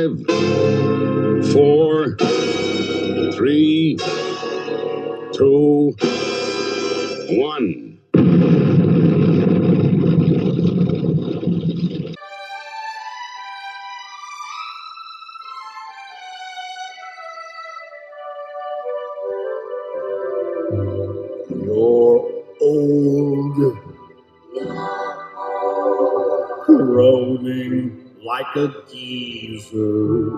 5, 4, 3, 2, 1. You're old, groaning like a geezer.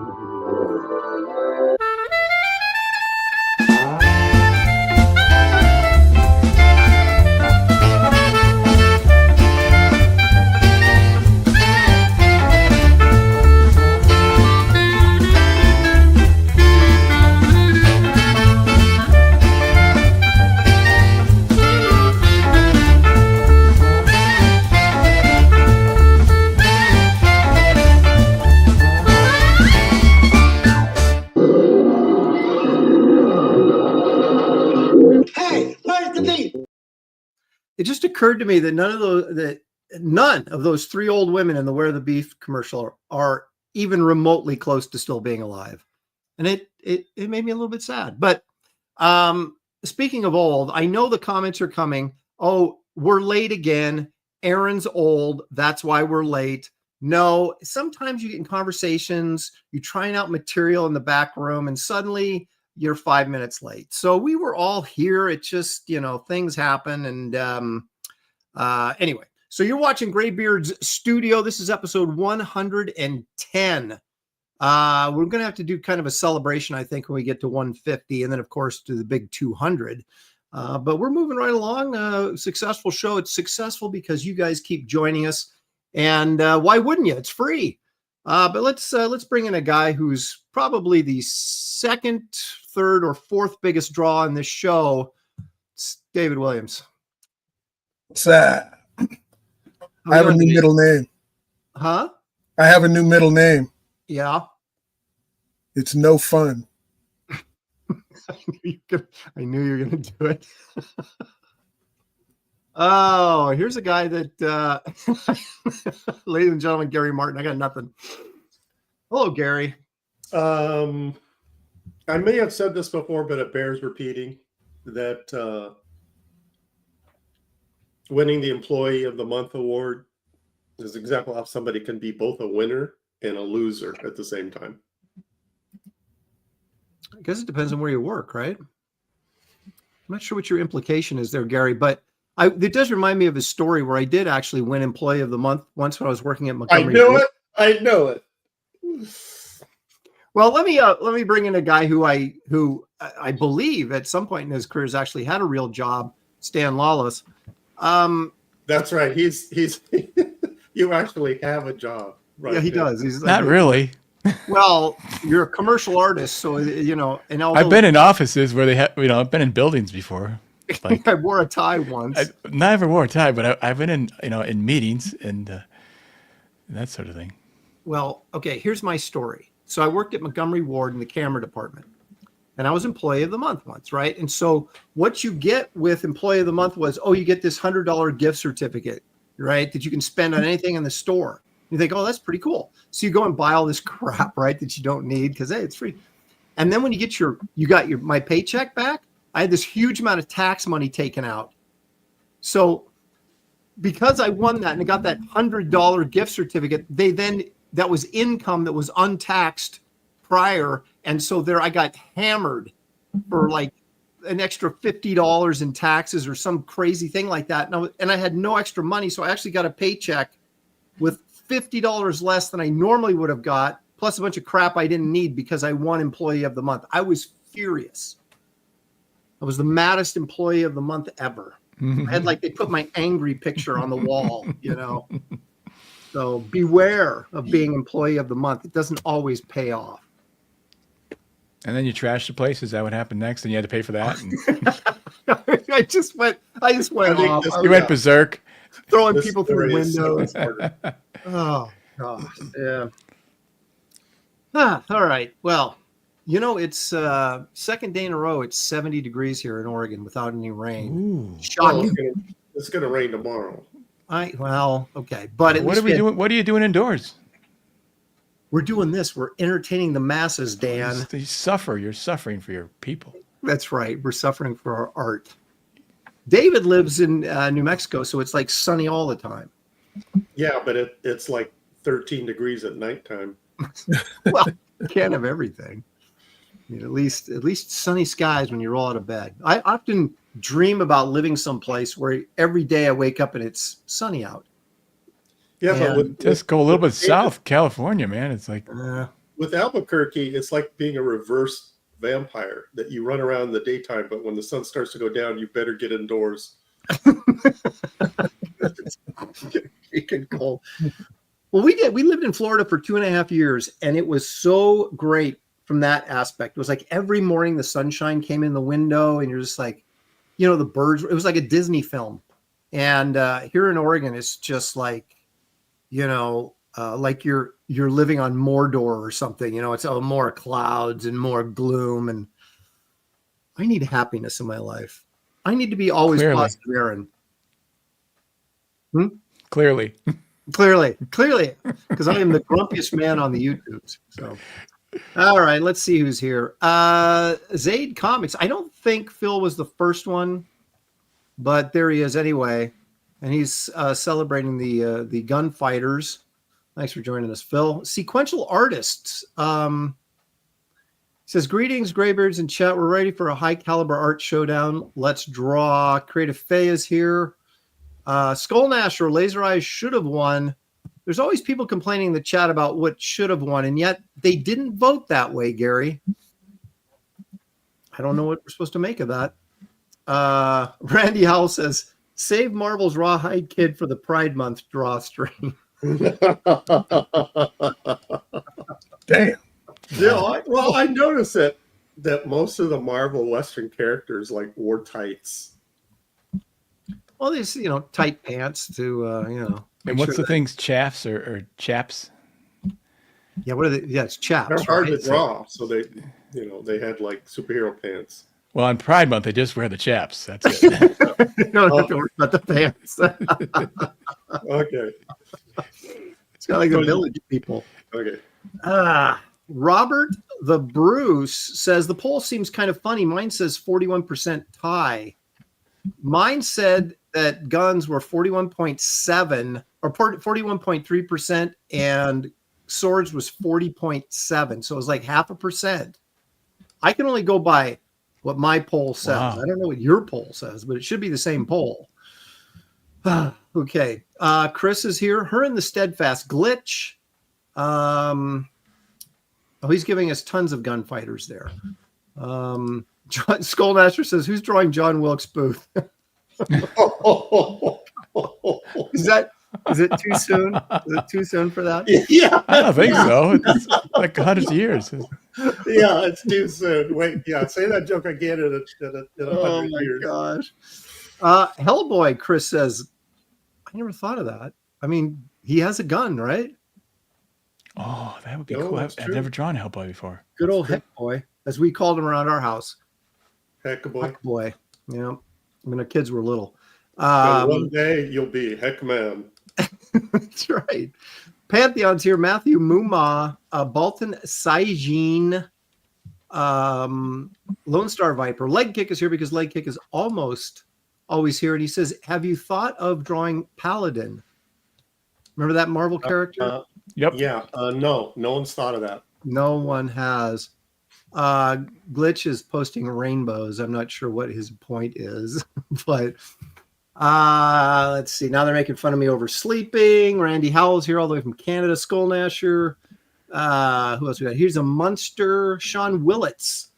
It just occurred to me that none of those three old women in the Where the Beef commercial are even remotely close to still being alive. And it made me a little bit sad. But speaking of old, I know the comments are coming. Oh, we're late again. Aaron's old. That's why we're late. No, sometimes you get in conversations, you're trying out material in the back room, and suddenly you're 5 minutes late. So we were all here. It just, things happen. And anyway, so you're watching Graybeard's Studio. This is episode 110. We're going to have to do kind of a celebration, I think, when we get to 150. And then, of course, to the big 200. But we're moving right along. Successful show. It's successful because you guys keep joining us. And why wouldn't you? It's free. But let's bring in a guy who's probably the second, third, or fourth biggest draw in this show. It's David Williams. What's that? I have a new middle name. Huh? I have a new middle name. Yeah. It's No Fun. I knew you were gonna do it. Oh, here's a guy that, ladies and gentlemen, Gary Martin. I got nothing. Hello, Gary. I may have said this before, but it bears repeating that winning the Employee of the Month award is an example of how somebody can be both a winner and a loser at the same time. I guess it depends on where you work, right? I'm not sure what your implication is there, Gary, but it does remind me of a story where I did actually win Employee of the Month once when I was working at Montgomery. I know it. Well, let me bring in a guy who I believe at some point in his career has actually had a real job, Stan Lawless. That's right. He's you actually have a job, right? Yeah, he does. He's not really. Well, you're a commercial artist, so and I've been in offices where they have, I've been in buildings before. Like I wore a tie once. I never wore a tie, but I've been in, in meetings and that sort of thing. Well, okay, here's my story. So I worked at Montgomery Ward in the camera department, and I was Employee of the Month once, right? And so what you get with Employee of the Month was, you get this $100 gift certificate, right, that you can spend on anything in the store. You think, that's pretty cool. So you go and buy all this crap, right, that you don't need because, hey, it's free. And then when you get my paycheck back, I had this huge amount of tax money taken out. So because I won that and I got that $100 gift certificate, that was income that was untaxed prior. And so I got hammered for like an extra $50 in taxes or some crazy thing like that. And I had no extra money. So I actually got a paycheck with $50 less than I normally would have got, plus a bunch of crap I didn't need because I won Employee of the Month. I was furious. I was the maddest Employee of the Month ever. I had they put my angry picture on the wall, So beware of being Employee of the Month. It doesn't always pay off. And then you trashed the place. Is that what happened next? And you had to pay for that? I just went off. You went berserk. Throwing people through windows. Oh, gosh. Yeah. All right. Well, it's second day in a row. It's 70 degrees here in Oregon without any rain. Shocking. It's going to rain tomorrow. Okay. But what are we doing? What are you doing indoors? we're doing this. We're entertaining the masses, Dan. You suffer. You're suffering for your people. That's right. We're suffering for our art. David lives in New Mexico, so it's like sunny all the time. Yeah, but it's like 13 degrees at nighttime. Well, you can't have everything. I mean, at least sunny skies when you roll out of bed. I often dream about living someplace where every day I wake up and it's sunny out. Yeah, but just go a little bit south, California, man. It's like with Albuquerque, it's like being a reverse vampire that you run around in the daytime, but when the sun starts to go down, you better get indoors. Freaking cold. Well, we lived in Florida for 2.5 years, and it was so great from that aspect. It was like every morning the sunshine came in the window, and you're just like, the birds. It was like a Disney film. And here in Oregon, it's just like, like you're living on Mordor or something. It's more clouds and more gloom, and I need happiness in my life. I need to be always positive, Aaron. Clearly, because I am the grumpiest man on the YouTubes. So, all right, let's see who's here. Zaid Comics. I don't think Phil was the first one, but there he is anyway, and he's celebrating the Gunfighters. Thanks for joining us, Phil. Sequential Artists says, greetings, Graybeards in chat. We're ready for a high caliber art showdown. Let's draw. Creative Faye is here. Skull Nash or Laser Eyes should have won. There's always people complaining in the chat about what should have won, and yet they didn't vote that way, Gary. I don't know what we're supposed to make of that. Randy Howell says, save Marvel's Rawhide Kid for the Pride Month draw stream. Damn. Yeah, I noticed that most of the Marvel Western characters wore tights. Well, these tight pants to And what's the things, chaffs or chaps? Yeah, what are they? Yeah, it's chaps. They're hard to draw, so they had like superhero pants. Well, on Pride Month, they just wear the chaps. That's it. Don't have to worry about the pants. Okay. It's kind of like the village people. Okay. Robert the Bruce says the poll seems kind of funny. Mine says 41% tie. Mine said that guns were 41.7 or 41.3% and swords was 40.7. So it was like 0.5%. I can only go by what my poll says. Wow. I don't know what your poll says, but it should be the same poll. Okay. Chris is here. Her in the Steadfast Glitch. He's giving us tons of gunfighters there. Skullmaster says, who's drawing John Wilkes Booth? Is it too soon? Is it too soon for that? Yeah. I don't think so. It's like hundreds of years. Yeah, it's too soon. Wait, yeah, say that joke again in 100 years. Oh my gosh. Hellboy, Chris says, I never thought of that. I mean, he has a gun, right? Oh, that would be cool. I've never drawn Hellboy before. Good old Heck Boy, as we called him around our house. Heck boy. Heck Boy. Yeah. When our kids were little. One day you'll be Heck Man. That's right. Pantheon's here. Matthew Muma, Balton Saijin, Lone Star Viper. Leg Kick is here because Leg Kick is almost always here. And he says, have you thought of drawing Paladin? Remember that Marvel character? Yep. Yeah. No one's thought of that. No one has. Glitch is posting rainbows. I'm not sure what his point is, but let's see. Now they're making fun of me over sleeping. Randy Howell's here all the way from Canada. Skull Nasher. Who else we got? Here's a Munster. Sean Willits.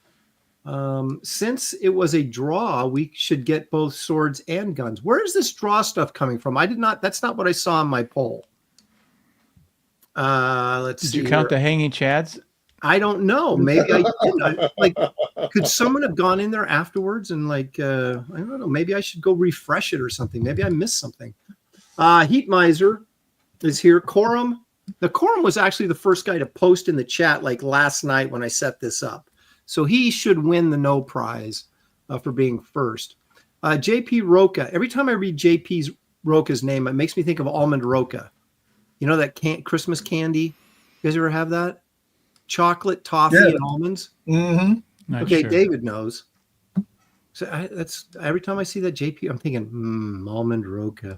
Since it was a draw, we should get both swords and guns. Where is this draw stuff coming from? That's not what I saw in my poll. Let's see. Did you count the hanging chads? I don't know. Maybe I did. Could someone have gone in there afterwards and I don't know. Maybe I should go refresh it or something. Maybe I missed something. Heat Miser is here. Corum. The Corum was actually the first guy to post in the chat last night when I set this up. So he should win the no prize for being first. JP Roca. Every time I read JP Roca's name, it makes me think of Almond Roca. You know that Christmas candy? You guys ever have that? Chocolate, toffee, Yeah. and almonds? Mm-hmm. Okay, Sure. David knows. So that's every time I see that JP, I'm thinking, almond roca.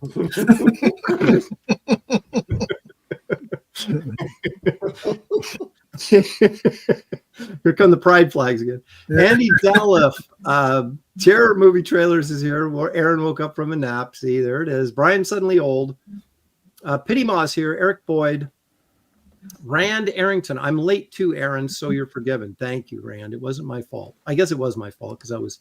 Here come the pride flags again. Yeah. Andy Zaliff, terror movie trailers is here. Aaron woke up from a nap. See, there it is. Brian suddenly old. Pity Moss here. Eric Boyd. Rand Arrington. I'm late too, Aaron, so you're forgiven. Thank you, Rand. It wasn't my fault. I guess it was my fault because I was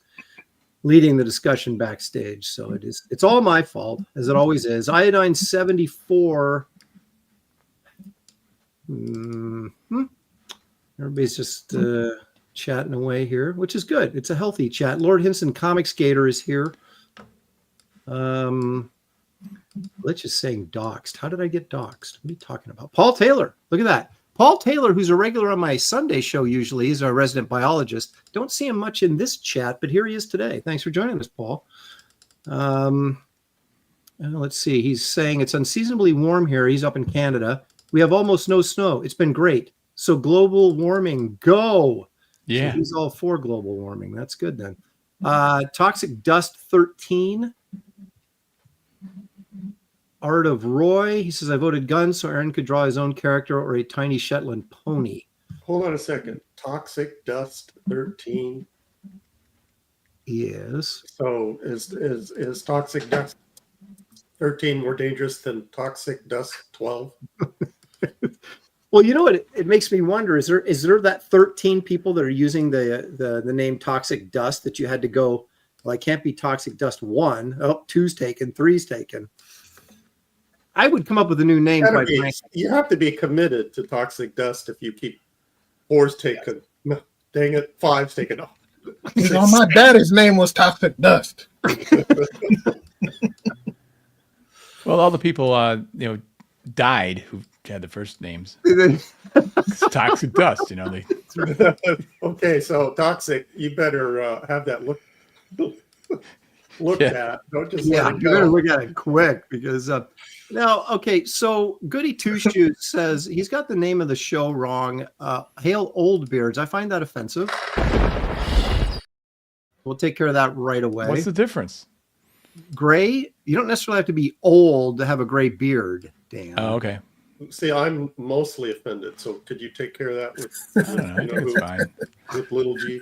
leading the discussion backstage. So it's all my fault, as it always is. Iodine 74. Everybody's just chatting away here, which is good. It's a healthy chat. Lord Hinson Comic Skater is here. Let's just saying doxed. How did I get doxed? What are you talking about? Paul Taylor. Look at that. Paul Taylor, who's a regular on my Sunday show usually. He's our resident biologist. Don't see him much in this chat, but here he is today. Thanks for joining us, Paul. Let's see. He's saying it's unseasonably warm here. He's up in Canada. We have almost no snow. It's been great. So global warming, go. Yeah. So he's all for global warming. That's good then. Toxic Dust 13. Art of Roy. He says, I voted guns so Aaron could draw his own character or a tiny Shetland pony. Hold on a second. Toxic Dust 13. Yes. So is Toxic Dust 13 more dangerous than Toxic Dust 12? Well, you know what? It makes me wonder, is there that 13 people that are using the name Toxic Dust that you had to go, well, I can't be Toxic Dust 1. Oh, 2's taken, 3's taken. I would come up with a new name. You have to be committed to Toxic Dust if you keep 4's taken. No, dang it, 5's taken off. You know, my daddy's name was Toxic Dust. Well, all the people died who had the first names. It's Toxic Dust, they. Okay, so Toxic, you better have that looked at. Don't just let it you go. better look at it quick because now, okay, so Goody Two Shoes says he's got the name of the show wrong. Hail Old Beards. I find that offensive. We'll take care of that right away. What's the difference? Gray, you don't necessarily have to be old to have a gray beard, Dan. Oh, okay. See, I'm mostly offended. So could you take care of that with, I don't know. I think it's fine. with little G?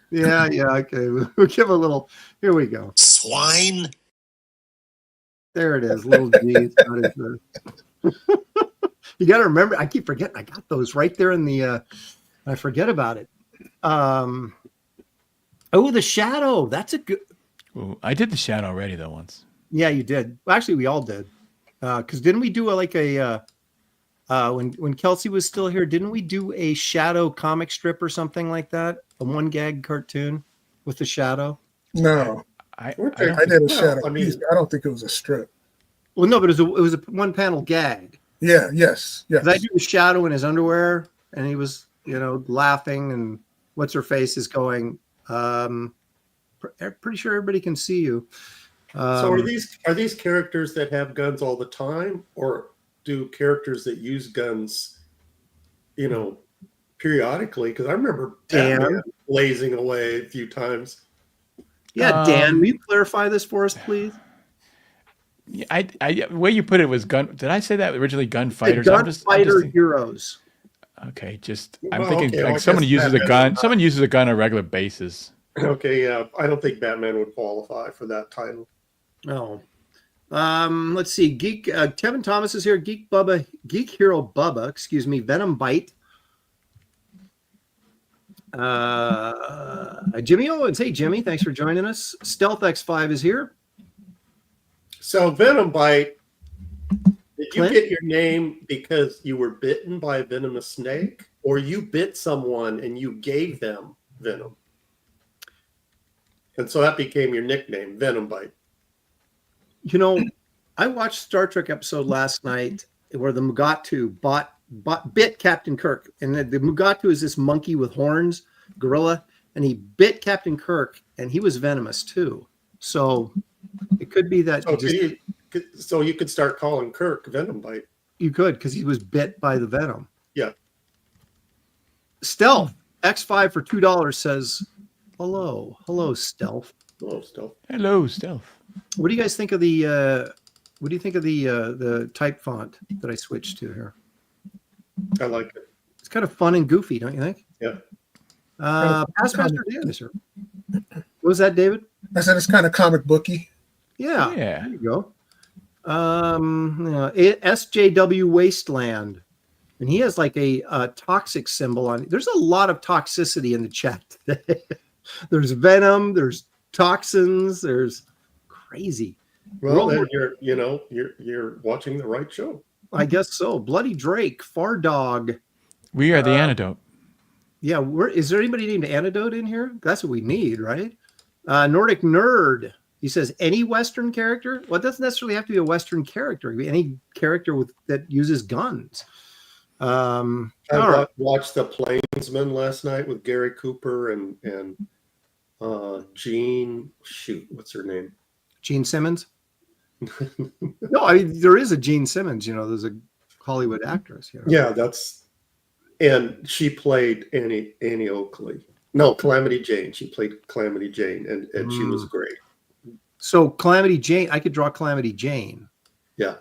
Yeah, okay. We'll give a little. Here we go. Swine. There it is, little G. You got to remember. I keep forgetting. I got those right there in the. I forget about it. Oh, the shadow. That's a good. Ooh, I did the shadow already though once. Yeah, you did. Well, actually, we all did. Because didn't we do when Kelsey was still here? Didn't we do a shadow comic strip or something like that? A one gag cartoon with the shadow. No, I did a shadow. I mean, I don't think it was a strip. Well, no, but it was a one panel gag. Yeah. Yes. Because I do the shadow in his underwear, and he was laughing, and what's her face is going. Pretty sure everybody can see you. So are these characters that have guns all the time, or do characters that use guns, periodically? Because I remember Batman blazing away a few times. Yeah, Dan, will you clarify this for us, please? I the way you put it was gun. Did I say that originally? Gunfighters. Gunfighter Heroes. Okay, Well, I'm thinking okay, like someone uses a gun. Someone uses a gun on a regular basis. Okay, yeah, I don't think Batman would qualify for that title. Oh, let's see. Geek Kevin Thomas is here. Geek Hero Bubba. Excuse me. Venom Bite. Jimmy Owens. Hey, Jimmy. Thanks for joining us. Stealth X5 is here. So Venom Bite. Did you Clint? get your name because you were bitten by a venomous snake, or you bit someone and you gave them venom? And so that became your nickname, Venom Bite. I watched Star Trek episode last night where the Mugatu bit Captain Kirk. And the Mugatu is this monkey with horns, gorilla, and he bit Captain Kirk, and he was venomous too. So it could be that So you could start calling Kirk Venom Bite. you could, because he was bit by the venom. Yeah. Stealth X5 for $2 says, hello, Stealth. Hello, Stealth. Hello, Stealth. What do you guys think of the the type font that I switched to here? I like it. It's kind of fun and goofy, don't you think? Yeah. Past Master Dan, sir. What was that, David? I said it's kind of comic booky. Yeah. Yeah. There you go. SJW Wasteland. And he has like a toxic symbol on it. There's a lot of toxicity in the chat today. There's venom, there's toxins, there's crazy. Well, then you're watching the right show. I guess so. Bloody Drake, Far Dog. We are the antidote. Yeah, is there anybody named Antidote in here? That's what we need, right? Nordic Nerd. He says any Western character. Well, it doesn't necessarily have to be a Western character. It could be any character that uses guns. I watched The Plainsman last night with Gary Cooper and Gene. Shoot, what's her name? Gene Simmons. No, I mean there is a Gene Simmons. There's a Hollywood actress. Yeah, and she played Annie Oakley. No, Calamity Jane. She played Calamity Jane, and she was great. So Calamity Jane, I could draw Calamity Jane. Yeah,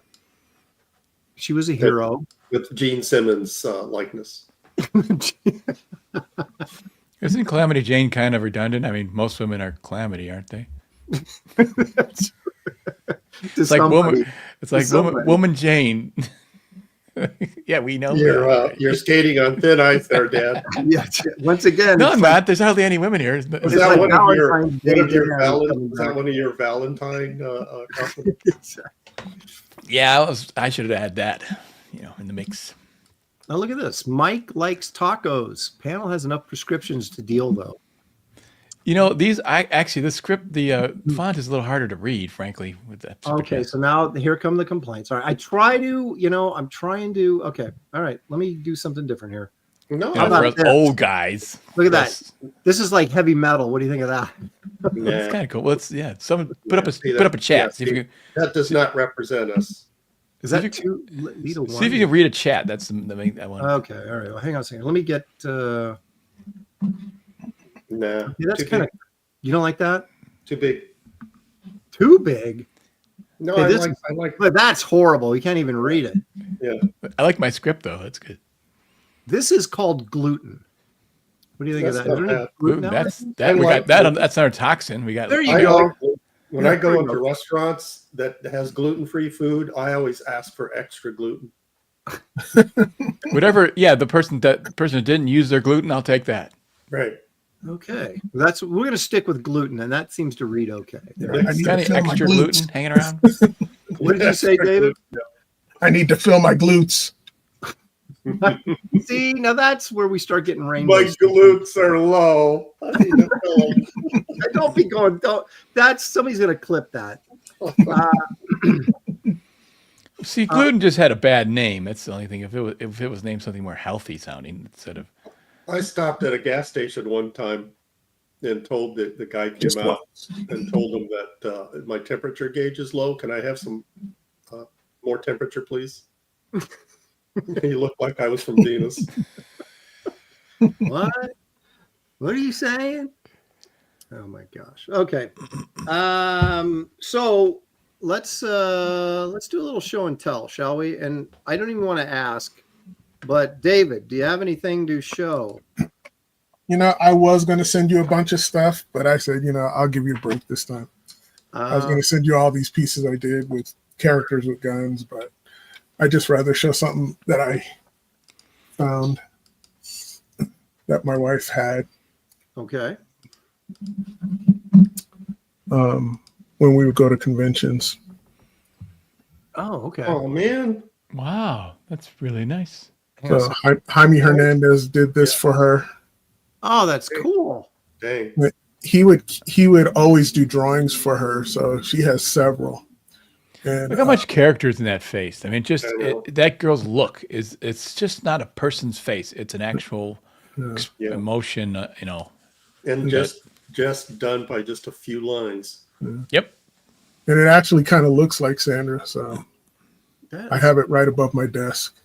she was a hero with Gene Simmons' likeness. Isn't Calamity Jane kind of redundant? I mean, most women are Calamity, aren't they? It's like woman. It's like woman Jane. Yeah, we know. You're skating on thin ice there, Dad. Yeah. Once again, no, I'm not. There's hardly any women here. Is that one of your Valentine compliments? Yeah, I should have had that, in the mix. Now look at this. Mike likes tacos. Panel has enough prescriptions to deal though. The script, the font is a little harder to read, frankly. With that. Okay, so now here come the complaints. All right, I'm trying to. Okay, all right. Let me do something different here. No, for us old guys. Look at that. This is like heavy metal. What do you think of that? That's kind of cool. Well, someone put up a chat. See if you can, that does not represent us. Is that too? See if you can read a chat. That's the main that one. Okay, all right. Well, hang on a second. Let me get. Nah, yeah, that's kind of. You don't like that? Too big. Too big. No, hey, I like. But that's horrible. You can't even read it. Yeah, I like my script though. That's good. This is called gluten. What do you think of that? Gluten? That's our toxin. We got. There you go. When I go into restaurants that has gluten-free food, I always ask for extra gluten. Whatever. Yeah, the person who didn't use their gluten, I'll take that. Right. Okay, we're going to stick with gluten, and that seems to read okay. Got any extra gluten hanging around? What did you say, David? I need to fill my glutes. See, now that's where we start getting rainbows. My glutes are low. I need to fill them. Don't be going. That's somebody's going to clip that. See, gluten just had a bad name. That's the only thing. If it was named something more healthy sounding instead of. I stopped at a gas station one time and told the guy came out and told him that my temperature gauge is low. Can I have some more temperature, please? He looked like I was from Venus. What? What are you saying? Oh my gosh. Okay. So let's do a little show and tell, shall we? And I don't even want to ask, but David, do you have anything to show? I was going to send you a bunch of stuff, but I said, I'll give you a break this time. I was going to send you all these pieces I did with characters with guns, but I just rather show something that I found that my wife had. Okay. When we would go to conventions. Oh, okay. Oh man! Wow, that's really nice. So Jaime Hernandez did this for her. Oh, that's cool. Dang. He would always do drawings for her, so she has several. And look how much character is in that face. I mean, just that girl's look it's just not a person's face. It's an actual emotion, And just done by just a few lines. Yep. And it actually kind of looks like Sandra, so I have it right above my desk.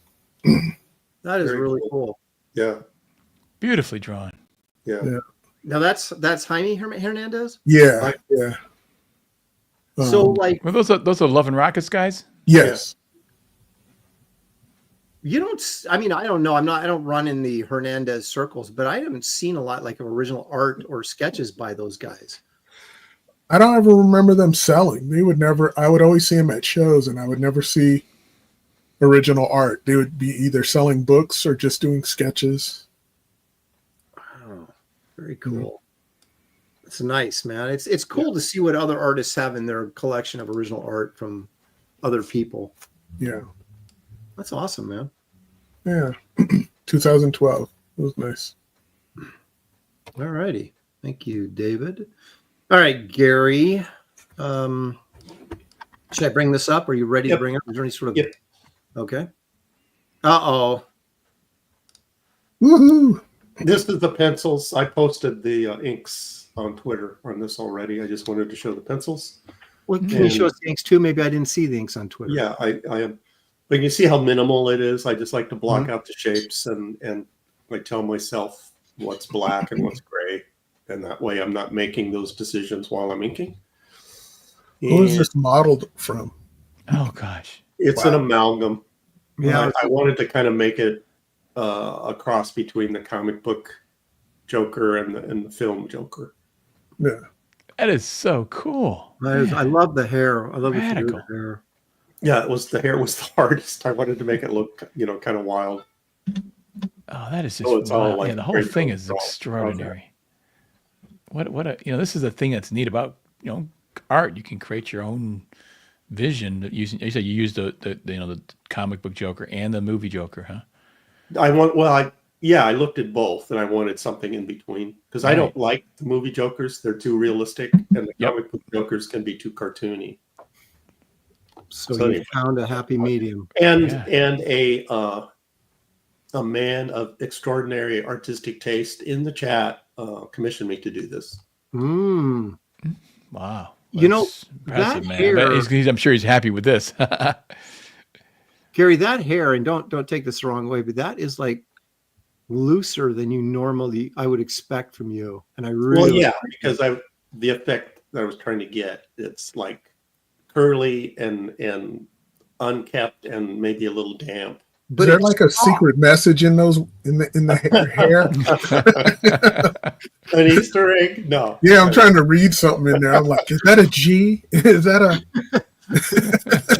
That is really cool. Yeah. Beautifully drawn. Yeah. Yeah. Now that's Jaime Hernandez. Yeah. Yeah. So like Well, those are Love and Rockets guys. Yes. you don't. I mean, I don't know. I don't run in the Hernandez circles, but I haven't seen a lot like of original art or sketches by those guys. I don't ever remember them selling. They would never. I would always see them at shows, and I would never see original art. They would be either selling books or just doing sketches. Oh, very cool. It's nice, man. It's cool to see what other artists have in their collection of original art from other people. Yeah. That's awesome, man. Yeah. 2012. It was nice. All righty. Thank you, David. All right, Gary. Should I bring this up? Are you ready to bring it up? Is there any sort of... Yep. Okay. Uh-oh. Woohoo! This is the pencils. I posted the inks on Twitter on this already. I just wanted to show the pencils. Well, can you show us the inks too? Maybe I didn't see the inks on Twitter. Yeah, I am. But you see how minimal it is. I just like to block out the shapes and I tell myself what's black and what's gray. And that way I'm not making those decisions while I'm inking. Who is this modeled from? Oh gosh. It's an amalgam. Yeah. I wanted to kind of make it a cross between the comic book Joker and the film Joker. Yeah. That is so cool. I love the hair. I love what you do with Radical. the hair. Yeah, the hair was the hardest. I wanted to make it look, kind of wild. Oh, that is just So it's all wild. like The whole great thing is control. extraordinary. What a this is the thing that's neat about art. You can create your own vision using. You said you used the comic book Joker and the movie Joker, huh? I looked at both and I wanted something in between because I don't like the movie Jokers. They're too realistic and the comic book Jokers can be too cartoony. So you found a happy medium. And a man of extraordinary artistic taste in the chat commissioned me to do this. Mm. Wow. That's Impressive, that man. hair, I'm sure he's happy with this. Gary, that hair, and don't take this the wrong way, but that is like looser than you normally I would expect from you. And I really because the effect that I was trying to get, it's like curly and unkept and maybe a little damp. But is there like a secret message in those in the hair? An Easter egg? No. Yeah, I'm trying to read something in there. I'm like, is that a G? Is that a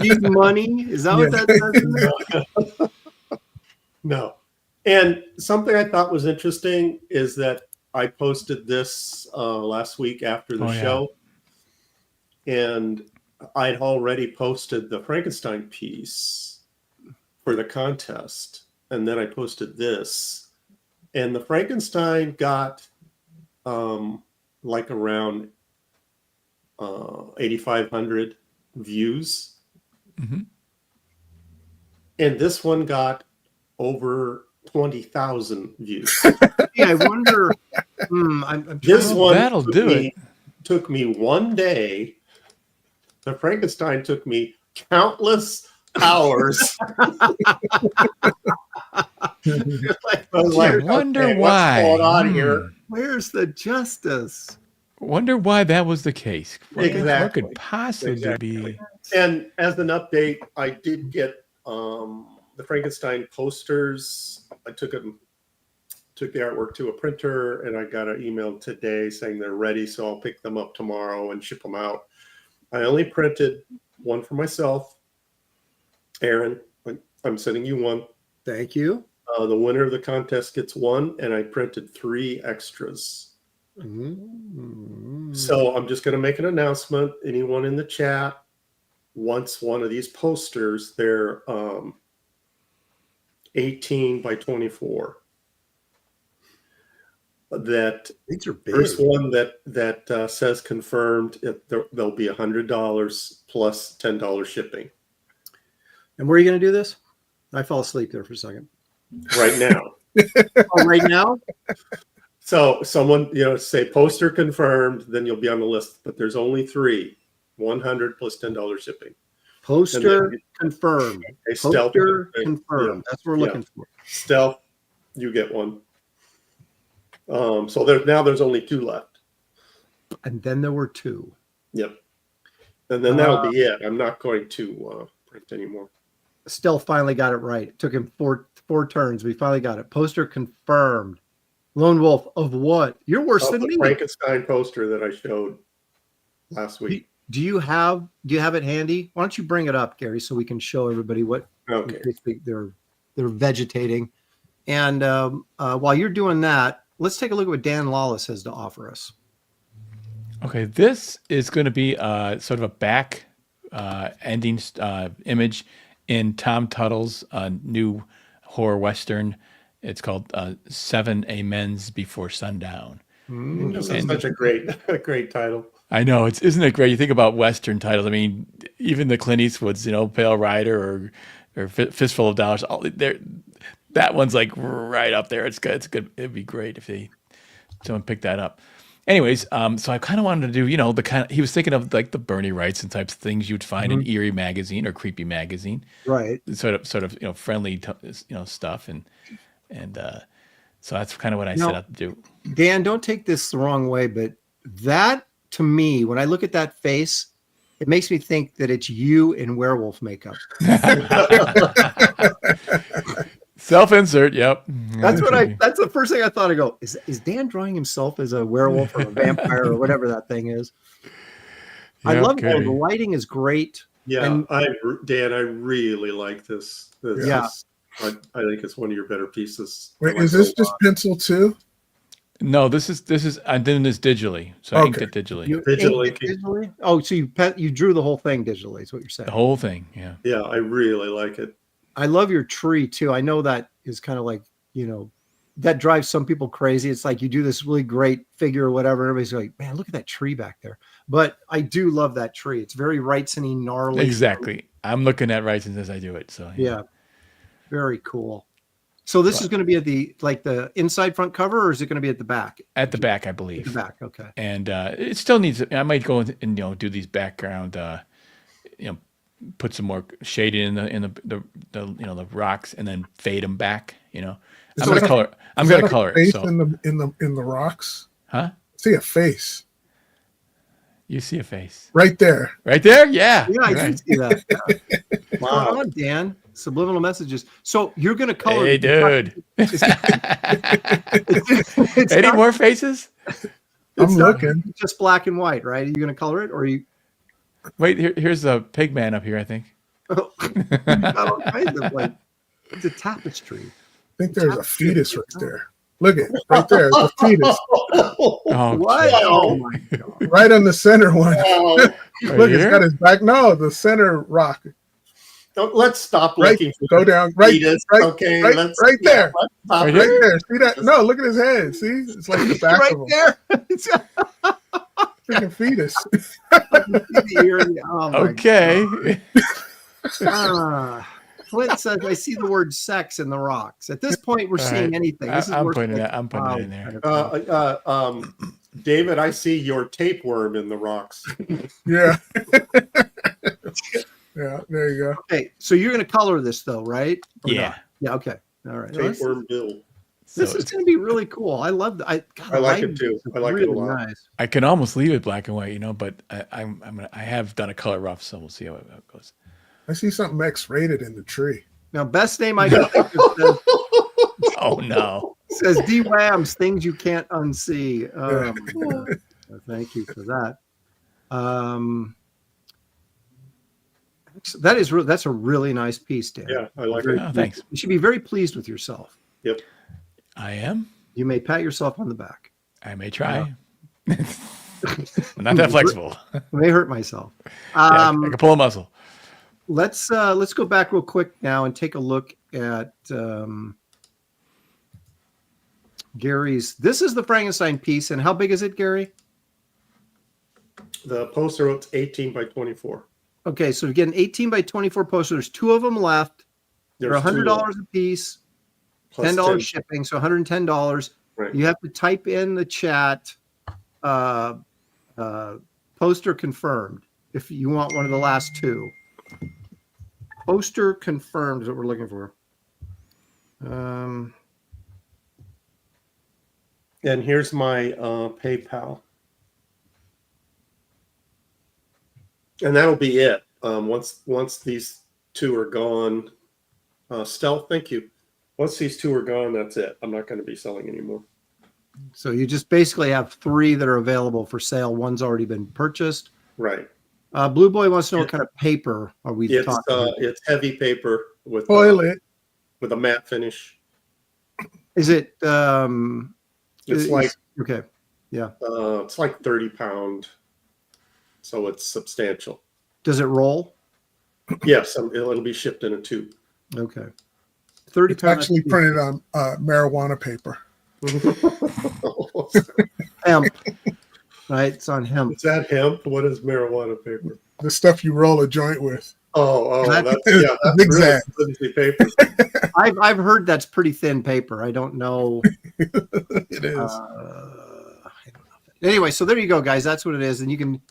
G money? Is that what that says? No. And something I thought was interesting is that I posted this last week after the show, and I'd already posted the Frankenstein piece for the contest, and then I posted this, and the Frankenstein got like around 8,500 views, and this one got over 20,000 views. Yeah, I wonder. This one that'll do it. Took me one day. The Frankenstein took me countless hours. I wonder why. What's going on here? Where's the justice? Wonder why that was the case. Exactly. What could possibly be? And as an update, I did get the Frankenstein posters. I took the artwork to a printer, and I got an email today saying they're ready, so I'll pick them up tomorrow and ship them out. I only printed one for myself. Aaron, I'm sending you one. Thank you. The winner of the contest gets one, and I printed 3 extras. So I'm just going to make an announcement. Anyone in the chat wants one of these posters, they're 18 by 24. That these are big. First one that says confirmed, there'll be $100 plus $10 shipping. And where are you going to do this? I fell asleep there for a second. Right now. Oh, right now? So someone, say poster confirmed, then you'll be on the list. But there's only 3, $100 plus $10 shipping. Poster confirmed. Poster confirmed. That's what we're looking for. Stealth, you get one. So there's only 2 left. And then there were 2. Yep. And then that'll be it. I'm not going to print anymore. Still finally got it right. It took him four turns. We finally got it. Poster confirmed. Lone Wolf of what? You're worse than The me. Frankenstein poster that I showed last week. Do you have it handy? Why don't you bring it up, Gary, so we can show everybody what Okay. they're vegetating. And while you're doing that, let's take a look at what Dan Lawless has to offer us. Okay, this is going to be sort of a back ending image in Tom Tuttle's new horror western. It's called 7 Amens Before Sundown. This is such a great title. I know, isn't it great? You think about western titles. I mean, even the Clint Eastwoods, Pale Rider or Fistful of Dollars. That one's like right up there. It's good. It's good. It'd be great if someone picked that up. Anyways, so I kind of wanted to do, he was thinking of like the Bernie Wrightson types of things you'd find in Eerie magazine or Creepy magazine, right? Sort of friendly, stuff, and so that's kind of what I set out to do. Dan, don't take this the wrong way, but that to me, when I look at that face, it makes me think that it's you in werewolf makeup. Self-insert, yep. That's the first thing I thought. I go, is Dan drawing himself as a werewolf or a vampire or whatever that thing is? I love it. The lighting is great. Yeah, Dan, I really like this. I think it's one of your better pieces. Wait, is this just pencil too? No, this is I'm doing this digitally, so I inked it digitally. Digitally? Oh, so you drew the whole thing digitally? Is what you're saying? The whole thing, yeah. Yeah, I really like it. I love your tree too. I know that is kind of like, that drives some people crazy. It's like you do this really great figure or whatever. Everybody's like, man, look at that tree back there. But I do love that tree. It's very Wrightson-y, gnarly. Exactly. I'm looking at Wrightson as I do it. So yeah. Very cool. So this is going to be at the inside front cover, or is it going to be at the back? At the back, I believe. At the back, okay. And it still needs. I might go and do these background. Put some more shading in the rocks, and then fade them back. I'm gonna color. I'm gonna color it. So in the rocks. Huh? See a face. You see a face right there. Right there. Yeah. Yeah, I did see that. Yeah. What's going on, Dan? Subliminal messages. So you're going to color. Hey, dude. Any more faces? I'm looking. Just black and white, right? Are you going to color it, or are you? Wait, here's a pig man up here, I think. It's a tapestry. I think there's a fetus right there. Look at it, right there. It's a fetus. What? Oh my God. Right on the center one. Look, it's got his back. No, the center rock. Let's stop looking. Go down. Right. Fetus. Right. Okay. Right there. Right there. See that? No, look at his head. See? It's like the back right of him. There. Freaking fetus. Okay. Flint says, I see the word sex in the rocks. At this point, we're seeing anything. This I'm putting it in there. David, I see your tapeworm in the rocks. Yeah. Yeah, there you go. Okay, so you're going to color this, though, right? Or yeah. not? Yeah, okay. All right. Tapeworm Bill. This is going to be really cool. I love that. I like it too. I like it a lot. Nice. I can almost leave it black and white, but I have done a color rough, so we'll see how it goes. I see something X-rated in the tree. Now, best name I can think of says, oh no. Says D-Wams, things you can't unsee. Thank you for that. That's a really nice piece, Dan. Yeah, I like it. Oh, thanks. You should be very pleased with yourself. Yep. I am. You may pat yourself on the back. I may try. I'm not that flexible. I may hurt myself. I can pull a muscle. Let's go back real quick now and take a look at Gary's. This is the Frankenstein piece, and how big is it, Gary? The poster looks 18 by 24. Okay, so again, 18 by 24 poster. There's 2 of them left. They're $100 a piece, $10 shipping, so $110. Right. You have to type in the chat, poster confirmed, if you want one of the last 2. Poster confirmed is what we're looking for. And here's my PayPal. And that'll be it. Once these two are gone, Stealth, thank you. Once these two are gone, that's it. I'm not going to be selling anymore. So you just basically have 3 that are available for sale. One's already been purchased. Right. Blue Boy wants to know what kind of paper are we talking about? It's heavy paper with Toilet. A matte finish. Is it? It's like okay, yeah. It's like 30-pound, so it's substantial. Does it roll? Yes, it'll be shipped in a tube. Okay. 30 It's actually printed on marijuana paper. Hemp. Right, it's on hemp. Is that hemp? What is marijuana paper? The stuff you roll a joint with. That's zigzag. Really flimsy paper. I've heard that's pretty thin paper. I don't know. It is. I don't know. Anyway, so there you go, guys. That's what it is, and you can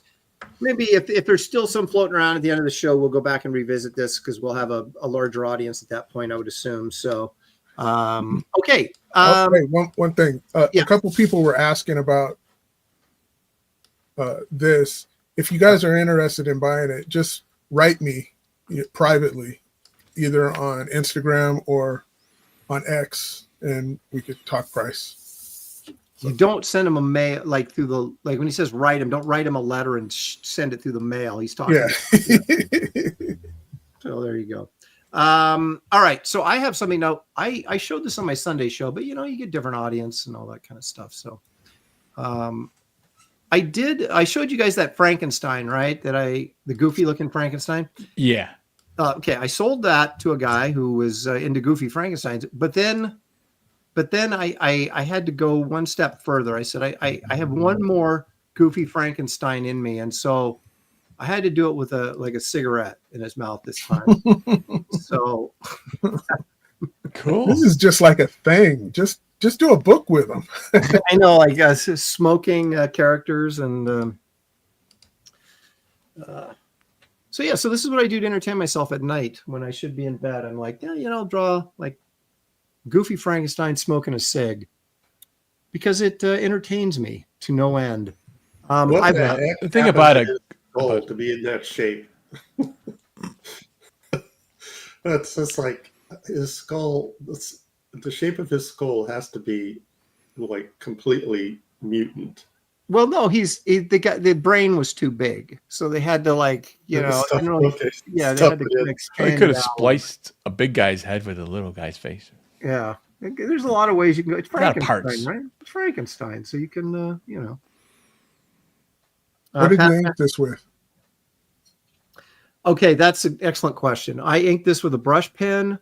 maybe if there's still some floating around at the end of the show, we'll go back and revisit this because we'll have a larger audience at that point, I would assume. So, okay. One thing. A couple people were asking about this. If you guys are interested in buying it, just write me privately, either on Instagram or on X, and we could talk price. You don't send him a mail like when he says write him. Don't write him a letter and send it through the mail. He's talking. Yeah. So there you go. All right. So I have something now. I showed this on my Sunday show, but you get different audience and all that kind of stuff. So, I showed you guys that Frankenstein, right? The goofy looking Frankenstein. Yeah. Okay. I sold that to a guy who was into goofy Frankensteins, but then I had to go one step further. I said, I have one more goofy Frankenstein in me. And so I had to do it with a cigarette in his mouth this time. So cool. This is just like a thing. Just do a book with them. I know, I guess smoking characters and so this is what I do to entertain myself at night when I should be in bed. I'm like, I'll draw like goofy Frankenstein smoking a cig because it entertains me to no end. The thing about it, to be in that shape. That's just like his skull. The shape of his skull has to be like completely mutant. Well, no, the brain was too big, so they had to they had to expand. They could have spliced a big guy's head with a little guy's face. Yeah, there's a lot of ways you can go. It's Frankenstein, parts. right? It's Frankenstein, so you can, What did you ink this with? Okay, that's an excellent question. I inked this with a brush pen,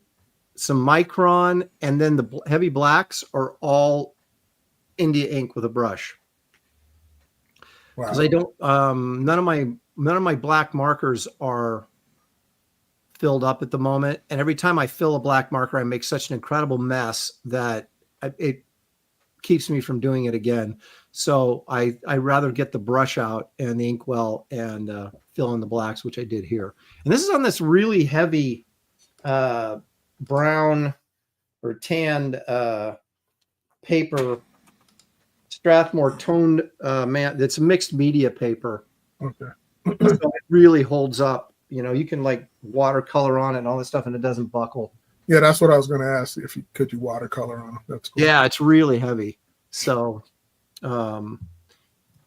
some Micron, and then the heavy blacks are all India ink with a brush. Because I don't, none of my black markers are filled up at the moment, and every time I fill a black marker, I make such an incredible mess that it keeps me from doing it again. So I rather get the brush out and the inkwell and fill in the blacks, which I did here. And this is on this really heavy brown or tanned paper, Strathmore toned that's a mixed media paper. Okay. So it really holds up. You can like watercolor on it and all this stuff, and it doesn't buckle. Yeah, that's what I was going to ask. Could you watercolor on it? That's cool. Yeah, it's really heavy. So,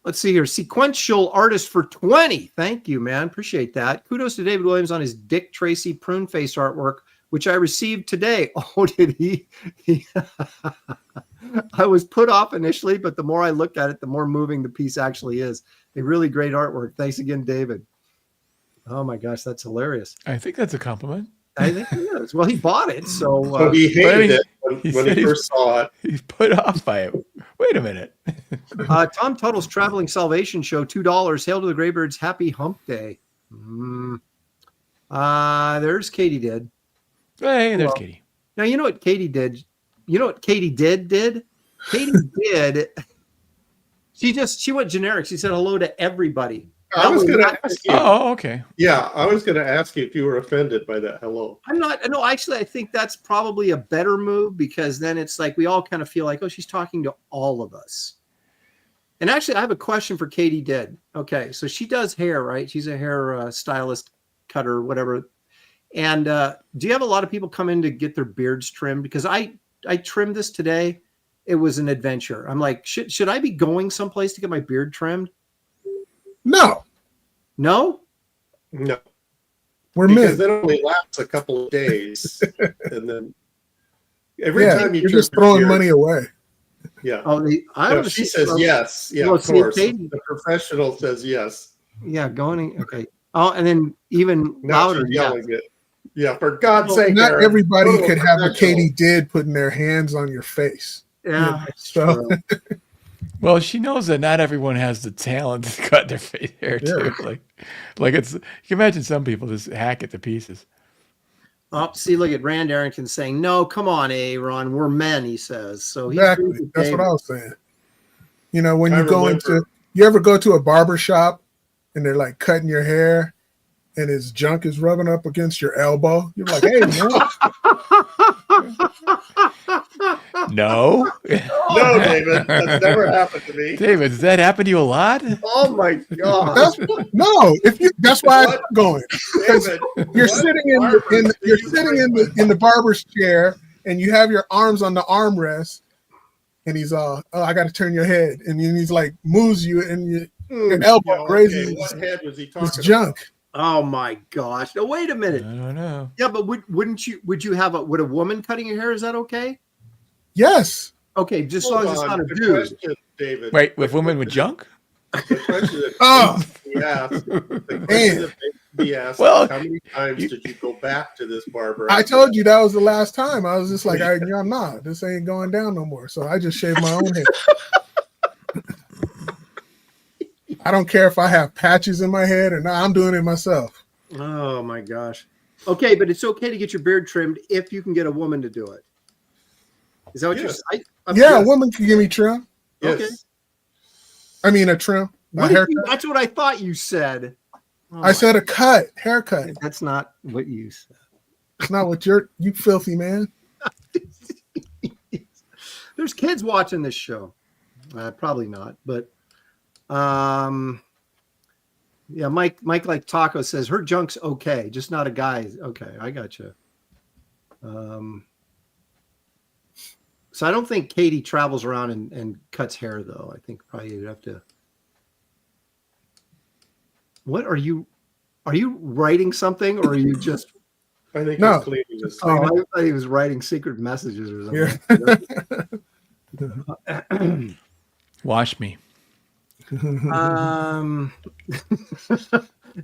let's see here. Sequential artist for 20. Thank you, man. Appreciate that. Kudos to David Williams on his Dick Tracy prune face artwork, which I received today. Oh, did he? I was put off initially, but the more I looked at it, the more moving the piece actually is. A really great artwork. Thanks again, David. Oh my gosh, that's hilarious. I think that's a compliment. I think he is. Well, he bought it, so he hated it when he first saw it. He's put off by it. Wait a minute. Tom Tuttle's Traveling Salvation Show, $2. Hail to the Graybeards. Happy Hump Day. There's Katie did. Hey, there's Katie. Now, you know what Katie did? You know what Katie did? Katie did. She went generic. She said hello to everybody. I was going to ask you. Oh, okay. Yeah, I was going to ask you if you were offended by that hello. I'm not. No, actually, I think that's probably a better move because then it's like we all kind of feel like, oh, she's talking to all of us. And actually, I have a question for Katie Did. Okay, so she does hair, right? She's a hair stylist, cutter, whatever. And do you have a lot of people come in to get their beards trimmed? Because I trimmed this today. It was an adventure. I'm like, should I be going someplace to get my beard trimmed? No, No? No. we're Because men. that only lasts a couple of days. And then every time you you're trim just your throwing beard- money away. Yeah. Oh, I No, was. she says yes. Yeah, Well, of see, course. Katie- The professional says yes. Yeah, going. Okay. Oh, and then even Now louder. she's Yeah. yelling it. Yeah, for God's sake, Not Aaron, everybody go to a could have a professional. Katie Did putting their hands on your face. Yeah. So Well, she knows that not everyone has the talent to cut their face hair too. Like it's. You can imagine some people just hack it to pieces. Oh, see, look at Rand Arrington saying, "No, come on, Aaron, we're men." He says. So he's agrees exactly, with that's what I David. was saying. You know, when I you go remember- into, you ever go to a barber shop and they're like cutting your hair, and his junk is rubbing up against your elbow? You're like, hey, man. No, No, David, that's never happened to me. David, does that happen to you a lot? Oh my God! No, that's why I'm What? going. David, You're what sitting in barber the, do you're you sitting bring in the barber's chair, and you have your arms on the armrest, and he's oh, I got to turn your head, and then he's like moves you, and your elbow Yeah, okay, grazes what head was he his talking junk. Oh my gosh! No, wait a I minute. don't know. Yeah, but would you have would a woman cutting your hair? Is that okay? Yes. Okay, just as about? long as it's Hold not a on, the dude. question, David. Wait, with women with junk? The question that Oh. we asked, the question Man. that we asked Well, how many times did you go back to this barber? I told you that was the last time. I was just like, I'm not. This ain't going down no more. So I just shaved my own head. I don't care if I have patches in my head or not. I'm doing it myself. Oh my gosh. Okay, but it's okay to get your beard trimmed if you can get a woman to do it. Is that what Yes. you're saying? Yeah, a woman can give me trim. Yes. Okay. I mean, a trim. A What did haircut. you- that's what I thought you said. Oh I said a cut, haircut. that's not what you said. It's not what you filthy man. There's kids watching this show. Probably not, but yeah, Mike like Taco says her junk's okay, just not a guy's. Okay, I got you. So I don't think Katie travels around and cuts hair though. I think probably you'd have to. What are you writing something or are you just? I think No. he's cleaning his. Oh, I thought he was writing secret messages or something. Wash me.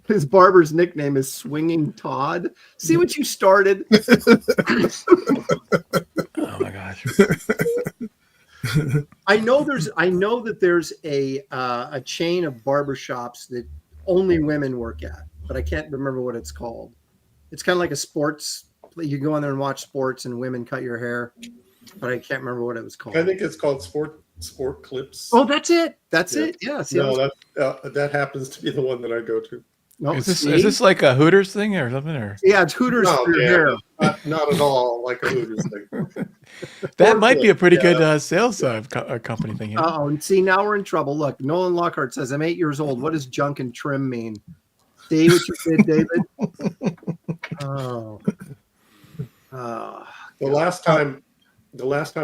His barber's nickname is Swinging Todd. See what you started? Oh my gosh. I know that there's a chain of barbershops that only women work at, but I can't remember what it's called. It's kind of like a sports. You go in there and watch sports, and women cut your hair, but I can't remember what it was called. I think it's called Sport Clips. Oh, that's it. That's Yeah. it. Yeah. See, No, that happens to be the one that I go to. no, Is this see? like a Hooters thing or something? Or Yeah, it's Hooters No, for your yeah, hair. not at all like a Hooters thing. that might be a pretty Yeah. good sales company thing. You know? Oh, and see, now we're in trouble. Look, Nolan Lockhart says, I'm 8 years old. What does junk and trim mean? See what you did, David? Oh. The last time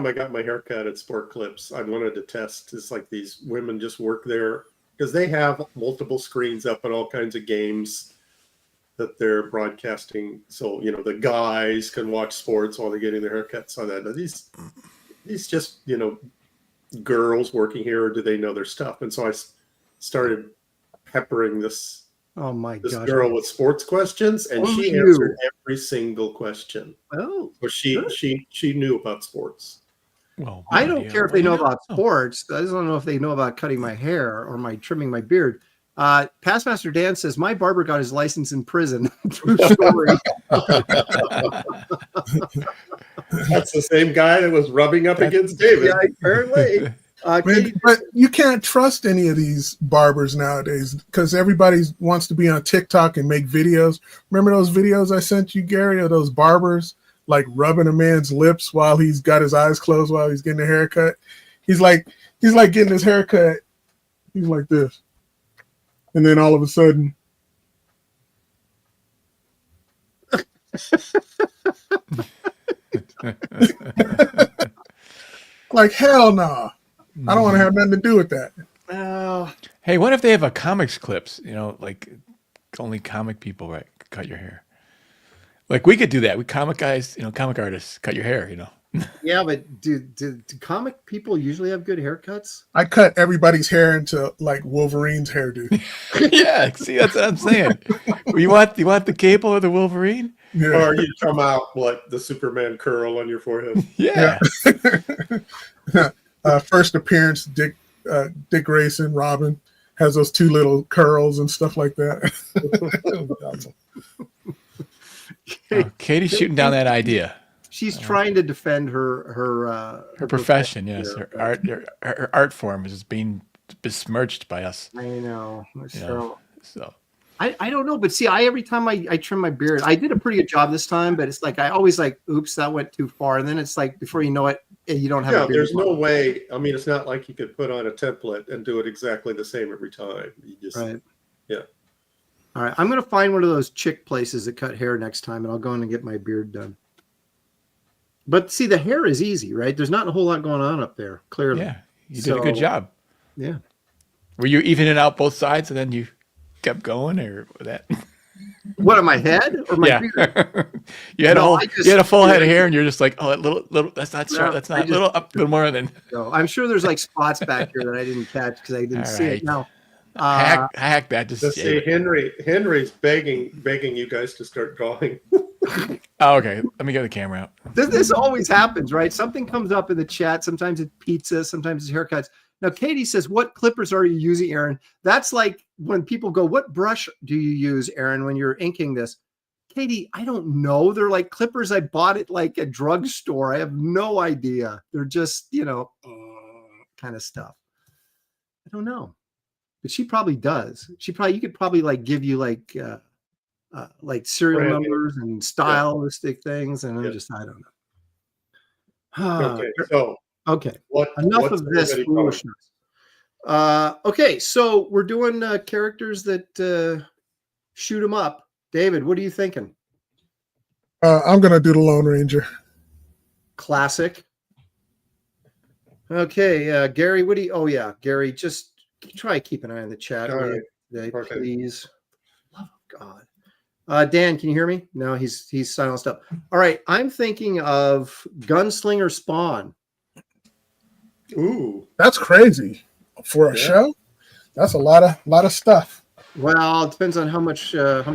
I got my hair cut at Sport Clips, I wanted to test. It's like these women just work there because they have multiple screens up and all kinds of games that they're broadcasting. So, the guys can watch sports while they're getting their haircuts. So that these just, girls working here, or do they know their stuff? And so I started peppering this Oh, my gosh. girl with sports questions, and Oh, she you. answered every single question. Oh, So she knew about sports. Well, I don't care if they know about Oh. sports. I just don't know if they know about cutting my hair or my trimming my beard. Pastmaster Dan says, my barber got his license in prison. True story. That's the same guy that was rubbing up against David. Yeah, apparently. Katie, But you can't trust any of these barbers nowadays because everybody wants to be on TikTok and make videos. Remember those videos I sent you, Gary, of those barbers like rubbing a man's lips while he's got his eyes closed while he's getting a haircut? He's like getting his haircut. He's like this. And then all of a sudden, like, hell no. I don't want to have nothing to do with that. Hey, what if they have a comics clips? You know, like only comic people cut your hair. Like we could do that. We comic guys, you know, comic artists cut your hair. You know. Yeah, but do comic people usually have good haircuts? I cut everybody's hair into like Wolverine's hairdo. Yeah, see, that's what I'm saying. You want the Cable or the Wolverine? Yeah. Or you come out like the Superman curl on your forehead. Yeah. First appearance, Dick Grayson, Robin has those two little curls and stuff like that. Katie's shooting down that idea. She's trying to defend her profession. Yes, her art form is being besmirched by us. I know. So I don't know, but see, every time I trim my beard, I did a pretty good job this time, but it's like I always like, oops, that went too far, and then it's like before you know it, you don't have. Yeah, a beard there's no way. I mean, it's not like you could put on a template and do it exactly the same every time. You just yeah. All right, I'm gonna find one of those chick places that cut hair next time, and I'll go in and get my beard done. But see, the hair is easy, right? There's not a whole lot going on up there, clearly. Yeah, you did a good job. Yeah. Were you evening out both sides, and then you kept going, or that? What, on my head or my beard? You had a full head of hair, and you're just like, oh, that little. That's not sharp. That's not little up, little more than. No, I'm sure there's like spots back here that I didn't catch because I didn't see it. Now, hack that. Just see, Henry's begging you guys to start drawing. Oh, okay. Let me get the camera out. This always happens, right? Something comes up in the chat. Sometimes it's pizza. Sometimes it's haircuts. Now, Katie says, what clippers are you using, Aaron? That's like when people go, what brush do you use, Aaron, when you're inking this? Katie, I don't know. They're like clippers I bought at like a drugstore. I have no idea. They're just, kind of stuff. I don't know. But she probably does. You could probably like give you like serial numbers and stylistic things. And I don't know. Okay. So okay. Enough of this foolishness. Okay. So we're doing characters that shoot them up. David, what are you thinking? I'm going to do the Lone Ranger. Classic. Okay. Gary, what do you, Gary, just try to keep an eye on the chat. Today, please. Love of God. Dan, can you hear me? No, he's silenced up. All right. I'm thinking of Gunslinger Spawn. Ooh. That's crazy. For a show? That's a lot of stuff. Well, it depends on how much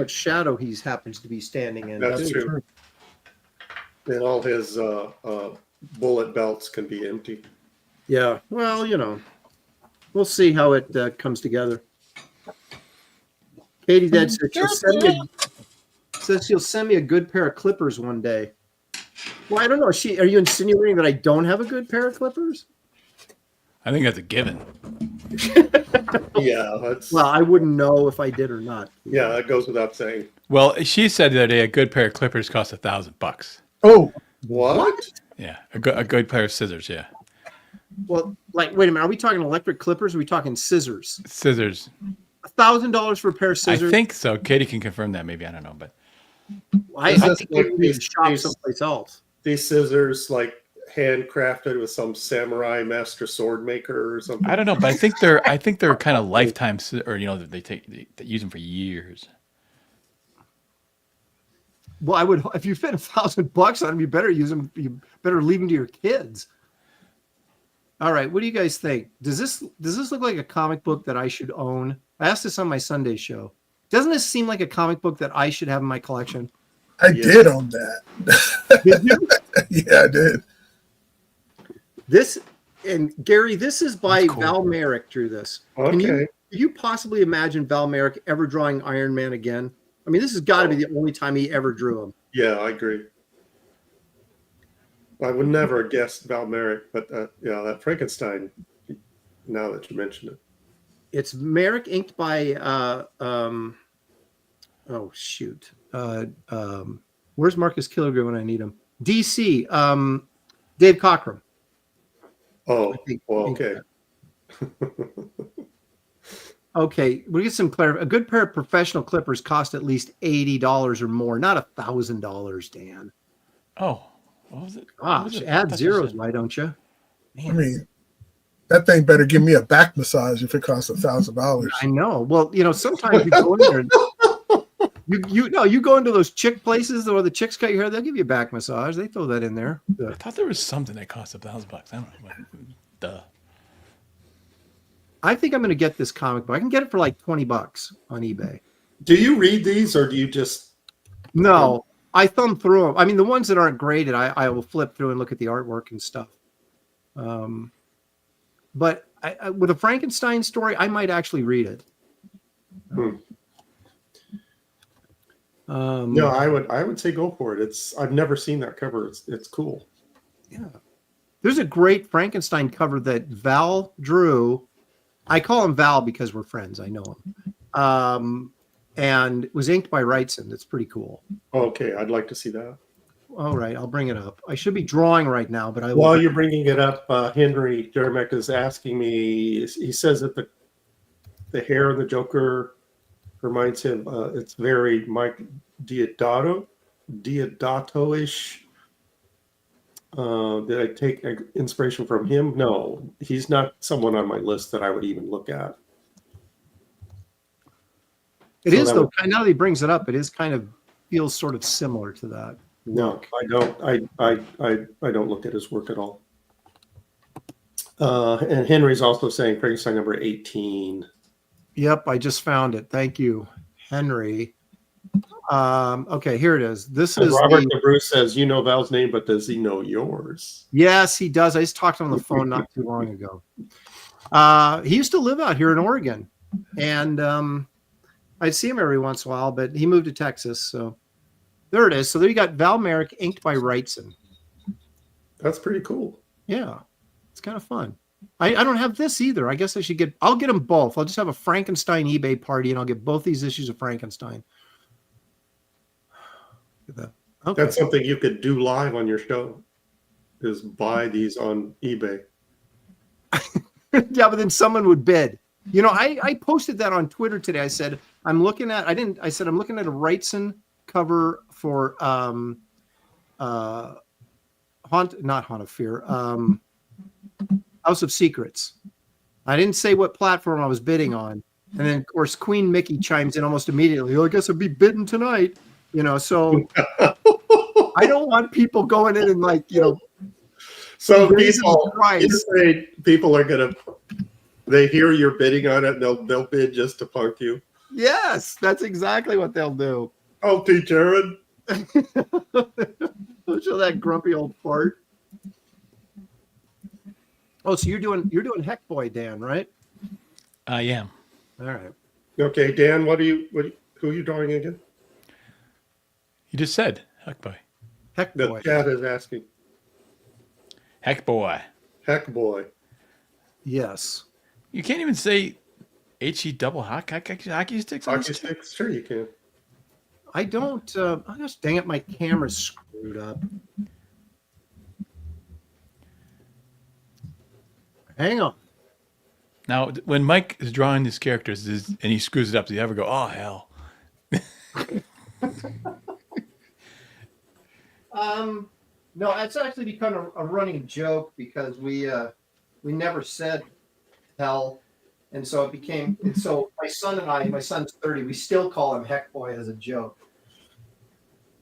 shadow he happens to be standing in. That's true. And all his bullet belts can be empty. Yeah. Well, we'll see how it comes together. Katie Dead says she'll send me a good pair of clippers one day. Well, I don't know. Are you insinuating that I don't have a good pair of clippers? I think that's a given. Yeah. Well, I wouldn't know if I did or not. Yeah, that goes without saying. Well, she said the other day a good pair of clippers cost $1,000. Oh, what? Yeah, a good pair of scissors. Yeah. Well, wait a minute. Are we talking electric clippers? Or are we talking scissors? Scissors. $1,000 for a pair of scissors? I think so. Katie can confirm that. Maybe, I don't know, but I think you need to shop someplace else. These scissors, like handcrafted with some samurai master sword maker or something. I don't know, but I think they're kind of lifetime, or they use them for years. Well, I would, if you spend $1,000 on them, you better use them. You better leave them to your kids. All right, what do you guys think? Does this look like a comic book that I should own? I asked this on my Sunday show. Doesn't this seem like a comic book that I should have in my collection? I did own that. Did you? Yeah, I did. This, and Gary, this is by cool. Val Merrick drew this. Okay. Can you possibly imagine Val Merrick ever drawing Iron Man again? I mean, this has got to be the only time he ever drew him. Yeah, I agree. I would never have guessed Val Merrick, but that Frankenstein, now that you mention it. It's Merrick inked by oh shoot. Where's Marcus Killigreen when I need him? DC. Dave Cockrum. Oh, I think well, inked okay. that. Okay, we get some clarity. A good pair of professional clippers cost at least $80 or more, not $1,000, Dan. Oh, what was it? What was Gosh, it? I add thought you zeros, said- why don't you? I mean, that thing better give me a back massage if it costs $1,000. I know. Well, sometimes you go in there and you go into those chick places where the chicks cut your hair, they'll give you a back massage. They throw that in there. I thought there was something that cost $1,000. I don't know. Duh. I think I'm going to get this comic book. I can get it for like $20 on eBay. Do you read these or do you just? No, I thumb through them. I mean, the ones that aren't graded, I will flip through and look at the artwork and stuff. But with a Frankenstein story, I might actually read it. No, I would say go for it. I've never seen that cover. It's cool. Yeah. There's a great Frankenstein cover that Val drew. I call him Val because we're friends. I know him. And it was inked by Wrightson. That's pretty cool. Okay, I'd like to see that. All right, I'll bring it up. I should be drawing right now, but I will. While you're bringing it up, Henry Jeremiah is asking me. He says that the hair of the Joker reminds him. It's very Mike Diodato-ish. Did I take inspiration from him? No, he's not someone on my list that I would even look at. It So is that though. would- Now that he brings it up, it is kind of feels sort of similar to that. No, I don't. I don't look at his work at all. And Henry's also saying Frankenstein number 18. Yep, I just found it. Thank you, Henry. Okay, here it is. This And is Robert Bruce says, you know Val's name, but does he know yours? Yes, he does. I just talked to him on the phone not too long ago. He used to live out here in Oregon, and I'd see him every once in a while, but he moved to Texas. So there it is. So there you got Val Merrick, inked by Wrightson. That's pretty cool. Yeah, it's kind of fun. I don't have this either. I guess I'll get them both. I'll just have a Frankenstein eBay party, and I'll get both these issues of Frankenstein. Look at that. Okay. That's something you could do live on your show, is buy these on eBay. Yeah, but then someone would bid. I posted that on Twitter today. I said, I'm looking at a Wrightson cover for not Haunt of Fear, House of Secrets. I didn't say what platform I was bidding on. And then, of course, Queen Mickey chimes in almost immediately. Oh, I guess I'll be bidding tonight. So I don't want people going in and So raising the price. people are gonna, they hear you're bidding on it, and they'll bid just to punk you. Yes, that's exactly what they'll do. I'll teach Aaron. Don't show that grumpy old fart. Oh, so you're doing Heck Boy, Dan, right? I am. All right. Okay, Dan, who are you drawing again? You just said Heck Boy. Heck The Boy. chat is asking. Heck Boy. Heck boy. Yes. You can't even say HE double hockey sticks. on Hockey this? sticks? Sure you can. I don't. Oh, gosh, dang it, my camera's screwed up. Hang on. Now, when Mike is drawing these characters and he screws it up, does he ever go, "Oh hell"? No, it's actually become a running joke because we never said hell, and so it became. And so my son and I, my son's 30, we still call him Heck Boy as a joke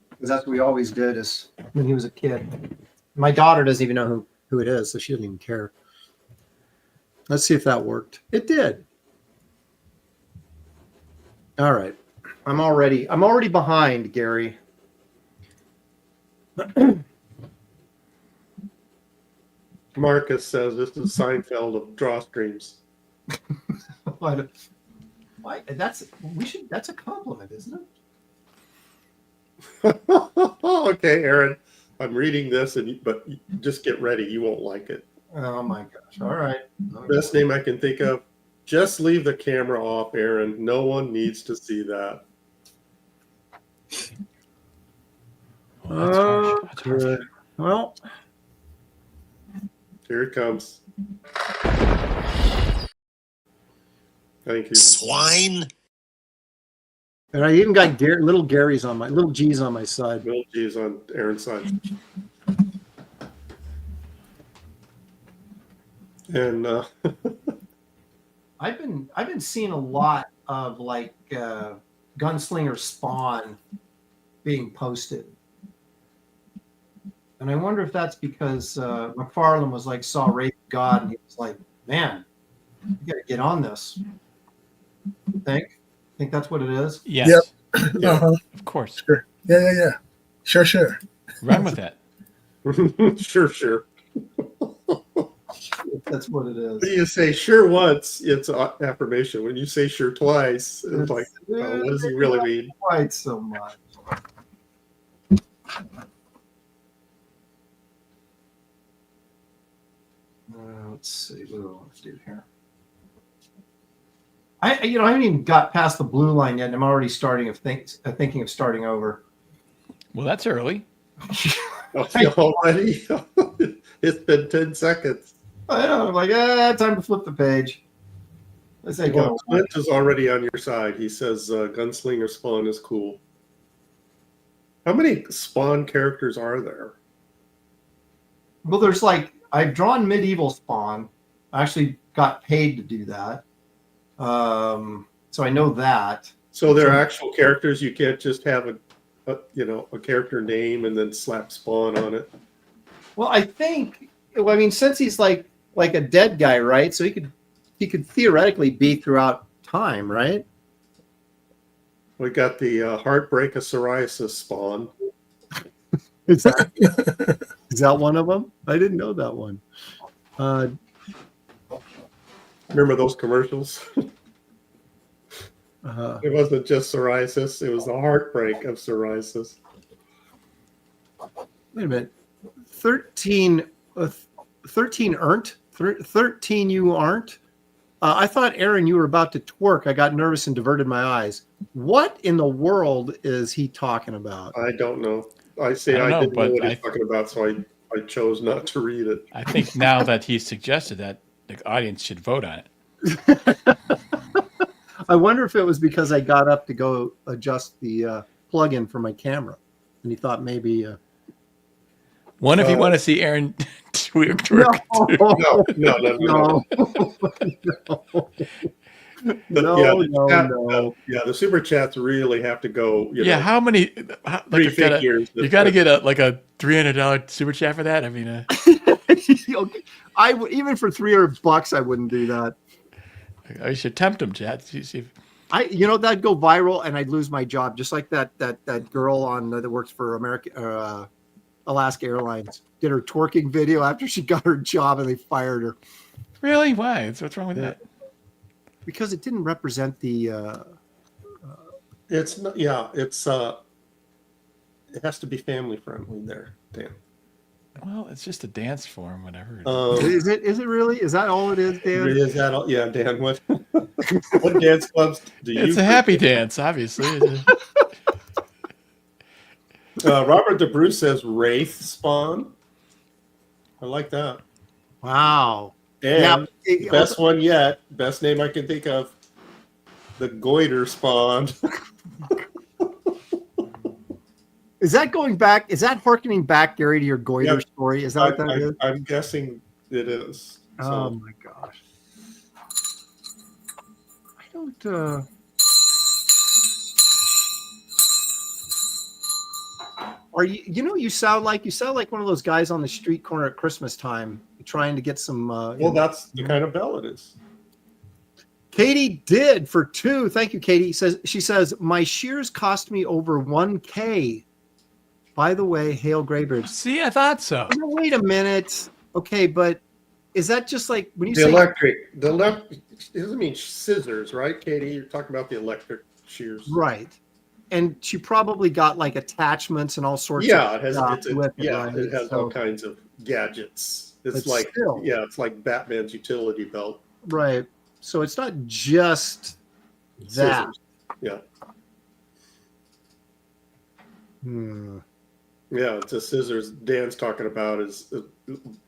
because that's what we always did as when he was a kid. My daughter doesn't even know who it is, so she doesn't even care. Let's see if that worked. It did. All right. I'm already behind, Gary. Marcus says this is Seinfeld of draw streams. Why? That's a compliment, isn't it? Okay, Aaron, I'm reading this, but just get ready. You won't like it. Oh my gosh! All right. Best name I can think of. Just leave the camera off, Aaron. No one needs to see that. Oh, that's harsh. That's harsh. Good. Well, Here it comes. Thank you. Swine. and I even got little Gary's on my little G's on my side. Little G's on Aaron's side. And I've been seeing a lot of like Gunslinger Spawn being posted, and I wonder if that's because McFarlane was like saw Rape God and he was like, man, you got to get on this. Think that's what it is. Yes. Yep. yeah. Of course. Sure. Yeah. Sure. Run with that. Sure. That's what it is. When you say sure once, it's affirmation. When you say sure twice, it's like, what does he really mean? Quite so much. Let's see what do I want to do here. I haven't even got past the blue line yet, and I'm already thinking of starting over. Well, that's early. Already? It's been 10 seconds. I know. I'm like, time to flip the page. Let's say Well, go. Clint is already on your side. He says Gunslinger Spawn is cool. How many Spawn characters are there? Well, there's like I've drawn medieval Spawn. I actually got paid to do that, so I know that. So they're actual characters. You can't just have a character name and then slap Spawn on it. Well, I think. Well, I mean, since he's like a dead guy, right? So he could theoretically be throughout time, right? We got the Heartbreak of Psoriasis Spawn. Is that one of them? I didn't know that one. Remember those commercials? Uh, It wasn't just psoriasis. It was the heartbreak of psoriasis. wait a minute. 13 aren't? 13 you aren't? I thought, Aaron, you were about to twerk. I got nervous and diverted my eyes. What in the world is he talking about? I don't know. I I didn't know but what he's talking about, so I chose not to read it. I think now that he's suggested that, the audience should vote on it. I wonder if it was because I got up to go adjust the plug-in for my camera, and he thought maybe. One, if you want to see Aaron twerk. No. The super chats really have to go. How many? Three figures. You got to get a $300 super chat for that. I mean, Even for $300, I wouldn't do that. I should tempt him, chat. See if, that'd go viral, and I'd lose my job, just like that girl on that works for Alaska Airlines did her twerking video after she got her job, and they fired her. Really? Why? What's wrong with that? Because it didn't represent the. It's not. Yeah, it's. It has to be family friendly there, Dan. Well, it's just a dance form, whatever. Is it really? Is that all it is, Dan? Is that all? Yeah, Dan. What dance clubs do you? It's a happy dance, obviously. Robert DeBruce says Wraith Spawn. I like that. Wow. And best one yet, best name I can think of, the Goiter Spawn. Is that going back? Is that harkening back, Gary, to your goiter story? Is that what that is? I'm guessing it is. So. Oh my gosh. I don't. Are you? You sound like one of those guys on the street corner at Christmas time, trying to get some. Well, that's the kind of bell it is. Katie did for 2. Thank you, Katie. She says my shears cost me over $1,000. By the way, hail Graybeards. See, I thought so. Wait a minute. Okay, but is that just like when you The say electric? It doesn't mean scissors, right, Katie? You're talking about the electric shears, right? And she probably got like attachments and all sorts. Yeah, of it has. stuff with It right? has all kinds of gadgets. It's But like, still. yeah, it's like Batman's utility belt. Right. So it's not just that. Scissors. Yeah. Hmm. Yeah, it's a scissors Dan's talking about is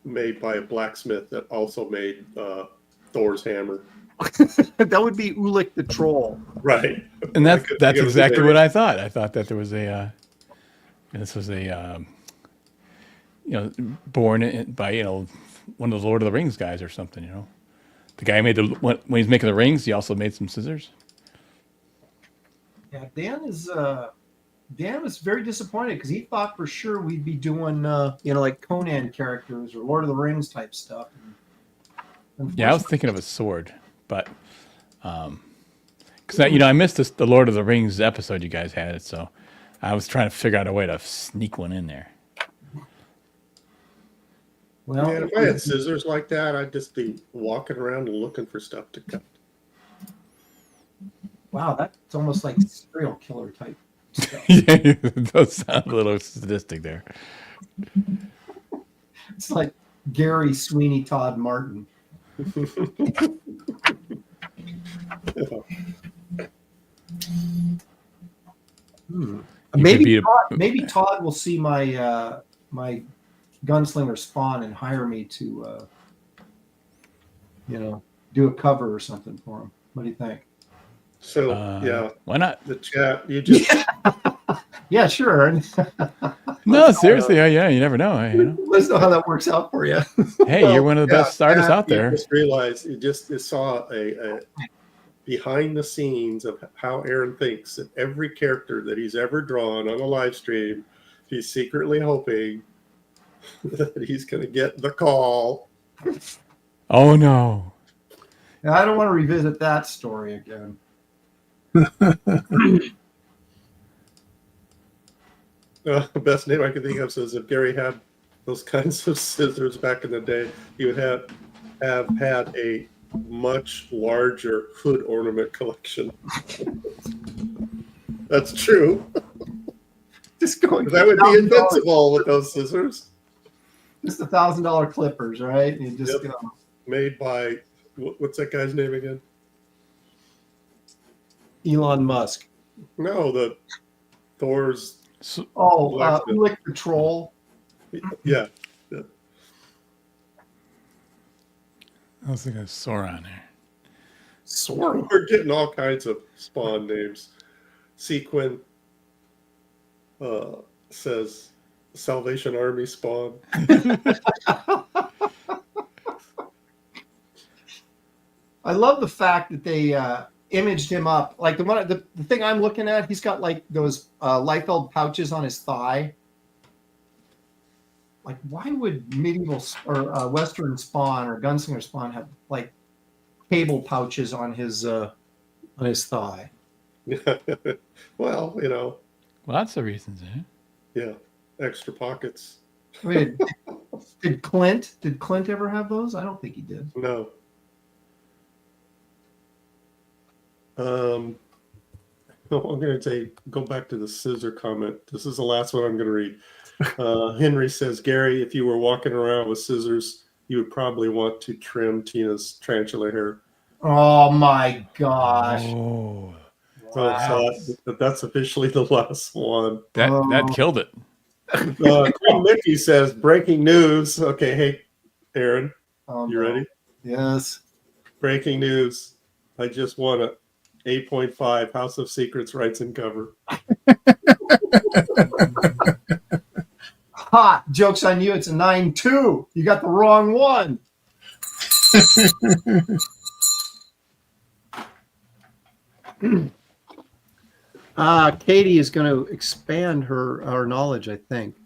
made by a blacksmith that also made Thor's hammer. That would be Ulik the Troll. Right. And that's exactly what I thought. I thought that there was this was a born by one of the Lord of the Rings guys or something. The guy made when he's making the rings, he also made some scissors. Yeah, Dan was very disappointed because he thought for sure we'd be doing like Conan characters or Lord of the Rings type stuff. Yeah, I was thinking of a sword, but because I missed the Lord of the Rings episode you guys had, so I was trying to figure out a way to sneak one in there. Well, Man, if I had scissors like that, I'd just be walking around and looking for stuff to cut. Wow, that's almost like serial killer type stuff. Yeah, it does sound a little sadistic there. It's like Gary Sweeney Todd Martin. Maybe Todd will see my my gunslinger Spawn and hire me to do a cover or something for him. What do you think? So yeah, why not? The chat, you just yeah, sure. No, seriously, yeah, you never know. Let's know how that works out for you. Hey, you're one of the best artists out there. You just realized you saw a behind the scenes of how Aaron thinks that every character that he's ever drawn on a live stream, he's secretly hoping that he's going to get the call. Oh no! I don't want to revisit that story again. The best name I can think of says if Gary had those kinds of scissors back in the day, he would have had a much larger hood ornament collection. That's true. Just going. That would be invincible with those scissors. Just $1,000 clippers, right? You just go. Made by what's that guy's name again? Elon Musk. No, the Thor's. Ulik the Troll. Yeah. I was thinking of Sauron there. Sauron. We're getting all kinds of Spawn names. Sequin says Salvation Army Spawn. I love the fact that they imaged him up. Like the thing I'm looking at, he's got like those Liefeld pouches on his thigh. Like, why would medieval or Western Spawn or Gunslinger Spawn have like cable pouches on his thigh? Well, lots of reasons, eh? Yeah, extra pockets. I mean, did Clint ever have those? I don't think he did. No. I'm going to go back to the scissor comment. This is the last one I'm going to read. Henry says, Gary, if you were walking around with scissors, you would probably want to trim Tina's tarantula hair. Oh my gosh. Oh. Wow. So that's officially the last one. That killed it. Queen Mickey says, breaking news. Okay, hey, Aaron, you ready? Yes. Breaking news. I just won a 8.5 House of Secrets rights and cover. Ha! Joke's on you. It's a 9-2. You got the wrong one. Katie is going to expand her knowledge, I think.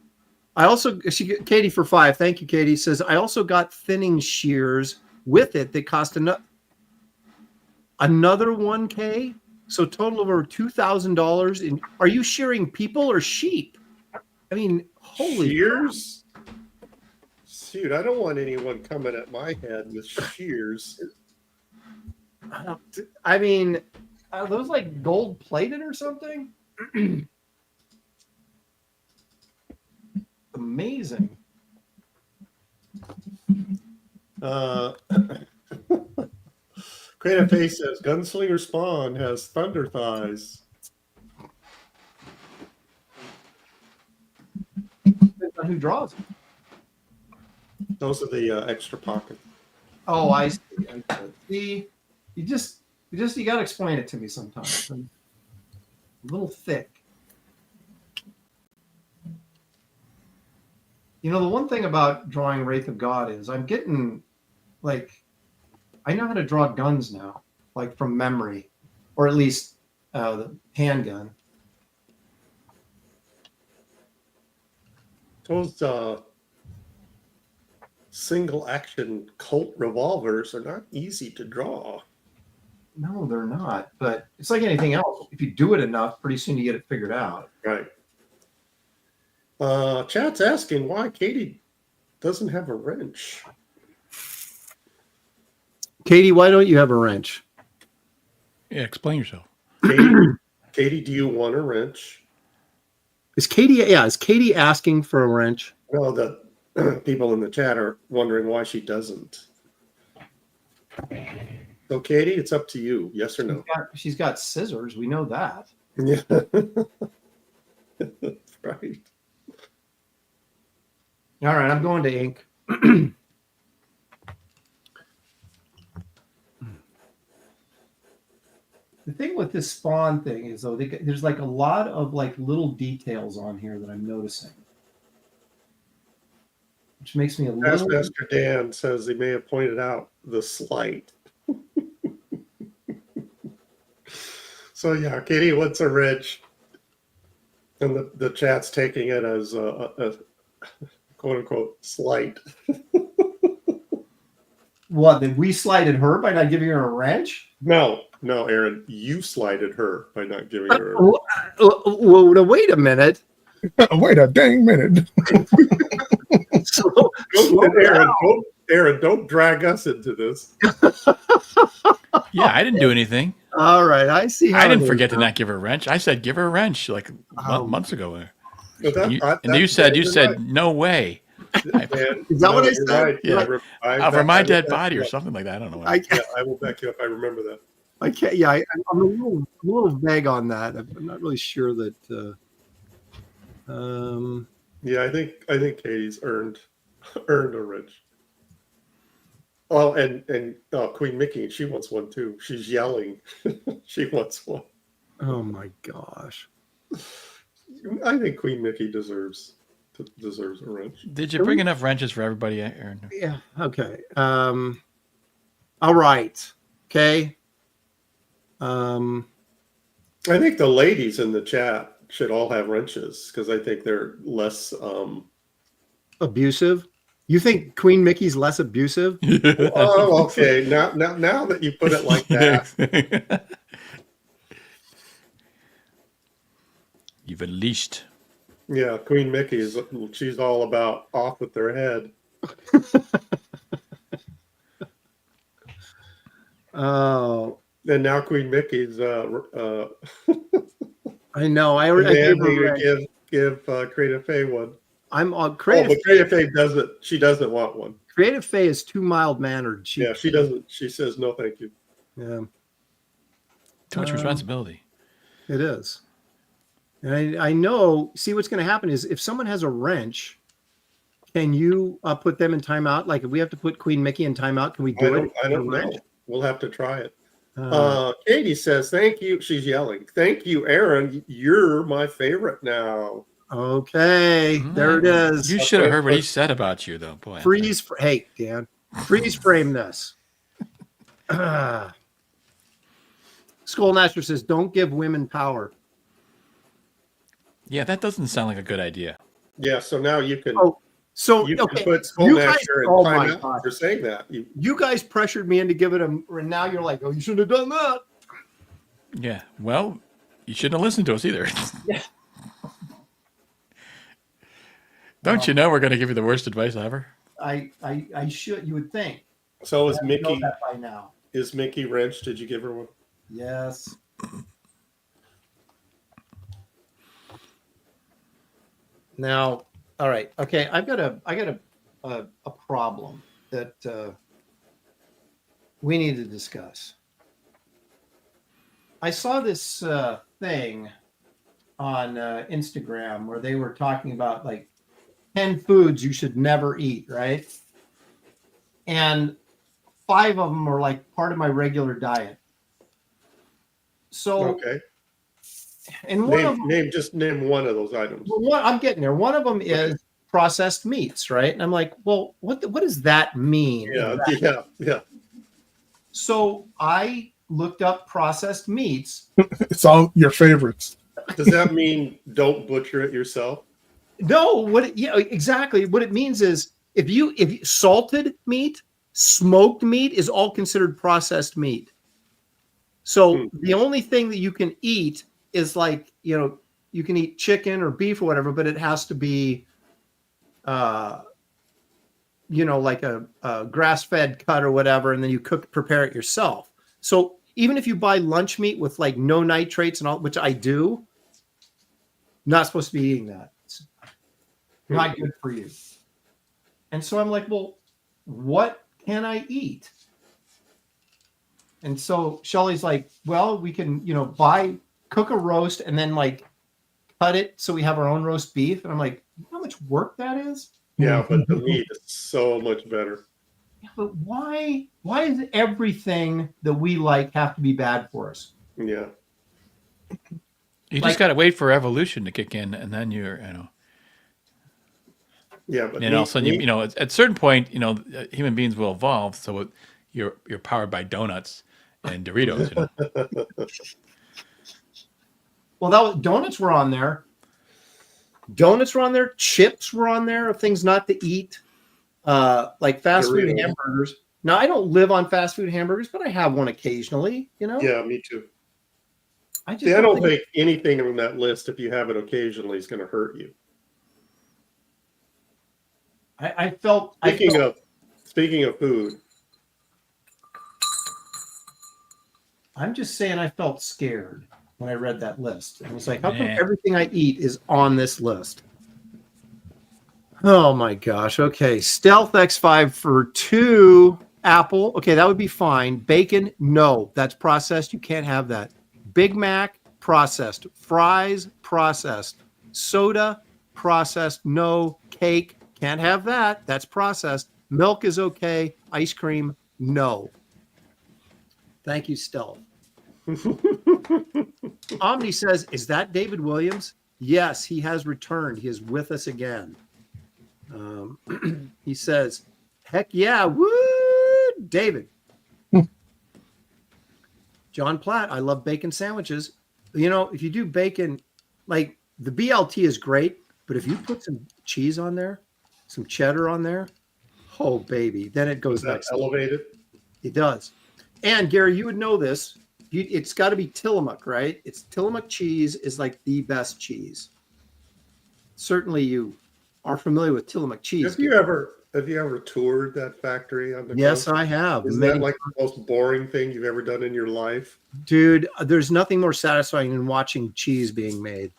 Katie for 5. Thank you, Katie. Says, I also got thinning shears with it that cost another $1K. So total of over $2,000. Are you shearing people or sheep? I mean, holy shears? Shoot, I don't want anyone coming at my head with shears. I mean, are those like gold plated or something? Amazing. Creative Face says Gunslinger Spawn has thunder thighs. Depends on who draws it. Those are the extra pockets. Oh, I see. See, you got to explain it to me sometimes. I'm a little thick. You know, the one thing about drawing Wraith of God is I'm getting, like, I know how to draw guns now, like from memory, or at least the handgun. Those single action Colt revolvers are not easy to draw. No, they're not. But it's like anything else. If you do it enough, pretty soon you get it figured out. Right. Chat's asking why Katie doesn't have a wrench. Katie, why don't you have a wrench? Yeah, explain yourself. Katie, do you want a wrench? Is Katie asking for a wrench? No, the people in the chat are wondering why she doesn't. So, Katie, it's up to you. Yes or no? She's got scissors. We know that. Yeah. That's right. All right, I'm going to ink. The thing with this Spawn thing is, though, there's like a lot of like little details on here that I'm noticing, which makes me a little. Master Dan says he may have pointed out the slight. So yeah, Katie, what's a wrench? And the chat's taking it as a quote unquote slight. What, did we slighted her by not giving her a wrench? No, Aaron, you slighted her by not giving her a wrench. Well, wait a minute. Wait a dang minute. Aaron, don't drag us into this. Yeah, I didn't do anything. All right, I see. I didn't forget to not give her a wrench. I said give her a wrench like months ago. You said no way. Is that what I said? Right. Yeah, over my dead body or something like that. I don't know. I will back you up. I remember that. I can't. Yeah, I'm a little vague on that. I'm not really sure that. Yeah, I think Katie's earned a wrench. Oh, and Queen Mickey, she wants one too. She's yelling. She wants one. Oh my gosh! I think Queen Mickey deserves a wrench. Did you bring enough wrenches for everybody, Aaron? Yeah. Okay. All right. Okay. I think the ladies in the chat should all have wrenches because I think they're less abusive. You think Queen Mickey's less abusive? Oh, okay. Now that you put it like that, you've unleashed. Yeah, Queen Mickey she's all about off with their head. Oh. And now Queen Mickey's. I know. I already give Creative Faye one. I'm on Creative. But Creative Faye doesn't. She doesn't want one. Creative Faye is too mild mannered. She doesn't. She says no, thank you. Yeah. Too much responsibility. It is. And I know. See, what's going to happen is if someone has a wrench, can you put them in timeout? Like if we have to put Queen Mickey in timeout, can we do it? I don't know. We'll have to try it. Katie says, thank you. She's yelling. Thank you, Aaron. You're my favorite now. Okay. There it is. You should have heard what he said about you, though. Boy. Hey, Dan. Freeze frame this. Skullmaster says, don't give women power. Yeah, that doesn't sound like a good idea. Yeah, so now you can... You can put Skullmaster in timeout for saying that. You guys pressured me into giving him, and now you're like, oh, you shouldn't have done that. Yeah, well, you shouldn't have listened to us either. Yeah. Don't you know we're going to give you the worst advice ever? I should. You would think. So is Mickey know that by now? Is Mickey wrench? Did you give her one? Yes. Now, all right. Okay, I gotta a problem that we need to discuss. I saw this thing on Instagram where they were talking about like 10 foods you should never eat, right? And 5 of them are like part of my regular diet. So, Okay. and one of them, name one of those items. well, I'm getting there. One of them is processed meats, right? And I'm like, well, what does that mean? Yeah, exactly? yeah. So I looked up processed meats. It's all your favorites. Does that mean don't butcher it yourself? No, exactly. What it means is if you salted meat, smoked meat is all considered processed meat. So the only thing that you can eat is like, you can eat chicken or beef or whatever, but it has to be, like a grass-fed cut or whatever, and then you prepare it yourself. So even if you buy lunch meat with like no nitrates and all, which I do, not supposed to be eating that. It's not good for you. And so I'm like, well, what can I eat? And so Shelly's like, well, we can, cook a roast and then like cut it so we have our own roast beef. And I'm like, you know how much work that is? Yeah, but the meat is so much better. Yeah, but why does everything that we like have to be bad for us? Yeah. You just got to wait for evolution to kick in, and then you're, Yeah, but and all of a sudden, at a certain point, human beings will evolve. So you're powered by donuts and Doritos. Well, donuts were on there. Donuts were on there. Chips were on there of things not to eat, like fast food hamburgers. Now, I don't live on fast food hamburgers, but I have one occasionally. Yeah, me too. I don't think anything on that list, if you have it occasionally, is going to hurt you. I felt. Speaking of food, I'm just saying, I felt scared when I read that list. I was like, how come everything I eat is on this list? Oh my gosh. Okay. Stealth X5 for 2. Apple. Okay, that would be fine. Bacon. No, that's processed. You can't have that. Big Mac. Processed. Fries. Processed. Soda. Processed. No. Cake. Can't have that. That's processed. Milk is okay. Ice cream. No. Thank you, Stealth. Omni says, is that David Williams? Yes, he has returned. He is with us again. He says, heck yeah, woo, David. John Platt, I love bacon sandwiches. If you do bacon, like the BLT is great, but if you put some cheese on there, some cheddar on there, oh baby, then it goes next. Elevated. It does. And Gary, you would know this. It's got to be Tillamook, right? It's Tillamook cheese is like the best cheese. Certainly, you are familiar with Tillamook cheese. Have you ever toured that factory on the Yes, coast? I have. Isn't that like the most boring thing you've ever done in your life? Dude, there's nothing more satisfying than watching cheese being made.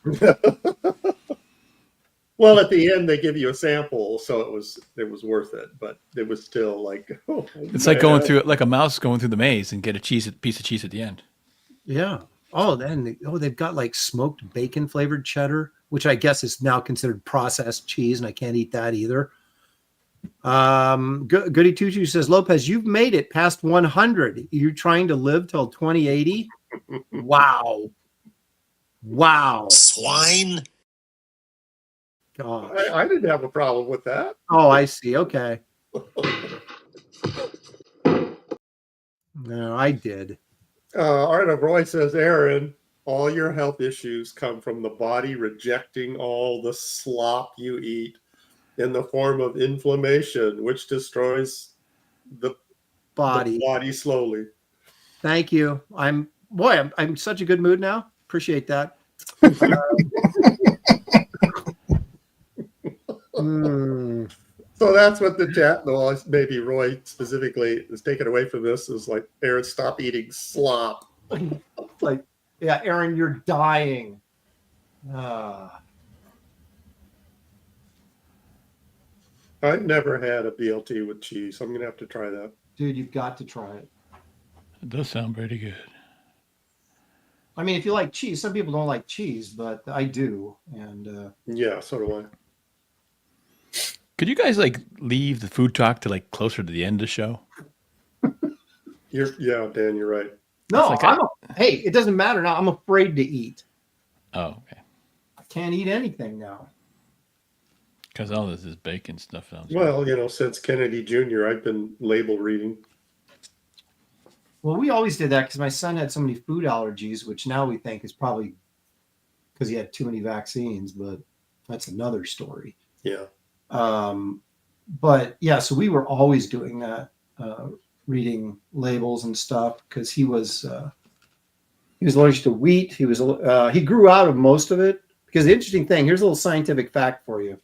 Well, at the end they give you a sample, so it was worth it, but it was still like it's like going through like a mouse going through the maze and get a piece of cheese at the end. Yeah. Oh, they've got like smoked bacon flavored cheddar, which I guess is now considered processed cheese, and I can't eat that either. Goody Tutu says, Lopez, you've made it past 100. You're trying to live till 2080. Wow. Swine. Gosh. I didn't have a problem with that. Oh, I see. Okay. No, I did. All right, Roy says, Aaron, all your health issues come from the body rejecting all the slop you eat in the form of inflammation, which destroys the body slowly. Thank you. I'm in such a good mood now. Appreciate that. So that's what the chat, though maybe Roy specifically is taken away from this, is like, Aaron, stop eating slop. Like, yeah, Aaron, you're dying. I've never had a BLT with cheese. I'm gonna have to try that. Dude, you've got to try it. It does sound pretty good. I mean, if you like cheese, some people don't like cheese, but I do. And Yeah, so do I. Could you guys like leave the food talk to like closer to the end of the show? Yeah, Dan, you're right. no, like hey, it doesn't matter now. I'm afraid to eat. Oh, okay. I can't eat anything now. Because all this is bacon stuff. Well, since Kennedy Jr., I've been label reading. Well, we always did that because my son had so many food allergies, which now we think is probably because he had too many vaccines, but that's another story. Yeah. But yeah, so we were always doing that, reading labels and stuff because he was allergic to wheat. He grew out of most of it because the interesting thing, here's a little scientific fact for you.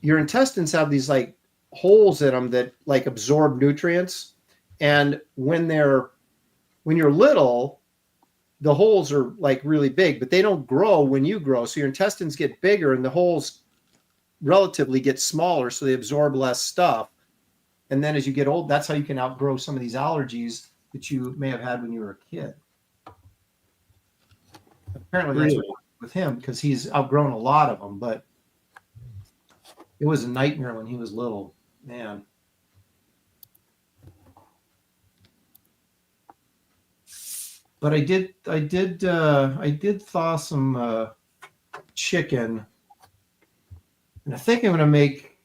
Your intestines have these like holes in them that like absorb nutrients. And when you're little, the holes are like really big, but they don't grow when you grow. So your intestines get bigger and the holes relatively get smaller. So they absorb less stuff. And then as you get old, that's how you can outgrow some of these allergies that you may have had when you were a kid. Apparently that's what with him because he's outgrown a lot of them, but it was a nightmare when he was little, man. But I did thaw some chicken, and I think I'm going to make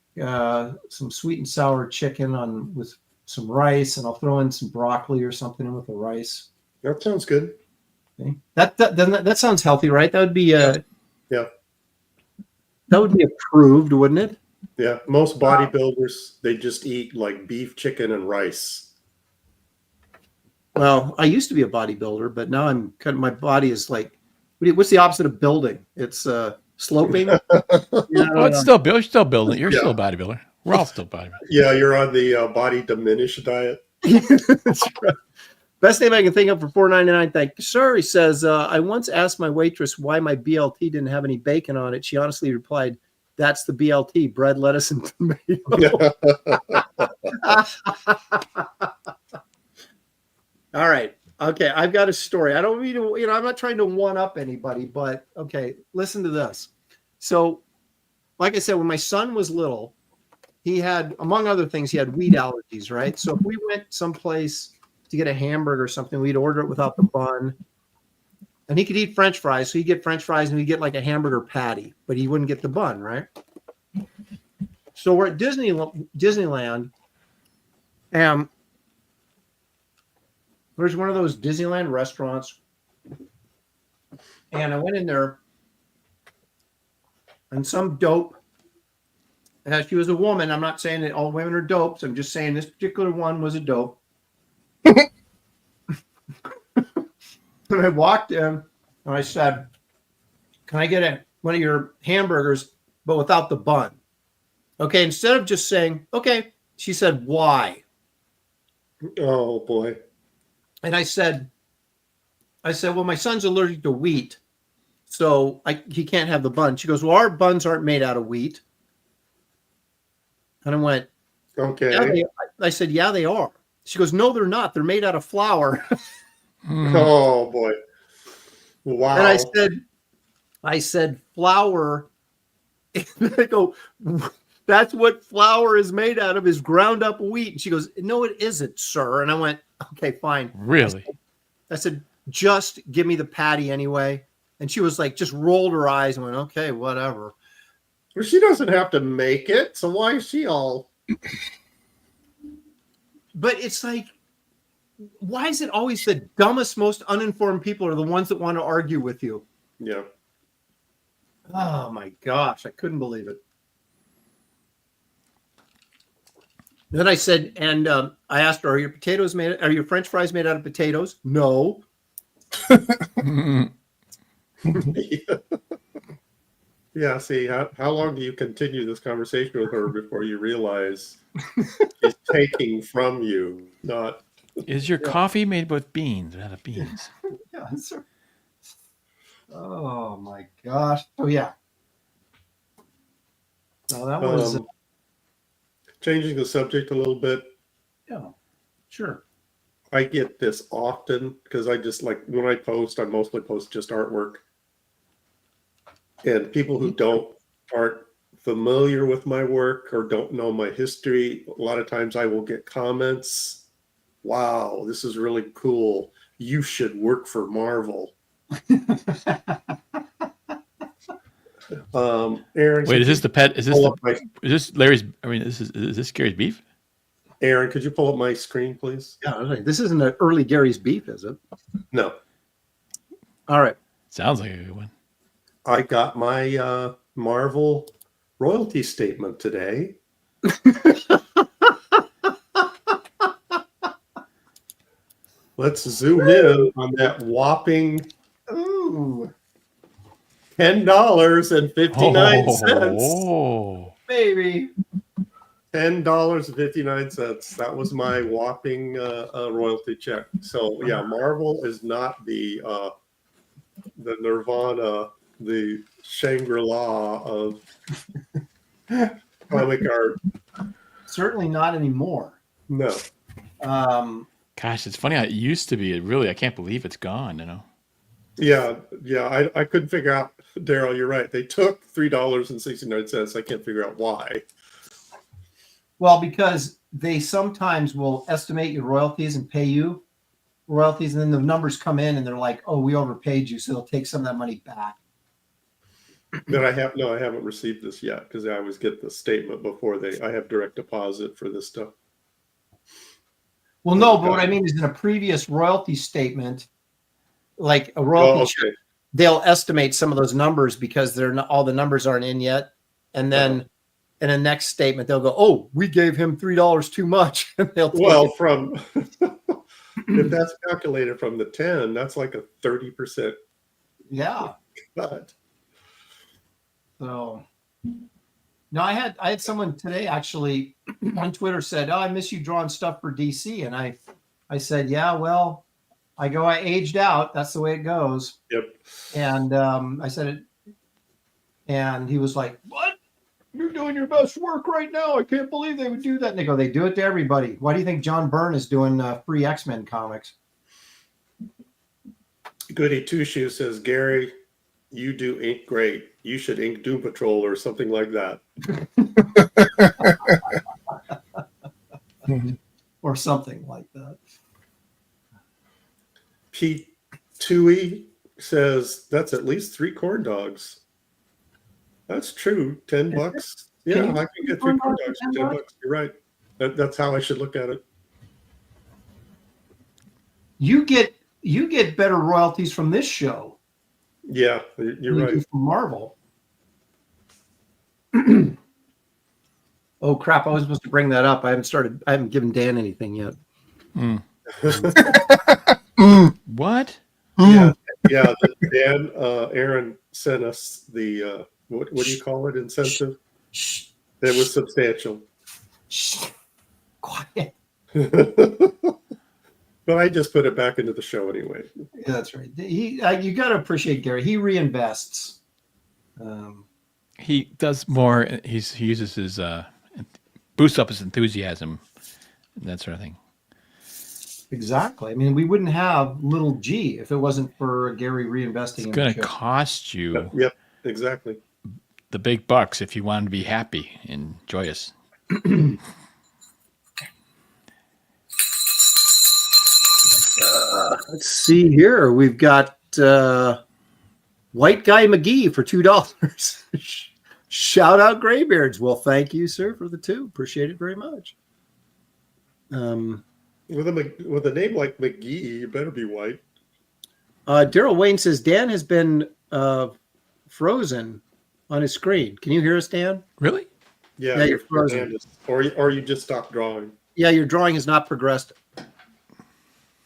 some sweet and sour chicken with some rice, and I'll throw in some broccoli or something in with the rice. That sounds good. Okay. That sounds healthy, right? That would be Yeah. That would be approved, wouldn't it? Yeah. Most bodybuilders, they just eat like beef, chicken, and rice. Well, I used to be a bodybuilder, but now my body is like, what's the opposite of building? It's sloping. Well, it's still you're still building. You're still a bodybuilder. We're all still bodybuilders. Yeah, you're on the body diminish diet. That's right. Best name I can think of for $4.99. Thank you, sir. He says, I once asked my waitress why my BLT didn't have any bacon on it. She honestly replied, "That's the BLT, bread, lettuce, and tomato." All right. Okay. I've got a story. I don't mean to, I'm not trying to one up anybody, but okay, listen to this. So, like I said, when my son was little, he had, among other things, he had wheat allergies, right? So if we went someplace to get a hamburger or something, we'd order it without the bun. And he could eat French fries. So he'd get French fries and he'd get like a hamburger patty, but he wouldn't get the bun, right? So we're at Disneyland, and there's one of those Disneyland restaurants. And I went in there, and some dope, and she was a woman. I'm not saying that all women are dopes. I'm just saying this particular one was a dope. And I walked in, and I said, "Can I get one of your hamburgers, but without the bun?" Okay, instead of just saying, "Okay," she said, "Why?" Oh, boy. And I said, "Well, my son's allergic to wheat, so he can't have the bun." She goes, "Well, our buns aren't made out of wheat." And I went, Okay. "Yeah, I said, "Yeah, they are." She goes, "No, they're not. They're made out of flour." Oh, boy. Wow. And I said, "Flour." And I go, "That's what flour is made out of, is ground up wheat." And she goes, "No, it isn't, sir." And I went, "Okay, fine." Really? I said, "Just give me the patty anyway." And she was like, just rolled her eyes and went, "Okay, whatever." Well, she doesn't have to make it, so why is she all... But it's like, why is it always the dumbest, most uninformed people are the ones that want to argue with you? Yeah. Oh my gosh, I couldn't believe it. Then I said, and I asked her, are your French fries made out of potatoes? No. Yeah, see, how long do you continue this conversation with her before you realize she's taking from you, not... Is your coffee made with beans? Out of beans? Yeah, sir. Oh my gosh. Oh yeah. No, that was changing the subject a little bit. Yeah, sure. I get this often because I just like when I post, I mostly post just artwork. And people who aren't familiar with my work or don't know my history, a lot of times I will get comments. Wow, this is really cool. You should work for Marvel. Aaron, Wait, is this the pet? Is this Larry's? I mean, is this Gary's beef? Aaron, could you pull up my screen, please? Yeah, this isn't an early Gary's beef, is it? No. All right. Sounds like a good one. I got my Marvel royalty statement today. Let's zoom in on that whopping $10.59. Oh, baby. $10.59. That was my whopping royalty check. So yeah, Marvel is not the Nirvana, the Shangri-La of comic art. Certainly not anymore. No. Gosh, it's funny how it used to be. It really, I can't believe it's gone. You know. Yeah. I couldn't figure out. Daryl, you're right. They took $3.69. I can't figure out why. Well, because they sometimes will estimate your royalties and pay you royalties, and then the numbers come in and they're like, "Oh, we overpaid you," so they'll take some of that money back. But I haven't received this yet because I always get the statement before I have direct deposit for this stuff. Well, no, but what I mean is in a previous royalty statement, like a royalty check, they'll estimate some of those numbers because they're not, all the numbers aren't in yet. And then in a next statement, they'll go, "Oh, we gave him $3 too much." And they'll take if that's calculated from the 10, that's like a 30%. Yeah. Cut. So no, I had someone today actually on Twitter said, "Oh, I miss you drawing stuff for DC." And I said, "Yeah, well, I aged out. That's the way it goes." Yep. And I said it, and he was like, "What? You're doing your best work right now. I can't believe they would do that." And they go, "They do it to everybody. Why do you think John Byrne is doing free X-Men comics?" Goody Two Shoes says, "Gary, you do ink great. You should ink Doom Patrol or something like that." Or something like that. Pete Tui says, "That's at least 3 corn dogs." That's true. $10. Yeah, I can get 3 corn dogs for $10. You're right. That's how I should look at it. You get better royalties from this show. Yeah, you're right. From Marvel. Oh crap! I was supposed to bring that up. I haven't given Dan anything yet. What? Yeah. Dan, Aaron sent us the what do you call it? Incentive. It was substantial. Quiet. But I just put it back into the show anyway. Yeah, that's right. You got to appreciate Gary. He reinvests. He does more. He uses his boosts up his enthusiasm, and that sort of thing. Exactly. I mean, we wouldn't have Little G if it wasn't for Gary reinvesting. It's going to cost you. Yep, exactly. The big bucks if you want to be happy and joyous. Let's see here. We've got White Guy McGee for $2. Shout out Graybeard's. Well, thank you, sir, for the 2. Appreciate it very much. With a name like McGee, you better be white. Daryl Wayne says Dan has been frozen on his screen. Can you hear us, Dan? Really? Yeah, you're frozen. Or you just stopped drawing. Yeah, your drawing has not progressed.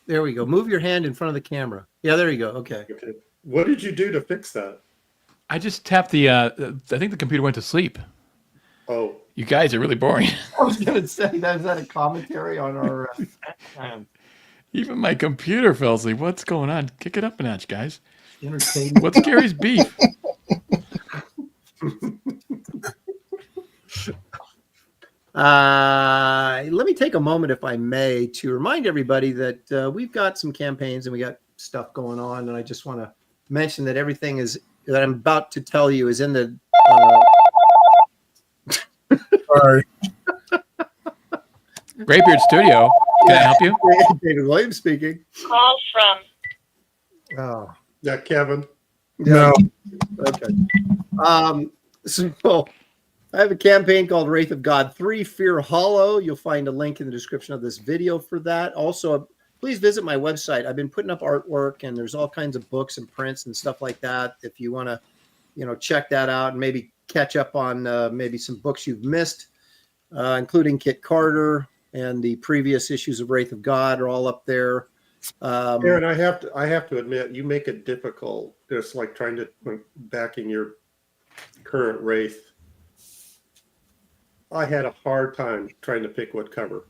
There we go. Move your hand in front of the camera. Yeah, there you go. Okay. What did you do to fix that? I just tapped the. I think the computer went to sleep. Oh, you guys are really boring. I was going to say that. Is that a commentary on our? Even my computer fell asleep. What's going on? Kick it up a notch, guys. Entertainment. What's Gary's beef? Let me take a moment, if I may, to remind everybody that we've got some campaigns and we got stuff going on. And I just want to mention that everything that I'm about to tell you is in the. Sorry. Graybeard Studio. Can I help you? David Williams speaking. Call from. Oh, Yeah, Kevin. yeah. No. Okay. So I have a campaign called Wraith of God 3 Fear Hollow. You'll find a link in the description of this video for that. Also, please visit my website. I've been putting up artwork and there's all kinds of books and prints and stuff like that. If you want to, check that out and maybe catch up on maybe some books you've missed, including Kit Carter and the previous issues of Wraith of God are all up there. Aaron, I have to admit, you make it difficult. Just like trying to backing your current Wraith. I had a hard time trying to pick what cover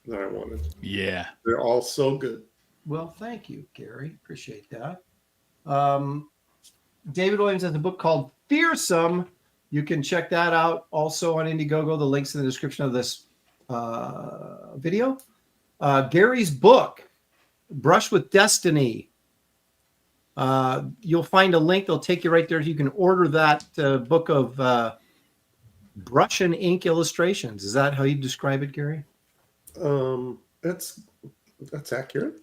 that I wanted. Yeah. They're all so good. Well, thank you, Gary. Appreciate that. David Williams has a book called Fearsome. You can check that out also on Indiegogo. The link's in the description of this video. Gary's book, Brush with Destiny. You'll find a link. They'll take you right there. You can order that book of brush and ink illustrations. Is that how you describe it, Gary? That's accurate.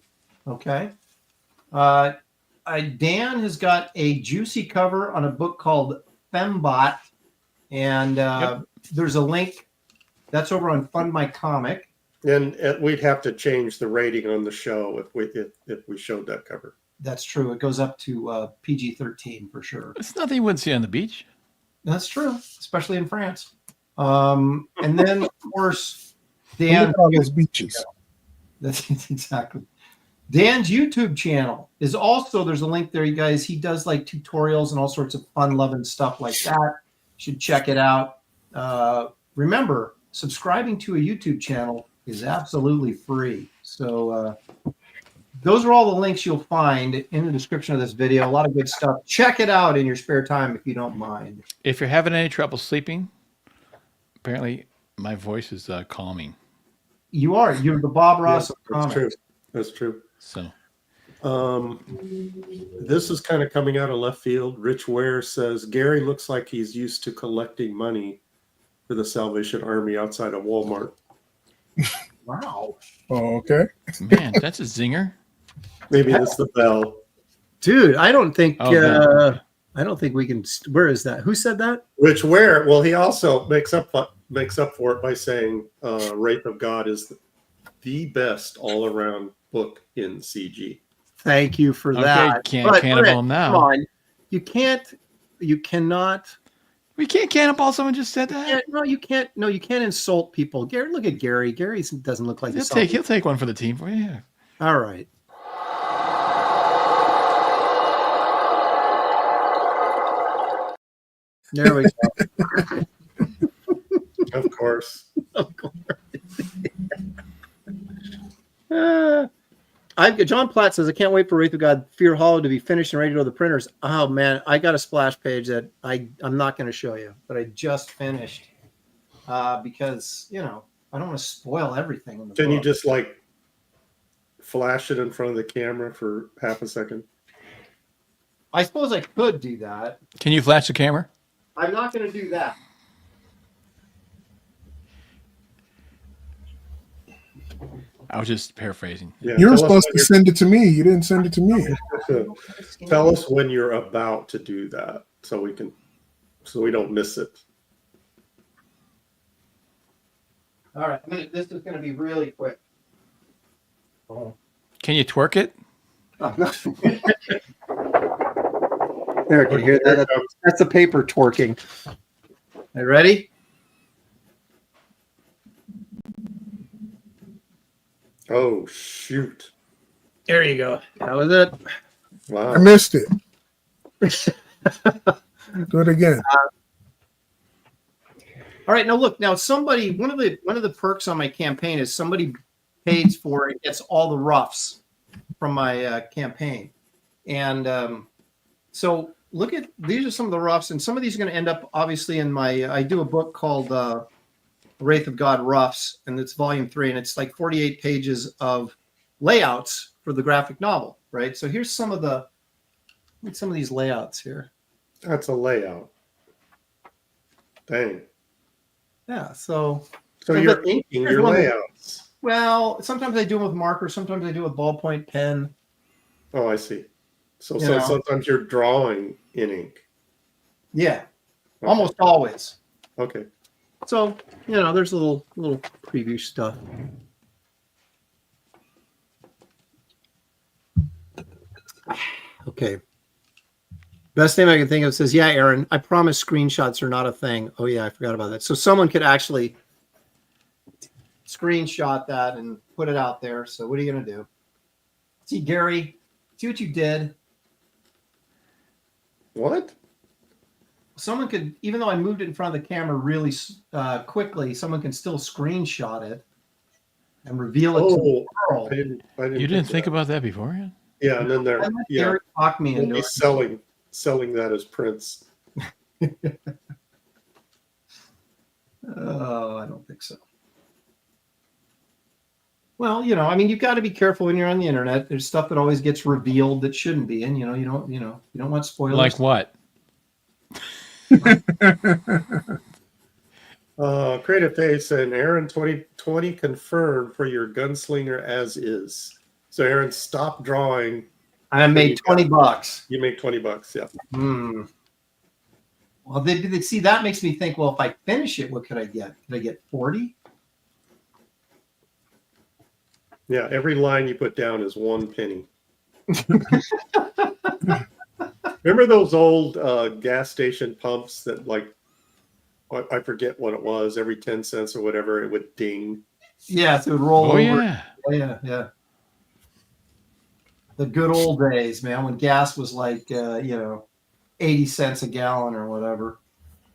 Okay. Dan has got a juicy cover on a book called Fembot, and there's a link that's over on Fund My Comic. And we'd have to change the rating on the show if we showed that cover. That's true. It goes up to PG-13 for sure. It's nothing you wouldn't see on the beach. That's true, especially in France. And then, of course, Dan. Look at all those beaches. That's exactly. Dan's YouTube channel is also, there's a link there, you guys. He does like tutorials and all sorts of fun-loving stuff like that. You should check it out. Remember, subscribing to a YouTube channel is absolutely free. So those are all the links you'll find in the description of this video. A lot of good stuff. Check it out in your spare time if you don't mind. If you're having any trouble sleeping, apparently my voice is calming. You are. You're the Bob Ross of That's comics. true. That's true. So this is kind of coming out of left field. Rich Ware says Gary looks like he's used to collecting money for the Salvation Army outside of Walmart. Wow. Oh, okay. man, that's a zinger. Maybe it's the bell. Dude, I don't think Oh, I don't think we can. Where is that? Who said that? Rich Ware. Well, he also makes up for it by saying Wraith of God is the best all around book in CG. Thank you for Okay, that. can't But, cannibal Brett, him now. Come on. You cannot. We can't cannibal. Someone just said that. Yeah, no, you can't. No, you can't insult people. Gary, look at Gary. Gary doesn't look like He'll take one for the team for you. Yeah. All right. There we go. Of course. Of course. John Platt says, I can't wait for Wraith of God Fear Hollow to be finished and ready to go to the printers. Oh, man, I got a splash page that I'm not going to show you, but I just finished because, I don't want to spoil everything in the Can book. you just like flash it in front of the camera for half a second? I suppose I could do that. Can you flash the camera? I'm not going to do that. I was just paraphrasing. Yeah, You were tell us supposed when to send it to me. You didn't send it to me. Tell us when you're about to do that so we don't miss it. All right. This is going to be really quick. Can you twerk it? There, can you hear that? That's the paper twerking. Are you ready? Oh, shoot. There you go. That was it. Wow. I missed it. Do it again. All right. Now look. Now somebody. One of the perks on my campaign is somebody pays for it, gets all the roughs from my campaign, and so look at these are some of the roughs, and some of these are going to end up obviously in my. I do a book called Wraith of God Roughs, and it's volume 3, and it's like 48 pages of layouts for the graphic novel, right? So here's some of these layouts here. That's a layout. Dang. Yeah, so you're inking your layouts. Well, sometimes I do them with marker, sometimes I do it with ballpoint pen. Oh, I see. So sometimes you're drawing in ink. Yeah, Okay. almost always. Okay. So, there's a little preview stuff. Okay. Best name I can think of says, yeah, Aaron, I promise screenshots are not a thing. Oh, yeah, I forgot about that. So someone could actually screenshot that and put it out there. So what are you going to do? See, Gary, see what you did? What? Someone could, even though I moved it in front of the camera really quickly, someone can still screenshot it and reveal it to the world. I didn't You didn't think about that beforehand? Yeah, and then Gary talked me into it. Selling that as prints. Oh, I don't think so. Well, you've got to be careful when you're on the internet. There's stuff that always gets revealed that shouldn't be, and you don't want spoilers. Like what? Creative Face and Aaron 2020 confirmed for your gunslinger as is. So Aaron, stop drawing. I made $20. You make $20, yeah. Well, they see that makes me think. Well, if I finish it, what could I get? Could I get 40? Yeah, every line you put down is 1 penny. Remember those old gas station pumps that, like, I forget what it was, every 10 cents or whatever, it would ding. Yeah, so it would roll over. Yeah. Oh, yeah. The good old days, man, when gas was like, 80 cents a gallon or whatever.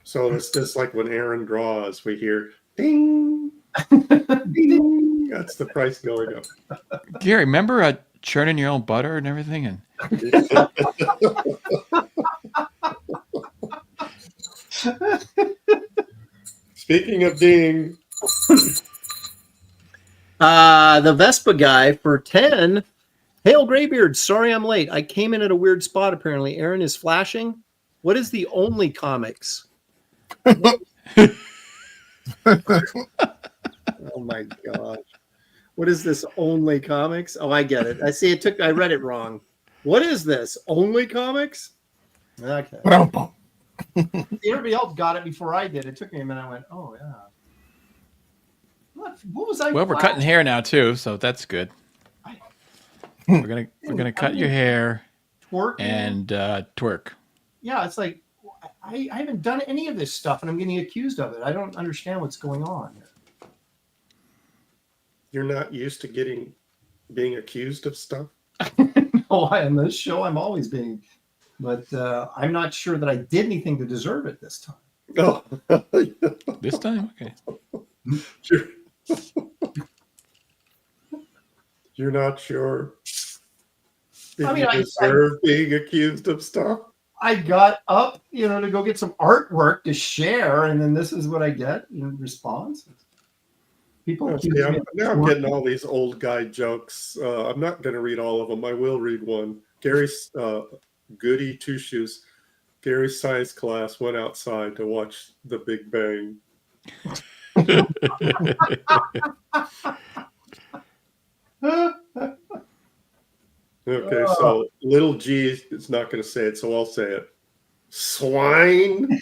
So it's just like when Aaron draws, we hear ding, ding. That's the price going up. Gary, remember churning your own butter and everything? And Speaking of ding, the Vespa guy for 10. Hail Graybeards, sorry I'm late. I came in at a weird spot apparently. Aaron is flashing. What is the only comics? Oh my gosh. What is this only comics? Oh, I get it. I see I read it wrong. What is this? Only comics? Okay. Everybody else got it before I did. It took me a minute. I went, oh yeah. What was I? well, we're cutting hair now too, so that's good. We're gonna cut your hair, twerk and twerk. Yeah, it's like I haven't done any of this stuff, and I'm getting accused of it. I don't understand what's going on. you're not used to being accused of stuff? No, on this show, I'm always being, but I'm not sure that I did anything to deserve it this time. Oh, This time, okay. You're not sure. Did I mean, you deserve being accused of stuff? I got up, to go get some artwork to share, and then this is what I get in response. People accuse me of now I'm getting all these old guy jokes. I'm not going to read all of them. I will read one. Gary's goody two shoes. Gary's science class went outside to watch The Big Bang. Okay, so little G is not going to say it, so I'll say it. Swine.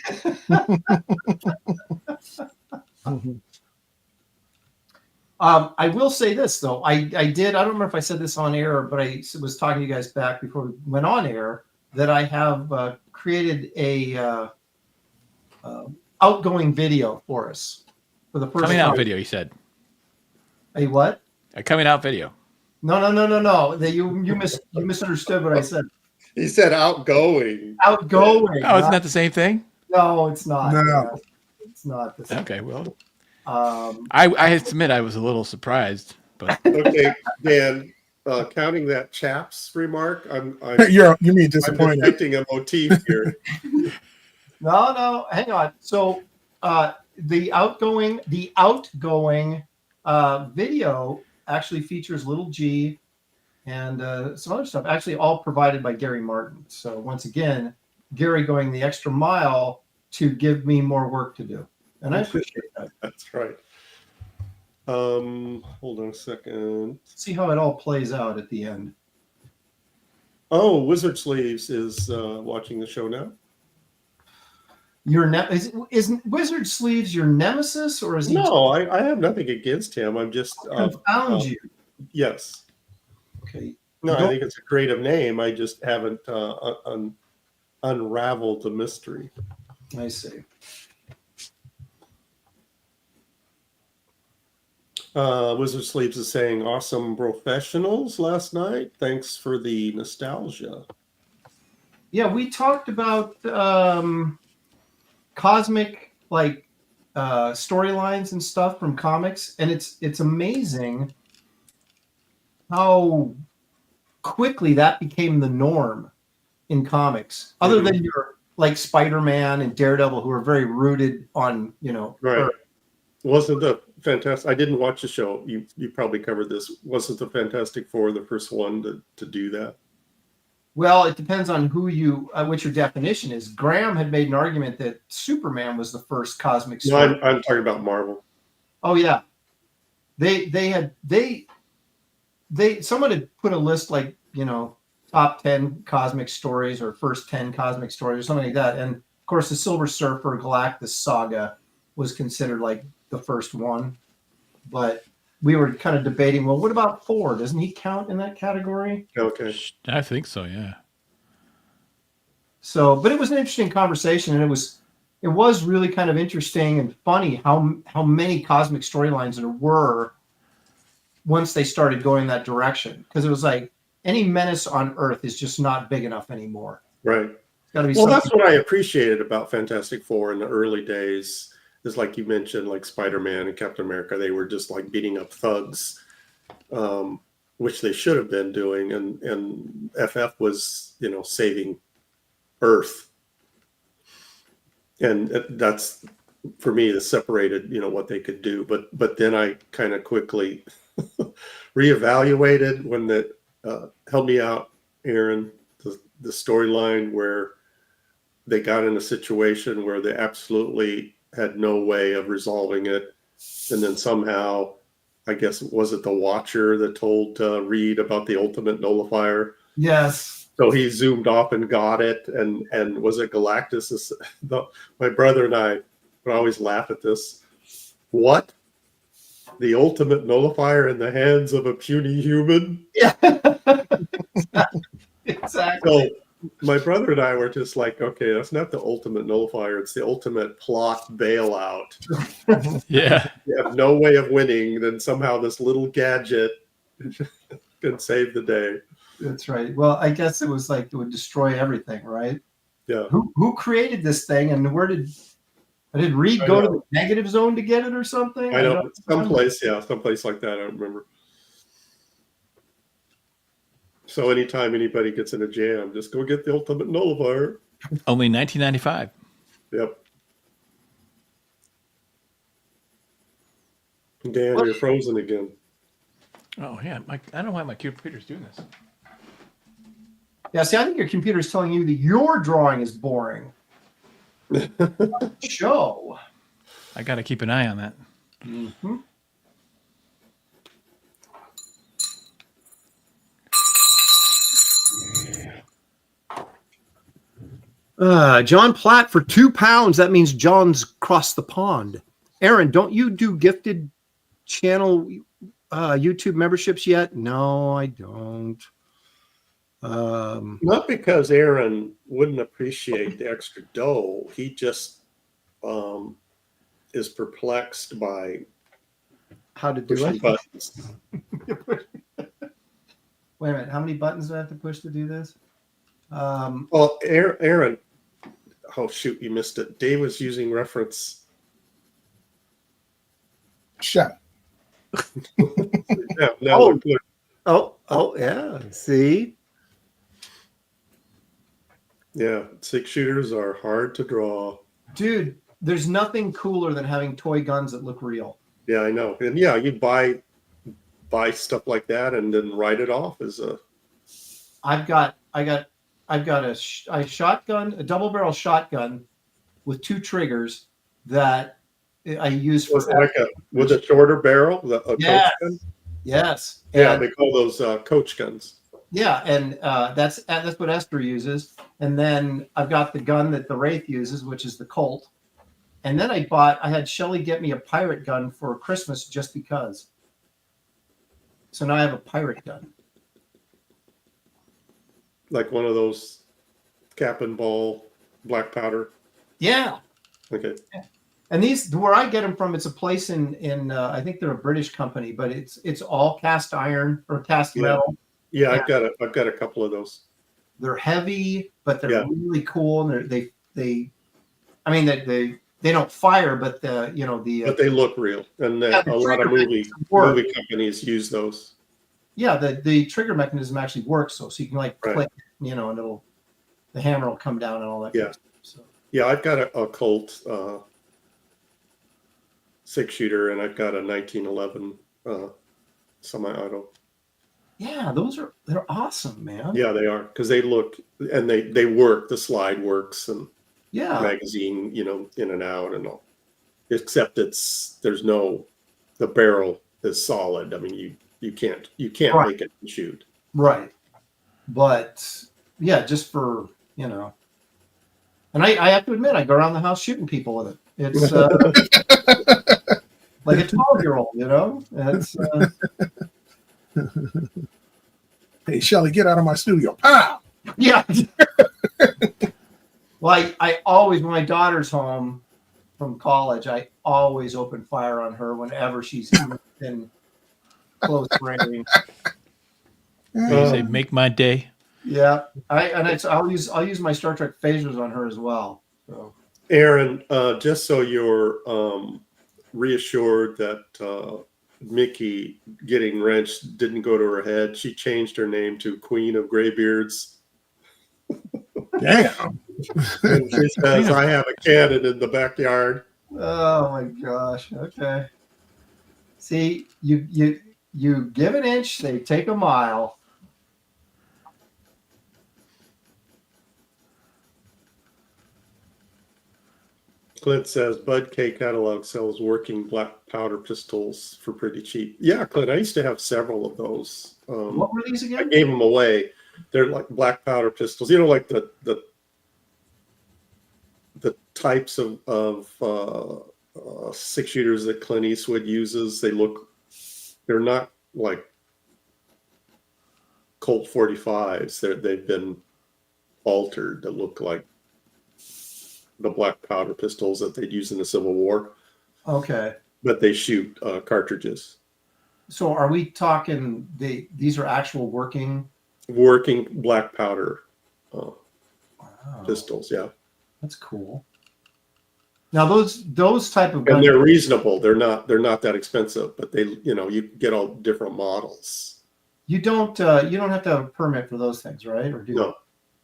I will say this though. I don't remember if I said this on air, but I was talking to you guys back before we went on air that I have created a outgoing video for us for the first Coming out video, you said. A what? A coming out video. No. You misunderstood what I said. He said outgoing. Outgoing. Oh, isn't that the same thing? No, it's not. No. It's not the same. Okay, well, I I admit I was a little surprised, but Okay, Dan, counting that chaps remark, I'm You mean I'm disappointed? detecting a motif here. No, hang on. So the outgoing video actually features Little G and some other stuff, actually all provided by Gary Martin. So once again, Gary going the extra mile to give me more work to do. And I appreciate that. That's right. Hold on a second. See how it all plays out at the end. Oh, Wizard Sleeves is watching the show now. Is Wizard Sleeves your nemesis, or is he? No, I have nothing against him. I'm just confound you. Yes. Okay. No, I think it's a creative name. I just haven't unraveled the mystery. I see. Wizard Sleeves is saying awesome professionals last night. Thanks for the nostalgia. Yeah, we talked about cosmic storylines and stuff from comics, and it's amazing how quickly that became the norm in comics. Other than your like Spider-Man and Daredevil, who are very rooted on right. Earth. Wasn't the fantastic? I didn't watch the show. You probably covered this. Wasn't the Fantastic Four the first one to do that? Well, it depends on who what your definition is. Graham had made an argument that Superman was the first cosmic story. No, I'm talking about Marvel. Oh yeah, someone had put a list like top 10 cosmic stories or first 10 cosmic stories or something like that, and of course the Silver Surfer Galactus saga was considered like the first one, but we were kind of debating, well, what about Thor? Doesn't he count in that category? Okay. I think so, yeah. So, but it was an interesting conversation, and it was really kind of interesting and funny how many cosmic storylines there were once they started going that direction. Because it was like any menace on Earth is just not big enough anymore. Right. It's got to be. Well, that's what I appreciated about Fantastic Four in the early days. Is like you mentioned, like Spider-Man and Captain America, they were just like beating up thugs, which they should have been doing, and FF was, saving Earth, and that's for me that separated, what they could do. But then I kind of quickly reevaluated when that helped me out, Aaron, the storyline where they got in a situation where they absolutely had no way of resolving it, and then somehow, I guess, was it the Watcher that told Reed about the ultimate nullifier? Yes. So he zoomed off and got it, and was it Galactus? My brother and I would always laugh at this. What? The ultimate nullifier in the hands of a puny human? Yeah. Exactly. So my brother and I were just like, okay, that's not the ultimate nullifier. It's the ultimate plot bailout. Yeah. You have no way of winning. Then somehow this little gadget can save the day. That's right. Well, I guess it was like it would destroy everything, right? Yeah. Who created this thing, and where did Reed go to the negative zone to get it or something? I know. Someplace like that. I don't remember. So anytime anybody gets in a jam, just go get the ultimate nullifier. Only $19.95. Yep. Dan, you're frozen again. Oh yeah, I don't know why my computer's doing this. Yeah, see, I think your computer is telling you that your drawing is boring. Show. I got to keep an eye on that. Mm-hmm. John Platt for £2. That means John's crossed the pond. Aaron, don't you do gifted channel YouTube memberships yet? No, I don't. Not because Aaron wouldn't appreciate the extra dough. He just is perplexed by how to do pushing it. buttons. Wait a minute. How many buttons do I have to push to do this? Well, Aaron, oh shoot, you missed it. Dave was using reference. Shut. Yeah, no, Oh, yeah. See? yeah, 6 shooters are hard to draw. Dude, there's nothing cooler than having toy guns that look real. Yeah, I know. And yeah, you buy stuff like that and then write it off as a. I've got a shotgun, a double barrel shotgun with 2 triggers that I use for with a shorter barrel, a yes. coach gun. Yes. Yeah, And, they call those coach guns. yeah, and that's what Esther uses. And then I've got the gun that the Wraith uses, which is the Colt. And then I had Shelly get me a pirate gun for Christmas just because. So now I have a pirate gun. Like one of those cap and ball black powder. Yeah. Okay. And these, where I get them from, it's a place in I think they're a British company, but it's all cast iron or cast metal. Yeah, I've got a couple of those. They're heavy, but they're really cool, and they don't fire, but but they look real, and a lot of movie companies use those. Yeah, the trigger mechanism actually works, so you can click, and the hammer will come down and all that. Yeah, kind of stuff, so. Yeah, I've got a Colt 6-shooter, and I've got a 1911 semi-auto. Yeah, they're awesome, man. Yeah, they are, because they look and they work. The slide works, and magazine, in and out and all. Except the barrel is solid. I mean, you can't make it shoot. Right. But yeah, just for and I have to admit, I go around the house shooting people with it. It's like a 12-year-old, It's hey, Shelly, get out of my studio. Pow! Yeah. Well, I always, when my daughter's home from college, I always open fire on her whenever she's in close range. You say, make my day. Yeah, I'll use my Star Trek phasers on her as well. So. Aaron, just so you're reassured that Mickey getting wrenched didn't go to her head, she changed her name to Queen of Graybeards. Damn. And she says, I have a cannon in the backyard. Oh my gosh. Okay. See, you give an inch, they take a mile. Clint says Bud K Catalog sells working black powder pistols for pretty cheap. Yeah, Clint, I used to have several of those. What were these again? I gave them away. They're like black powder pistols. Like the types of 6-shooters that Clint Eastwood uses. They're not like Colt 45s. They've been altered to look like the black powder pistols that they'd use in the Civil War. Okay. But they shoot cartridges. So are we talking these are actual working black powder pistols? Yeah. That's cool. Now those type of guns, and they're reasonable. They're not that expensive, but they you get all different models. You don't have to have a permit for those things, right? Or do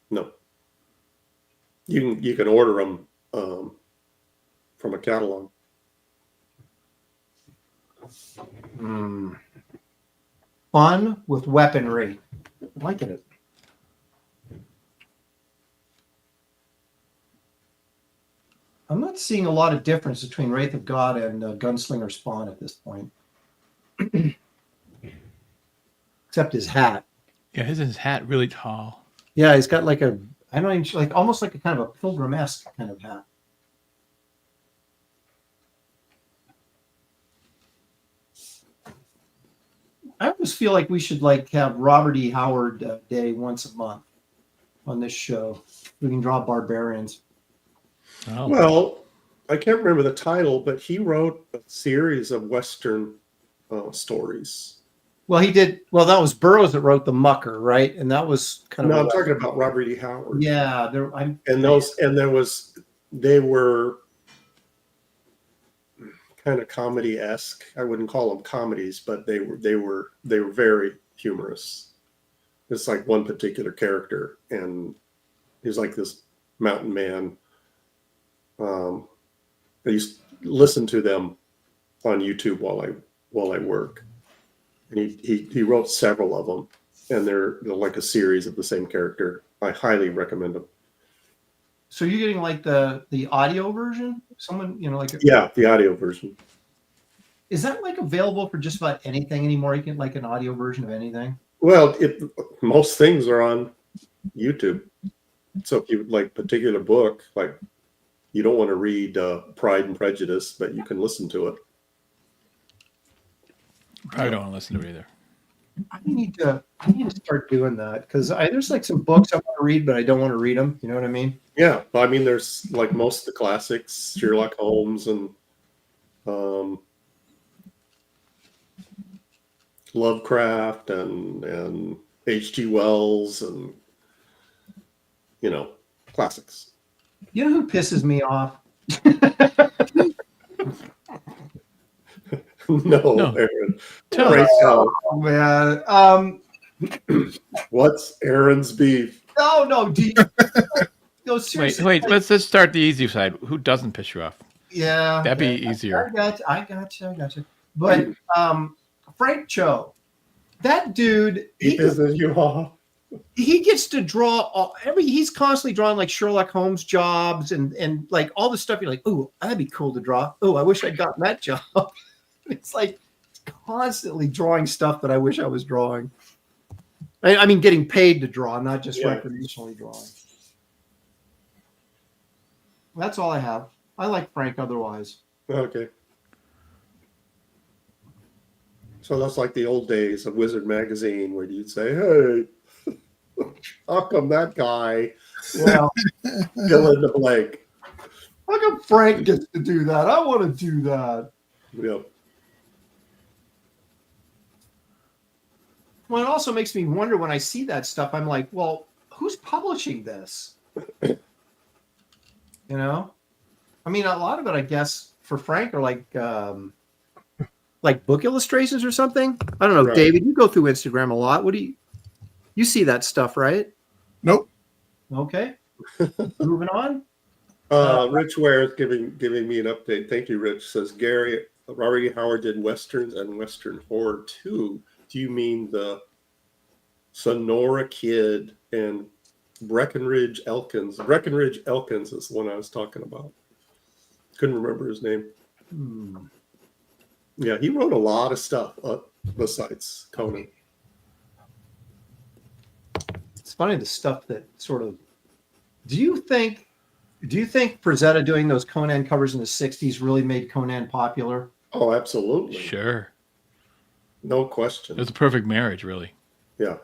no. You can order them from a catalog. Fun with weaponry. I like it. I'm not seeing a lot of difference between Wraith of God and Gunslinger Spawn at this point. Except his hat. Yeah, his hat really tall. Yeah, he's got like almost like a kind of a pilgrim-esque kind of hat. I always feel like we should have Robert E. Howard Day once a month on this show. We can draw barbarians. Oh. Well, I can't remember the title, but he wrote a series of Western stories. Well, he did. Well, that was Burroughs that wrote The Mucker, right? And that was kind of. No, I'm talking about Robert E. Howard. Yeah, they were kind of comedy-esque. I wouldn't call them comedies, but they were very humorous. It's like one particular character, and he's like this mountain man. I used to listen to them on YouTube while I work. And he wrote several of them, and they're like a series of the same character. I highly recommend them. So you're getting like the audio version? Someone, like Yeah, the audio version. Is that like available for just about anything anymore? You get like an audio version of anything? Well, most things are on YouTube. So if you like a particular book, like you don't want to read Pride and Prejudice, but you can listen to it. I don't want to listen to it either. I need to start doing that because there's like some books I want to read, but I don't want to read them. You know what I mean? Yeah, I mean, there's like most of the classics, Sherlock Holmes and Lovecraft and H.G. Wells and classics. You know who pisses me off? No, Aaron. Oh man. What's Aaron's beef? No. No, seriously. Wait. Let's just start the easy side. Who doesn't piss you off? Yeah, That'd be easier. I got you. But Frank Cho, that dude, He pisses you off. he gets to draw he's constantly drawing like Sherlock Holmes jobs and like all the stuff you're like, oh, that'd be cool to draw. Oh, I wish I'd gotten that job. It's like constantly drawing stuff that I wish I was drawing. I mean, getting paid to draw, not just recreationally drawing. That's all I have. I like Frank otherwise. Okay. So that's like the old days of Wizard Magazine where you'd say, hey, how come that guy Well, fill in the blank? how come Frank gets to do that? I want to do that. Yeah. Well, it also makes me wonder when I see that stuff. I'm like, well, who's publishing this? I mean, a lot of it, I guess, for Frank are like book illustrations or something. I don't know, Right. David. You go through Instagram a lot. What do you see that stuff, right? Nope. Okay. Moving on. Rich Ware is giving me an update. Thank you, Rich. Says Gary Rory Howard did westerns and Western horror too. Do you mean the Sonora Kid and Breckenridge Elkins? Breckenridge Elkins is the one I was talking about. Couldn't remember his name. Yeah, he wrote a lot of stuff besides Conan. It's funny the stuff that sort of. Do you think Frazetta doing those Conan covers in the '60s really made Conan popular? Oh, absolutely. Sure. No question. It was a perfect marriage, really. Yeah.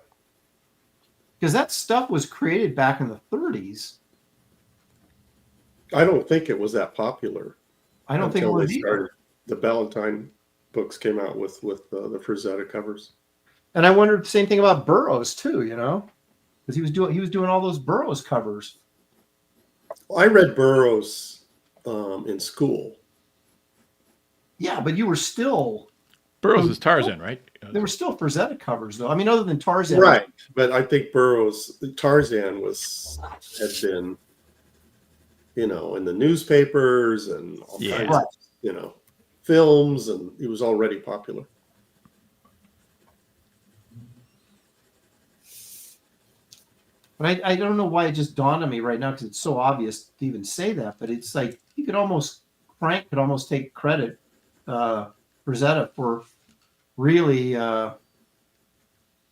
Because that stuff was created back in the '30s. I don't think it was that popular. I don't think it was either. The Ballantine books came out with the Frazetta covers. And I wondered the same thing about Burroughs too, because he was doing all those Burroughs covers. I read Burroughs in school. Yeah, but you were still Burroughs is Tarzan, right? there were still Frazetta covers though. I mean, other than Tarzan, Right. But I think Tarzan had been, in the newspapers and all kinds of, films, and he was already popular. But I don't know why it just dawned on me right now because it's so obvious to even say that. But it's like Frank could almost take credit, Frazetta, for really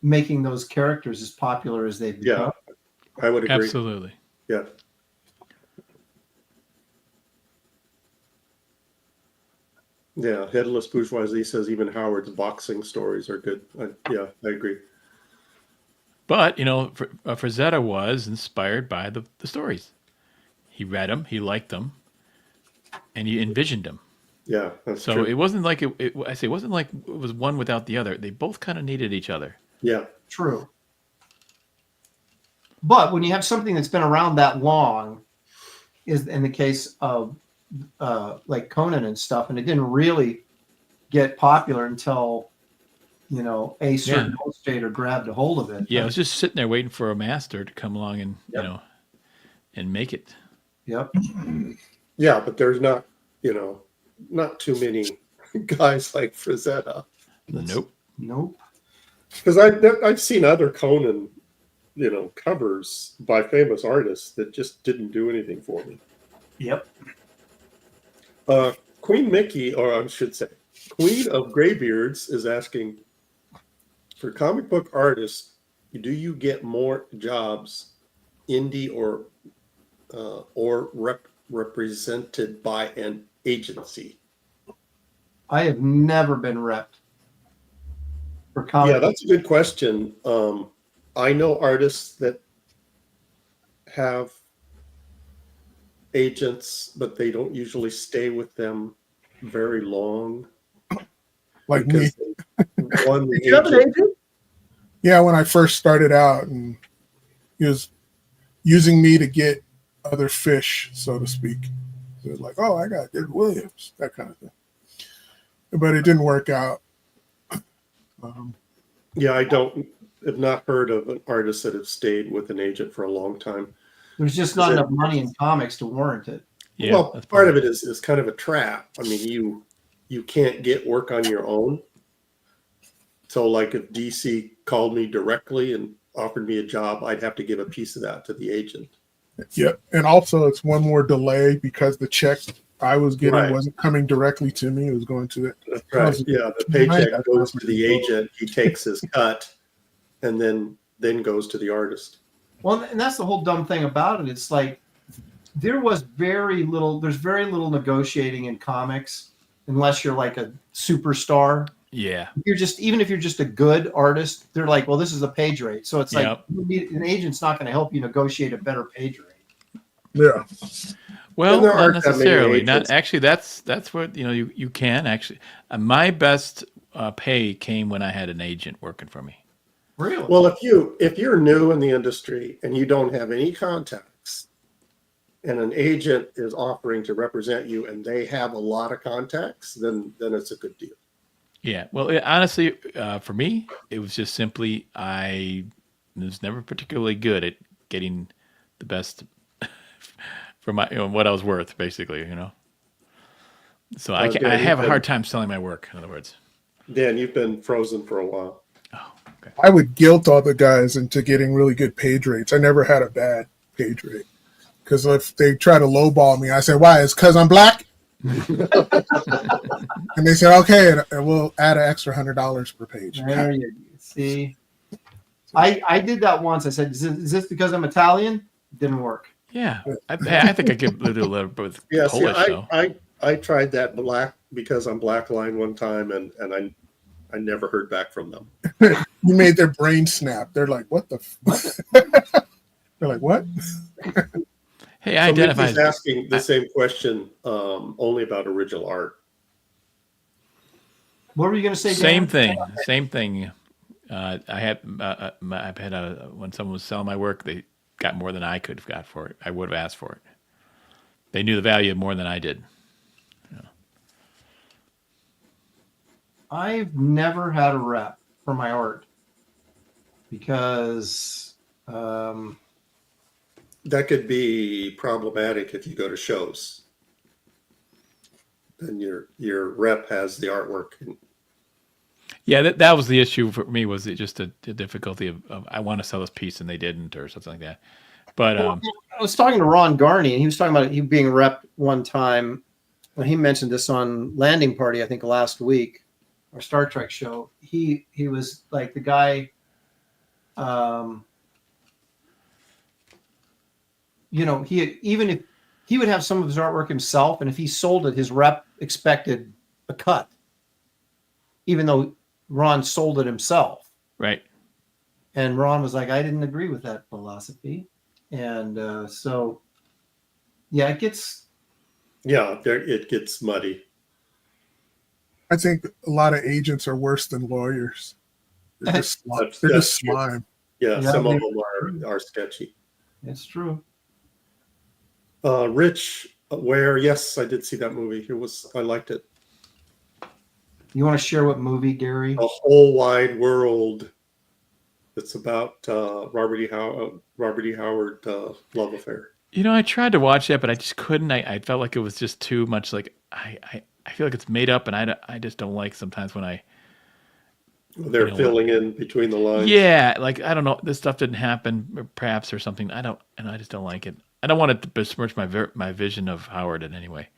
making those characters as popular as they've become. Yeah, I would agree. Absolutely. Yeah. Yeah, Headless Bourgeoisie says even Howard's boxing stories are good. I agree. But, Frazetta was inspired by the stories. He read them, he liked them, and he envisioned them. Yeah, that's so true. it wasn't like it wasn't like it was one without the other. They both kind of needed each other. Yeah. True. But when you have something that's been around that long, is in the case of like Conan and stuff, and it didn't really get popular until a certain illustrator grabbed a hold of it. Yeah, I was just sitting there waiting for a master to come along and and make it. Yep. Yeah, but there's not you know, not too many guys like Frazetta. Nope. Because I've seen other Conan, you know, covers by famous artists that just didn't do anything for me. Yep. Queen Mickey, or I should say, Queen of Graybeards, is asking, for comic book artists, do you get more jobs, indie or represented by an agency? I have never been repped for comic. Yeah, that's a good question. I know artists that have agents, but they don't usually stay with them very long. Like me. Did you have an agent? Yeah, when I first started out, and he was using me to get other fish, so to speak. So it was like, oh, I got David Williams, that kind of thing. But it didn't work out. Yeah, have not heard of an artist that have stayed with an agent for a long time. There's just not enough money in comics to warrant it. Yeah, well, that's part of it is kind of a trap. I mean, you can't get work on your own. So, like, if DC called me directly and offered me a job, I'd have to give a piece of that to the agent. Yep. And also, it's one more delay because the check I was getting wasn't coming directly to me. It was going to That's right. Yeah, the paycheck goes to the agent. He takes his cut and then goes to the artist. Well, and that's the whole dumb thing about it. It's like there's very little negotiating in comics unless you're like a superstar. Yeah. Even if you're just a good artist, they're like, well, this is a page rate. So it's like an agent's not going to help you negotiate a better page rate. Yeah. Well, not necessarily. Not actually. That's what you can actually. My best pay came when I had an agent working for me. Really? Well, if you're new in the industry and you don't have any contacts, and an agent is offering to represent you, and they have a lot of contacts, then it's a good deal. Yeah. Well, honestly, for me, it was just simply I was never particularly good at getting the best for my what I was worth, basically. So I have a hard time selling my work. In other words, Dan, you've been frozen for a while. Oh, okay. I would guilt all the guys into getting really good page rates. I never had a bad page rate. Because if they try to lowball me, I say, why? It's because I'm black? And they said, okay, and we'll add an extra $100 per page. There you see. I did that once. I said, is this because I'm Italian? Didn't work. Yeah. I think I could do a little bit with Polish, though. I tried that black because I'm black line one time, and I never heard back from them. You made their brain snap. They're like, what the They're like, what? Hey, I identify. He's asking the same question, only about original art. What were you going to say? Same Dan? thing. I've had when someone was selling my work, they got more than I could have got for it. I would have asked for it. They knew the value more than I did. I've never had a rep for my art because that could be problematic if you go to shows. Then your rep has the artwork. Yeah, that was the issue for me. Was it just the difficulty of I want to sell this piece and they didn't, or something like that. But I was talking to Ron Garney, and he was talking about he being a rep one time when he mentioned this on Landing Party, I think last week, our Star Trek show. He was like the guy. Even if he would have some of his artwork himself, and if he sold it, his rep expected a cut, even though Ron sold it himself. Right. And Ron was like, I didn't agree with that philosophy. And so, yeah, it gets muddy. I think a lot of agents are worse than lawyers. They're just slime. Yeah, some of them are sketchy. It's true. Rich, where? Yes, I did see that movie. I liked it. You want to share what movie, Gary? A Whole Wide World. It's about Robert E. Howard love affair. I tried to watch that, but I just couldn't. I felt like it was just too much like I feel like it's made up, and I just don't like sometimes when They're filling in between the lines. Yeah, like I don't know, this stuff didn't happen, perhaps, or something. I just don't like it. I don't want it to besmirch my vision of Howard in any way.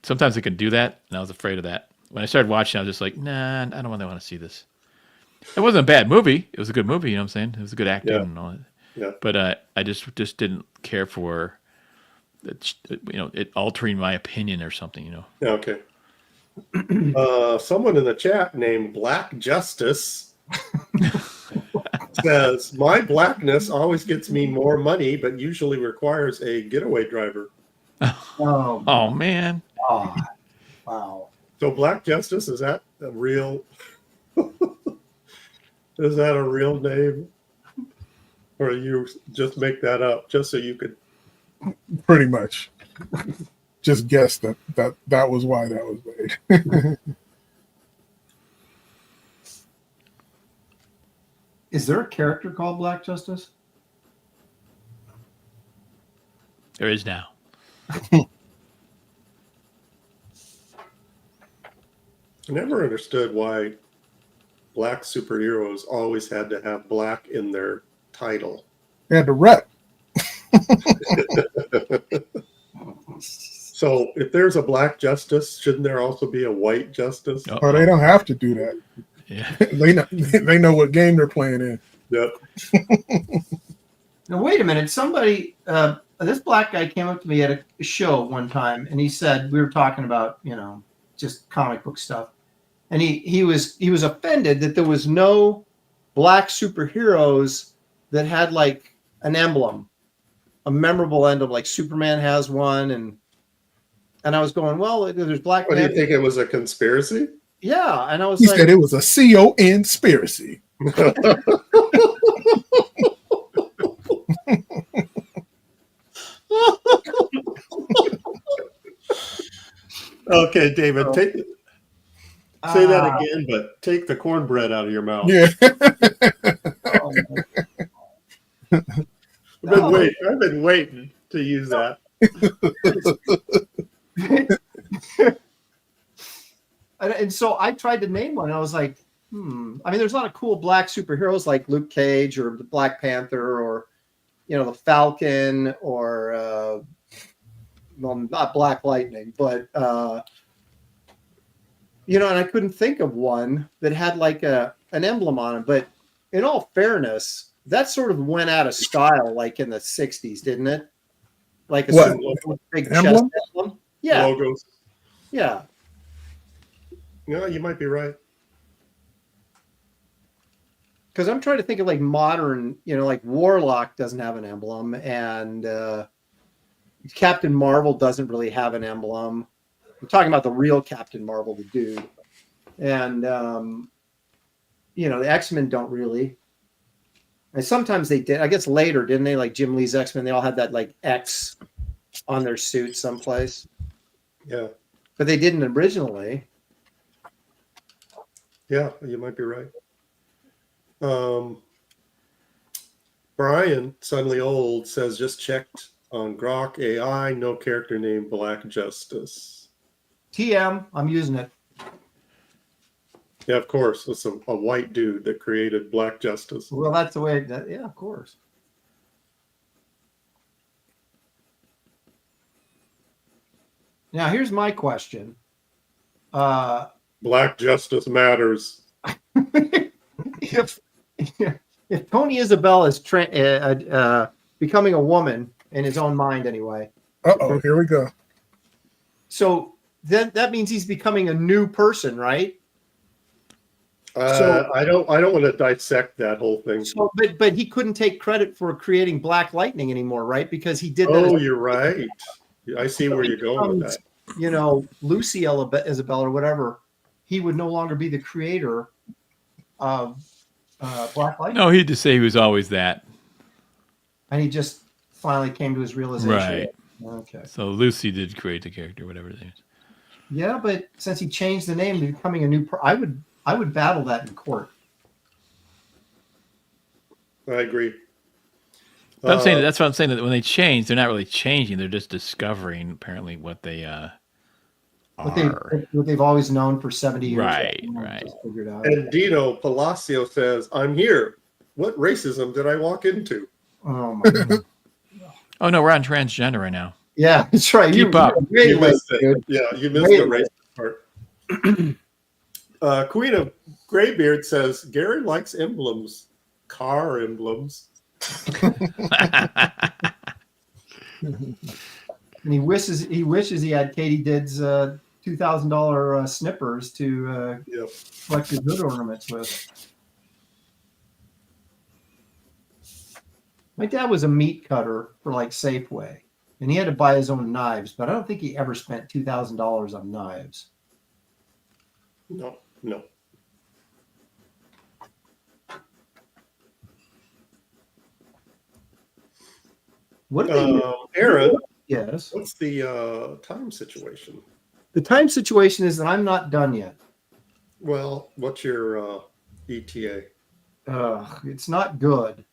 Sometimes it can do that, and I was afraid of that. When I started watching, I was just like, nah, I don't want to see this. It wasn't a bad movie. It was a good movie. You know what I'm saying? It was a good acting and all that. Yeah. But I just didn't care for it altering my opinion or something. Yeah, okay. Someone in the chat named Black Justice says, my blackness always gets me more money, but usually requires a getaway driver. Oh man. Oh, wow. So Black Justice, is that a real is that a real name? Or you just make that up just so you could Pretty much. Just guess that was why that was made. Is there a character called Black Justice? There is now. I never understood why black superheroes always had to have black in their title. They had to rep. So if there's a Black Justice, shouldn't there also be a White Justice? Oh, they don't have to do that. Yeah. They know what game they're playing in. Yep. Now, wait a minute. Somebody, this black guy came up to me at a show one time, and he said, we were talking about, just comic book stuff. And he was offended that there was no black superheroes that had like an emblem, a memorable emblem, like Superman has one. And I was going, well, there's Black What, do you Panther. think it was a conspiracy? Yeah. And I was He like, said it was a conspiracy. Okay, David, say that again, but take the cornbread out of your mouth. Yeah. I've been waiting to use that. And so I tried to name one. And I was like, I mean, there's a lot of cool black superheroes like Luke Cage or the Black Panther or, the Falcon or, well, not Black Lightning, but, and I couldn't think of one that had like an emblem on it. But in all fairness, that sort of went out of style like in the 60s, didn't it? Like a big emblem? chest emblem. Yeah. Logos. Yeah. Yeah, you might be right. Because I'm trying to think of like modern, like Warlock doesn't have an emblem, and Captain Marvel doesn't really have an emblem. I'm talking about the real Captain Marvel, the dude. And, the X-Men don't really. And sometimes they did. I guess later, didn't they? Like Jim Lee's X-Men, they all had that like X on their suit someplace. Yeah. But they didn't originally. Yeah, you might be right. Brian, suddenly old, says just checked on Grok AI, no character named Black Justice. TM, I'm using it. Yeah, of course. It's a white dude that created Black Justice. Well, that's the way. Yeah, of course. Now, here's my question. Black Justice matters. If Tony Isabel is becoming a woman in his own mind anyway. Uh-oh, here we go. So then that means he's becoming a new person, right? I don't want to dissect that whole thing. So, but he couldn't take credit for creating Black Lightning anymore, right? Because he did that. Oh, you're right. I see where you're going with that. Lucy Isabel or whatever, he would no longer be the creator of Black Lightning. No, he'd just say he was always that. And he just finally came to his realization. Right. Okay. So Lucy did create the character, whatever it is. Yeah, but since he changed the name to becoming a new I would battle that in court. I agree. But I'm saying that's what I'm saying. That when they change, they're not really changing. They're just discovering apparently what they are. What they've always known for 70 years. Right. Just figured out. And Dino Palacio says, "I'm here. What racism did I walk into?" Oh my God. Oh no, we're on transgender right now. Yeah, that's right. Keep up. You missed it. Yeah, you missed the racist part. Queen of Graybeard says, "Gary likes emblems, car emblems." And he wishes he had Katie Did's $2,000 snippers to collect his hood ornaments with. My dad was a meat cutter for like Safeway, and he had to buy his own knives, but I don't think he ever spent $2,000 on knives. No. What did they Aaron? Yes. What's the time situation? The time situation is that I'm not done yet. Well, what's your ETA? It's not good.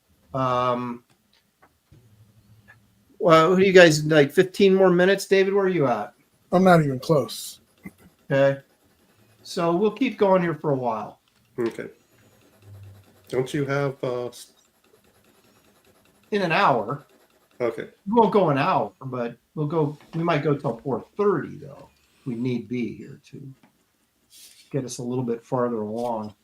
Well, who do you guys like? 15 more minutes, David? Where are you at? I'm not even close. Okay. So we'll keep going here for a while. Okay. Don't you have In an hour. Okay. We won't go an hour, but we might go till 4:30 though. If we need be here to get us a little bit farther along.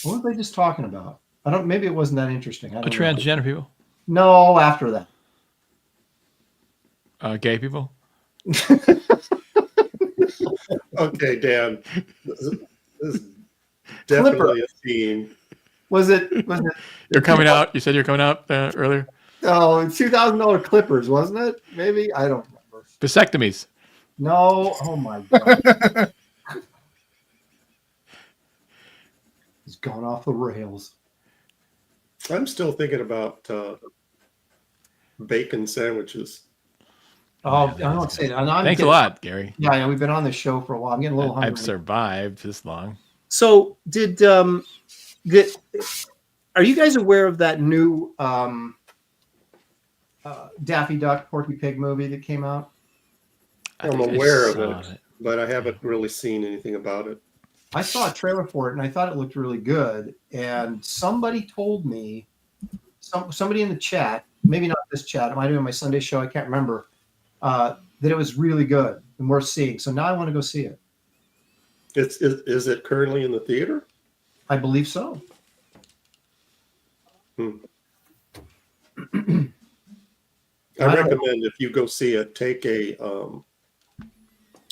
What were they just talking about? Maybe it wasn't that interesting. I don't know. Transgender people? No, after that. Gay people? Okay, Dan. This is definitely a theme. Was it? You're coming out. You said you're coming out earlier. Oh, $2,000 clippers, wasn't it? Maybe I don't remember. Vasectomies. No. Oh my God. It's gone off the rails. I'm still thinking about bacon sandwiches. Oh, I don't say that. Thanks a lot, Gary. Yeah, we've been on this show for a while. I'm getting a little hungry. I've survived this long. So, are you guys aware of that new Daffy Duck, Porky Pig movie that came out? I'm aware of it, but I haven't really seen anything about it. I saw a trailer for it and I thought it looked really good. And somebody told me, somebody in the chat, maybe not this chat, it might have been my Sunday show, I can't remember, that it was really good and worth seeing. So now I want to go see it. Is it currently in the theater? I believe so. I recommend if you go see it, take a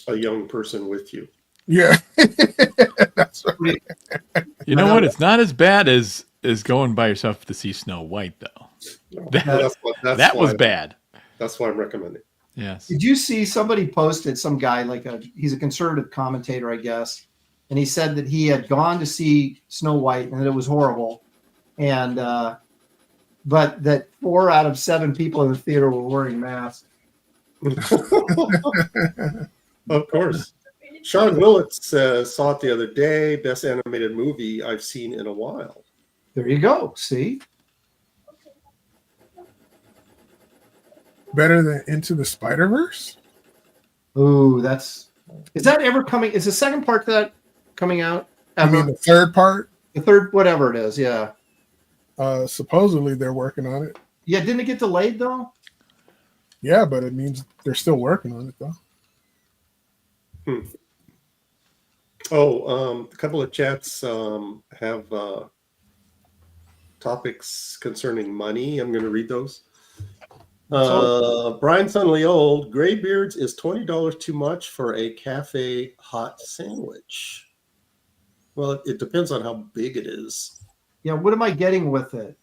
young person with you. Yeah. That's right. You know what? It's not as bad as going by yourself to see Snow White, though. That was bad. That's why I'm recommending. Yes. Did you see somebody posted, some guy, he's a conservative commentator, I guess, and he said that he had gone to see Snow White and that it was horrible, and but that 4 out of 7 people in the theater were wearing masks. Of course. Sean Willits saw it the other day. Best animated movie I've seen in a while. There you go. See? Better than Into the Spider-Verse? Ooh, is that ever coming? Is the second part to that coming out? I mean, the third part? The third, whatever it is, yeah. Supposedly they're working on it. Yeah, didn't it get delayed though? Yeah, but it means they're still working on it though. Oh, a couple of chats have topics concerning money. I'm going to read those. Brian Sunleold, Graybeard's is $20 too much for a cafe hot sandwich. Well, it depends on how big it is. Yeah, what am I getting with it?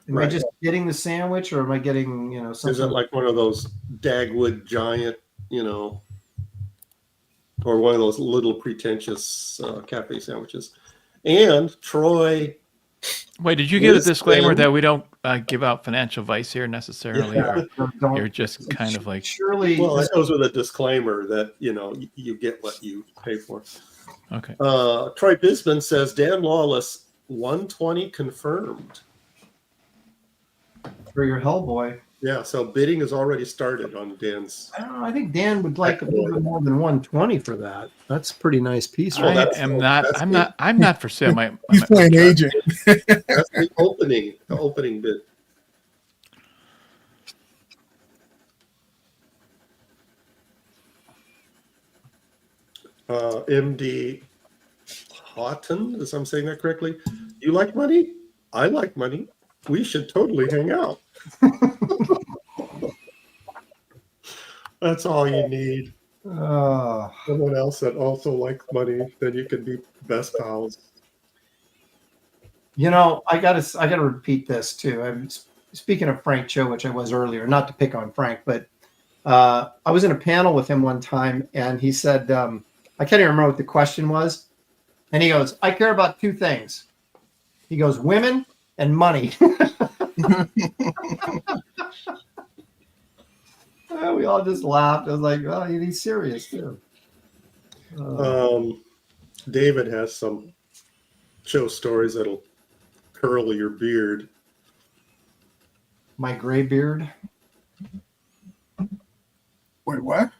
Am I Right. just getting the sandwich, or am I getting, something? Is it like one of those Dagwood giant, or one of those little pretentious cafe sandwiches? And Troy. Wait, did you give a disclaimer that we don't give out financial advice here necessarily? Yeah. Or you're just kind of like... Surely. Well, that goes with a disclaimer that, you get what you pay for. Okay. Troy Bisman says Dan Lawless 120 confirmed. For your Hellboy. Yeah, so bidding has already started on Dan's. I don't know. I think Dan would like a little bit more than 120 for that. That's a pretty nice piece. I that's am the- not. that's I'm the- not. I'm not for sale. He's playing agent. That's the opening bid. MD Houghton, if I'm saying that correctly. You like money? I like money. We should totally hang out. That's all you need. Someone else that also likes money, then you can be best pals. You know, I gotta repeat this too. I'm speaking of Frank Cho, which I was earlier, not to pick on Frank, but I was in a panel with him one time, and he said, I can't even remember what the question was, and he goes, "I care about two things." He goes, "Women and money." We all just laughed. I was like, "Oh, he's serious too." David has some show stories that'll curl your beard. My gray beard. Wait, what?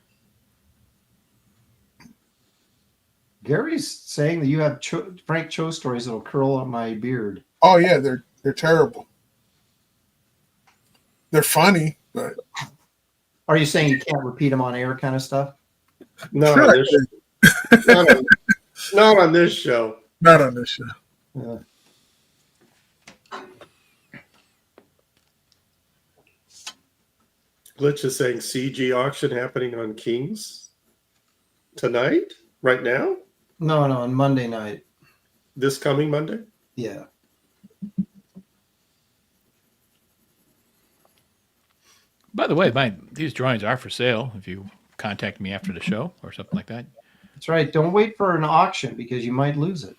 Gary's saying that you have Frank Cho stories that'll curl on my beard. Oh yeah, they're terrible. They're funny, but Are you saying you can't repeat them on air, kind of stuff? Not on this show. Not on this show. Not on this show. Yeah. Glitch is saying CG auction happening on Kings tonight, right now, No, on Monday night. this coming Monday. Yeah. By the way, these drawings are for sale. If you contact me after the show or something like that. That's right. Don't wait for an auction because you might lose it.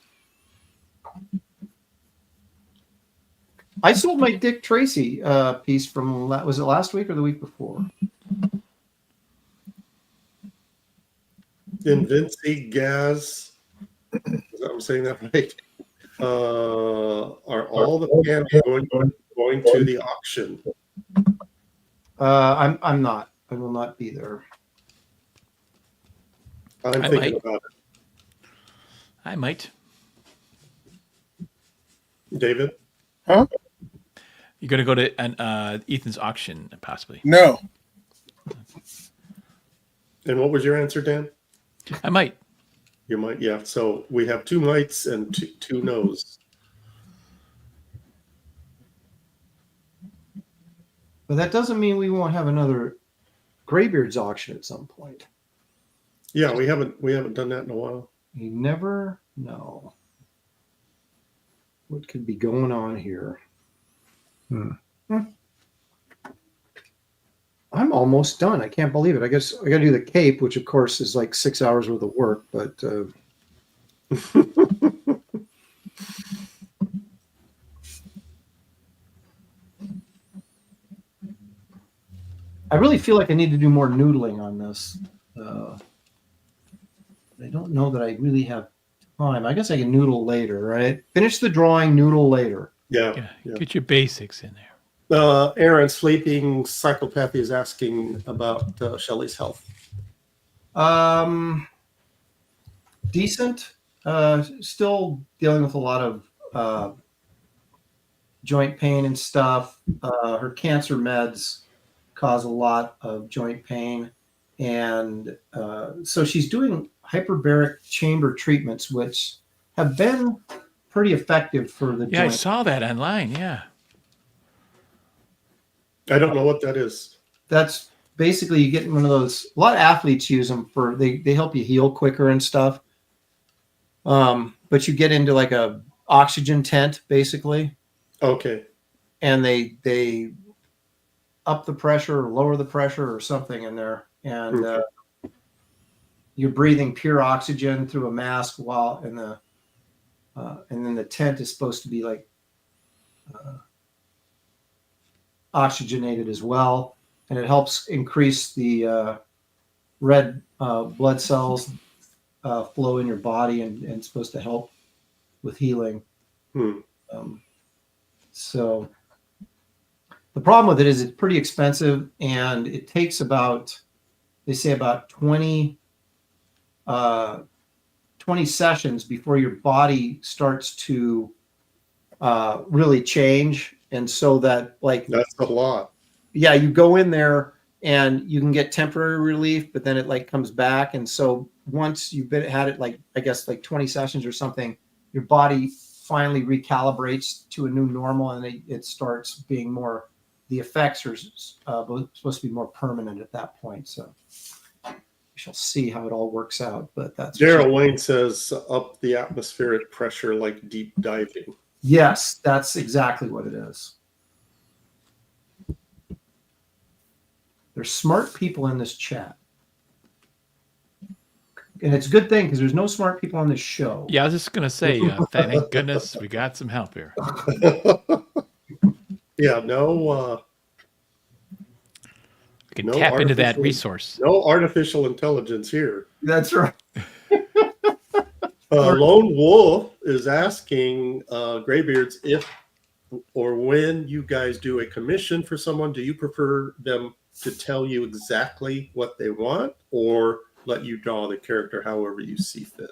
I sold my Dick Tracy piece from, was it last week or the week before? Invinci Gaz, is that I'm saying that right? Are all the panels going to the auction? I'm not. I will not be there. I'm I thinking might. about it. I might. David? Huh? You're going to go to Ethan's auction, possibly. No. And what was your answer, Dan? I might. You might, yeah. So we have two mights and two no's. But that doesn't mean we won't have another Graybeard's auction at some point. Yeah, we haven't done that in a while. You never know what could be going on here. I'm almost done. I can't believe it. I guess I got to do the cape, which of course is like 6 hours worth of work, but I really feel like I need to do more noodling on this. I don't know that I really have time. I guess I can noodle later, right? Finish the drawing, noodle later. Yeah. Get your basics in there. Aaron, Sleeping Psychopathy is asking about Shelley's health. Decent. Still dealing with a lot of joint pain and stuff. Her cancer meds cause a lot of joint pain. And so she's doing hyperbaric chamber treatments, which have been pretty effective for the Yeah, joint. I saw that online. Yeah. I don't know what that is. That's basically you get one of those. A lot of athletes use them for they help you heal quicker and stuff. But you get into like a oxygen tent basically, Okay. and they up the pressure or lower the pressure or something in there, and you're breathing pure oxygen through a mask while in the and then the tent is supposed to be like oxygenated as well, and it helps increase the red blood cells flow in your body, and it's supposed to help with healing. So the problem with it is it's pretty expensive, and it takes about, they say about 20 sessions before your body starts to really change. And so that, like, That's a lot. yeah, you go in there and you can get temporary relief, but then it like comes back. And so once you've had it, like, I guess like 20 sessions or something, your body finally recalibrates to a new normal, and it starts being more, the effects are supposed to be more permanent at that point. So we shall see how it all works out. But that's Daryl Wayne says up the atmospheric pressure like deep diving. Yes, that's exactly what it is. There's smart people in this chat. And it's a good thing because there's no smart people on this show. Yeah, I was just going to say, thank goodness we got some help here. Yeah, no. We can tap into that resource. No artificial intelligence here. That's right. Lone Wolf is asking Graybeards if or when you guys do a commission for someone, do you prefer them to tell you exactly what they want or let you draw the character however you see fit?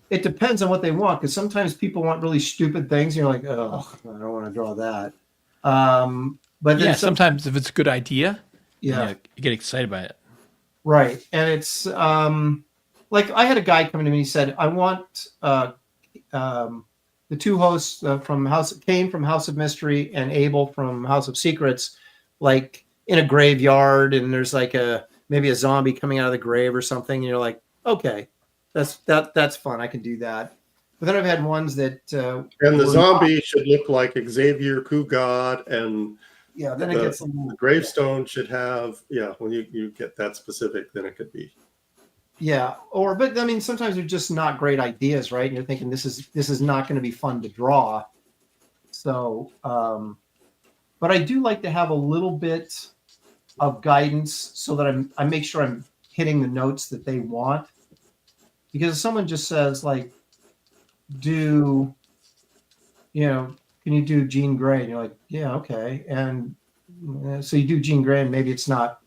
It depends on what they want, because sometimes people want really stupid things. And you're like, oh, I don't want to draw that. But then sometimes if it's a good idea, you get excited by it. Right. And it's like I had a guy come to me and he said, I want the two hosts from Kane from House of Mystery and Abel from House of Secrets, like in a graveyard, and there's like maybe a zombie coming out of the grave or something. And you're like, okay, that's fun. I can do that. But then I've had ones that and the zombie should look like Xavier Kugod, and then it gets a little, the gravestone should have when you get that specific, then it could be. Yeah, but I mean, sometimes they're just not great ideas, right? And you're thinking this is not going to be fun to draw. So, but I do like to have a little bit of guidance so that I make sure I'm hitting the notes that they want. Because if someone just says like, can you do Jean Grey? And you're like, yeah, okay. And so you do Jean Grey, and maybe it's not.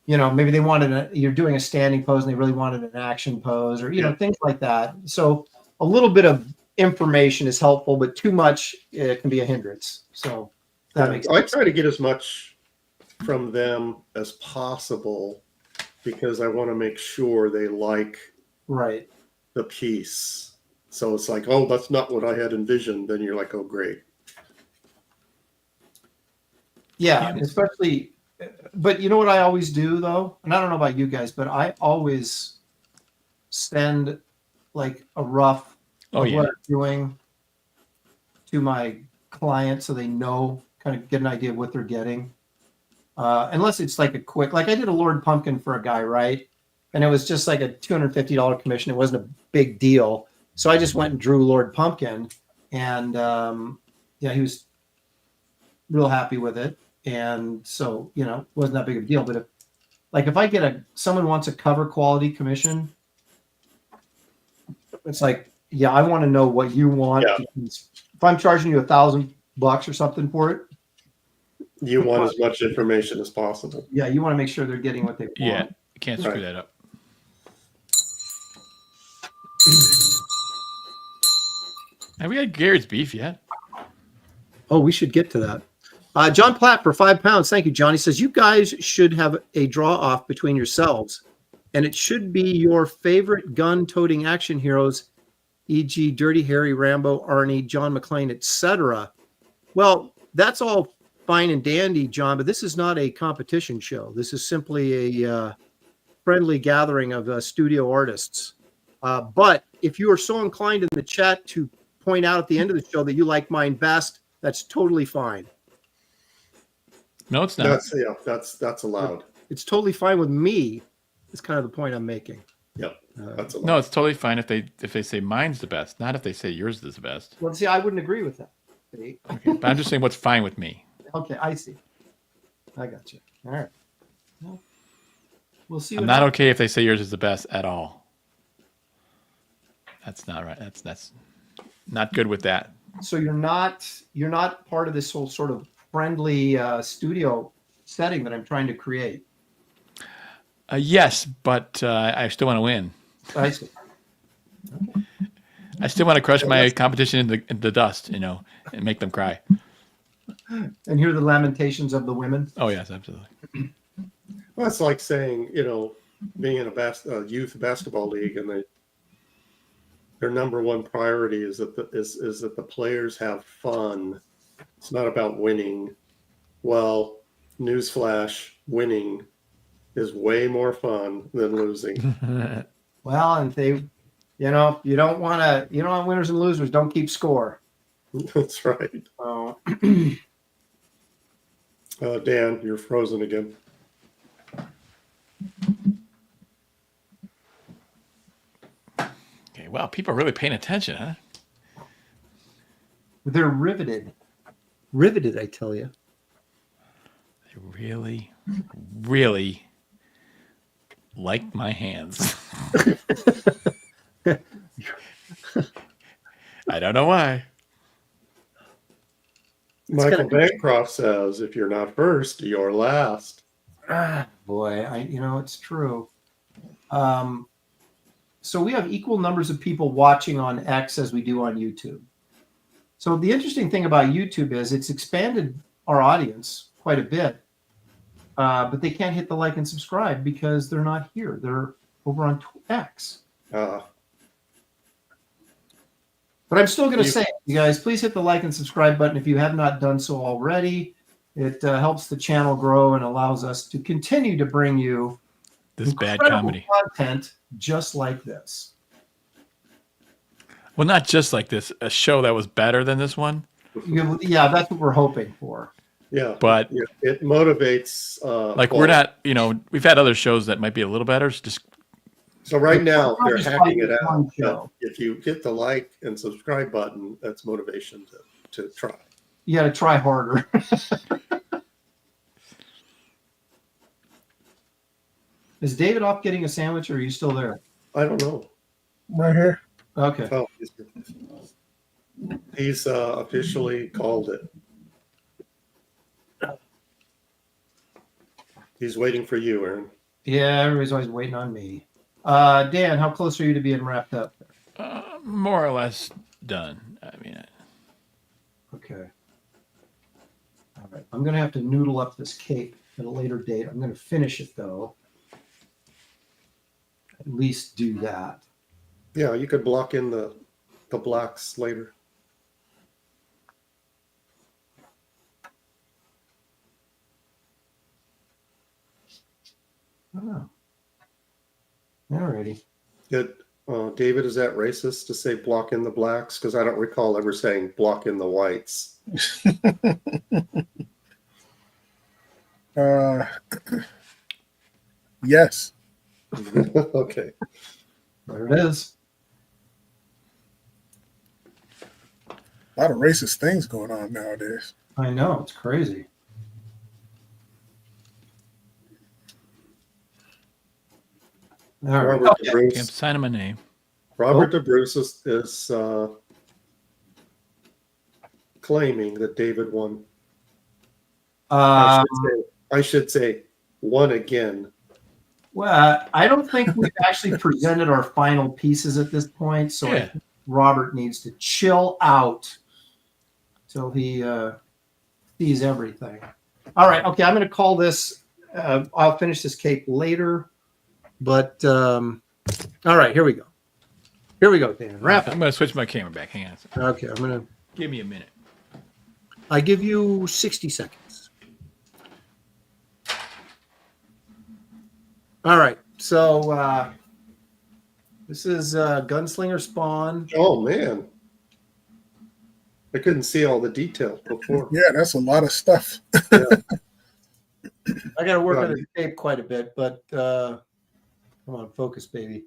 Maybe they wanted you're doing a standing pose and they really wanted an action pose, or things like that. So a little bit of information is helpful, but too much it can be a hindrance. So that makes sense. I try to get as much from them as possible because I want to make sure they like the piece. So it's like, oh, that's not what I had envisioned. Then you're like, oh, great. Yeah. Especially. But you know what I always do, though? And I don't know about you guys, but I always send like a rough of what I'm doing to my client so they know, kind of get an idea of what they're getting. Unless it's like a quick, like I did a Lord Pumpkin for a guy, right? And it was just like a $250 commission. It wasn't a big deal. So I just went and drew Lord Pumpkin, and he was real happy with it. And so, wasn't that big of a deal. But if I get someone wants a cover quality commission, it's like, I want to know what you want. Yeah. If I'm charging you $1,000 or something for it, you want as much information as possible. Yeah, you want to make sure they're getting what they want. Yeah, you can't screw that up. Have we had Garrett's beef yet? Oh, we should get to that. John Platt for £5. Thank you, John. He says, you guys should have a draw off between yourselves, and it should be your favorite gun-toting action heroes, e.g. Dirty Harry, Rambo, Arnie, John McClane, etc. Well, that's all fine and dandy, John, but this is not a competition show. This is simply a friendly gathering of studio artists. But if you are so inclined in the chat to point out at the end of the show that you like mine best, that's totally fine. No, it's not. That's allowed. It's totally fine with me. It's kind of the point I'm making. Yep. That's allowed. No, it's totally fine if they say mine's the best, not if they say yours is the best. Well, see, I wouldn't agree with that. Okay, but I'm just saying what's fine with me. Okay, I see. I got you. All right. Well, We'll see. I'm not okay if they say yours is the best at all. That's not right. That's not good with that. So you're not part of this whole sort of friendly studio setting that I'm trying to create. Yes, but I still want to win. I see. I still want to crush my competition in the dust, and make them cry. And hear the lamentations of the women. Oh yes, absolutely. Well, it's like saying, being in a youth basketball league, and their number one priority is that the players have fun. It's not about winning. Well, newsflash: winning is way more fun than losing. Well, and they, you don't want winners and losers. Don't keep score. That's right. Oh. Dan, you're frozen again. Okay, wow, people are really paying attention, huh? They're riveted, I tell you. They really, really like my hands. I don't know why. Michael Bancroft says, if you're not first, you're last. Boy, it's true. So we have equal numbers of people watching on X as we do on YouTube. So the interesting thing about YouTube is it's expanded our audience quite a bit, but they can't hit the like and subscribe because they're not here. They're over on X. But I'm still going to say, you guys, please hit the like and subscribe button if you have not done so already. It helps the channel grow and allows us to continue to bring you this bad comedy content just like this. Well, not just like this, a show that was better than this one. Yeah, that's what we're hoping for. Yeah, but it motivates. We're not, we've had other shows that might be a little better. So right now they're hacking it out. If you hit the like and subscribe button, that's motivation to try. You got to try harder. Is David off getting a sandwich, or are you still there? I don't know. Right here. Okay. Oh, he's officially called it. He's waiting for you, Aaron. Yeah, everybody's always waiting on me. Dan, how close are you to being wrapped up? More or less done. Okay. All right. I'm going to have to noodle up this cake at a later date. I'm going to finish it, though. At least do that. Yeah, you could block in the blacks later. Oh. Alrighty. David, is that racist to say block in the blacks? Because I don't recall ever saying block in the whites. Yes. Okay. There it is. A lot of racist things going on nowadays. I know. It's crazy. All right. Robert DeBruce. Can't sign my name. Robert DeBruce is claiming that David won. I should say won again. Well, I don't think we've actually presented our final pieces at this point, so I think Robert needs to chill out till he sees everything. All right, okay, I'm going to call this. I'll finish this cake later, but all right, here we go. Here we go, Dan. Wrap. I'm going to switch my camera back. Hang on a second. Okay, I'm going to Give me a minute. I give you 60 seconds. All right, so this is Gunslinger Spawn. Oh man, I couldn't see all the details before. Yeah, that's a lot of stuff. I got to work on the tape quite a bit, but come on, focus, baby.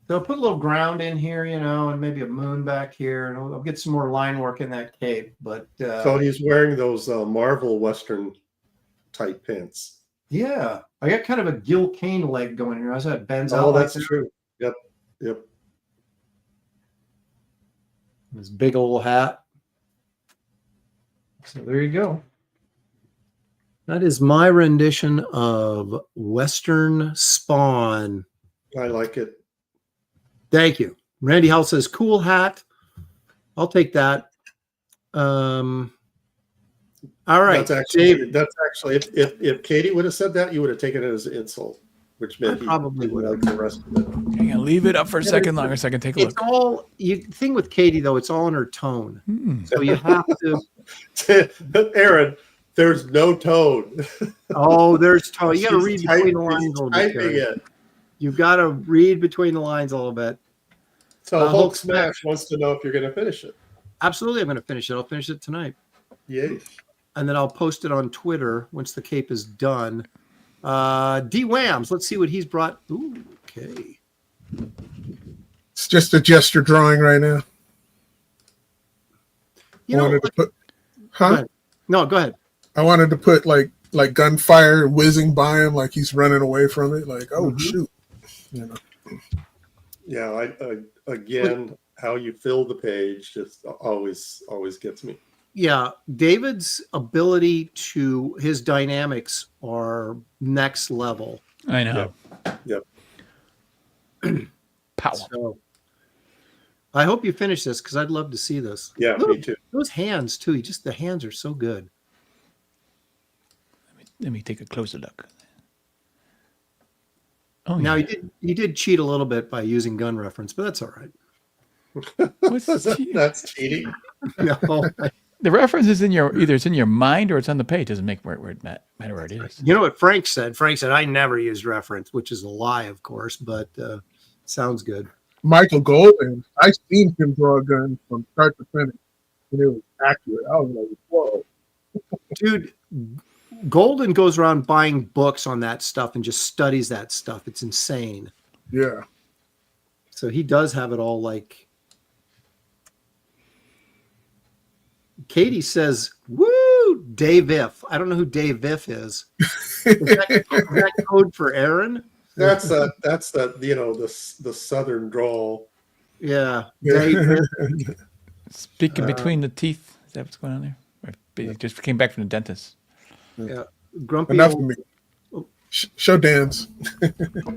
So I'll put a little ground in here, and maybe a moon back here, and I'll get some more line work in that cape. But So he's wearing those Marvel Western tight pants. Yeah, I got kind of a Gil Kane leg going here. I was at Ben's. Oh, that's true. Yep. This big old hat. So there you go. That is my rendition of Western Spawn. I like it. Thank you. Randy Howell says, cool hat. I'll take that. All right. That's actually if Katie would have said that, you would have taken it as an insult, which meant I probably would have. like the rest of it. Hang on, leave it up for a second longer so I can take a look. It's all thing with Katie though, it's all in her tone. So you have to Aaron, there's no tone. Oh, there's tone. You gotta She's read between the lines a little bit. typing it. You've got to read between the lines a little bit. So Hulk Hulk Smash wants to know if you're going to finish it. Absolutely, I'm going to finish it. I'll finish it tonight. Yay. And then I'll post it on Twitter once the cape is done. D Whams, let's see what he's brought. Ooh, okay. It's just a gesture drawing right now. You know, Go ahead. No, go ahead. I wanted to put like gunfire whizzing by him, like he's running away from it. Like, oh shoot, you know. Yeah, I again, how you fill the page just always gets me. Yeah, David's ability to his dynamics are next level. I know. Yep. Power. So I hope you finish this because I'd love to see this. Yeah, Look, me too. those hands too. The hands are so good. Let me take a closer look. Oh, Now yeah. he did cheat a little bit by using gun reference, but that's all right. That's cheating. No, The reference is in either it's in your mind or it's on the page. It doesn't make matter where it is. you know what Frank said? Frank said, I never used reference, which is a lie, of course, but sounds good. Michael Golden, I seen him draw a gun from start to finish, and it was accurate. I was like, whoa. Dude, Golden goes around buying books on that stuff and just studies that stuff. It's insane. Yeah. So he does have it all like. Katie says, woo, Dave If. I don't know who Dave If is. Is that code for Aaron? That's the the southern drawl. Yeah. Dave If. Speaking between the teeth. Is that what's going on there? Or just came back from the dentist. Yeah. Grumpy. Enough of me. Show Dan's.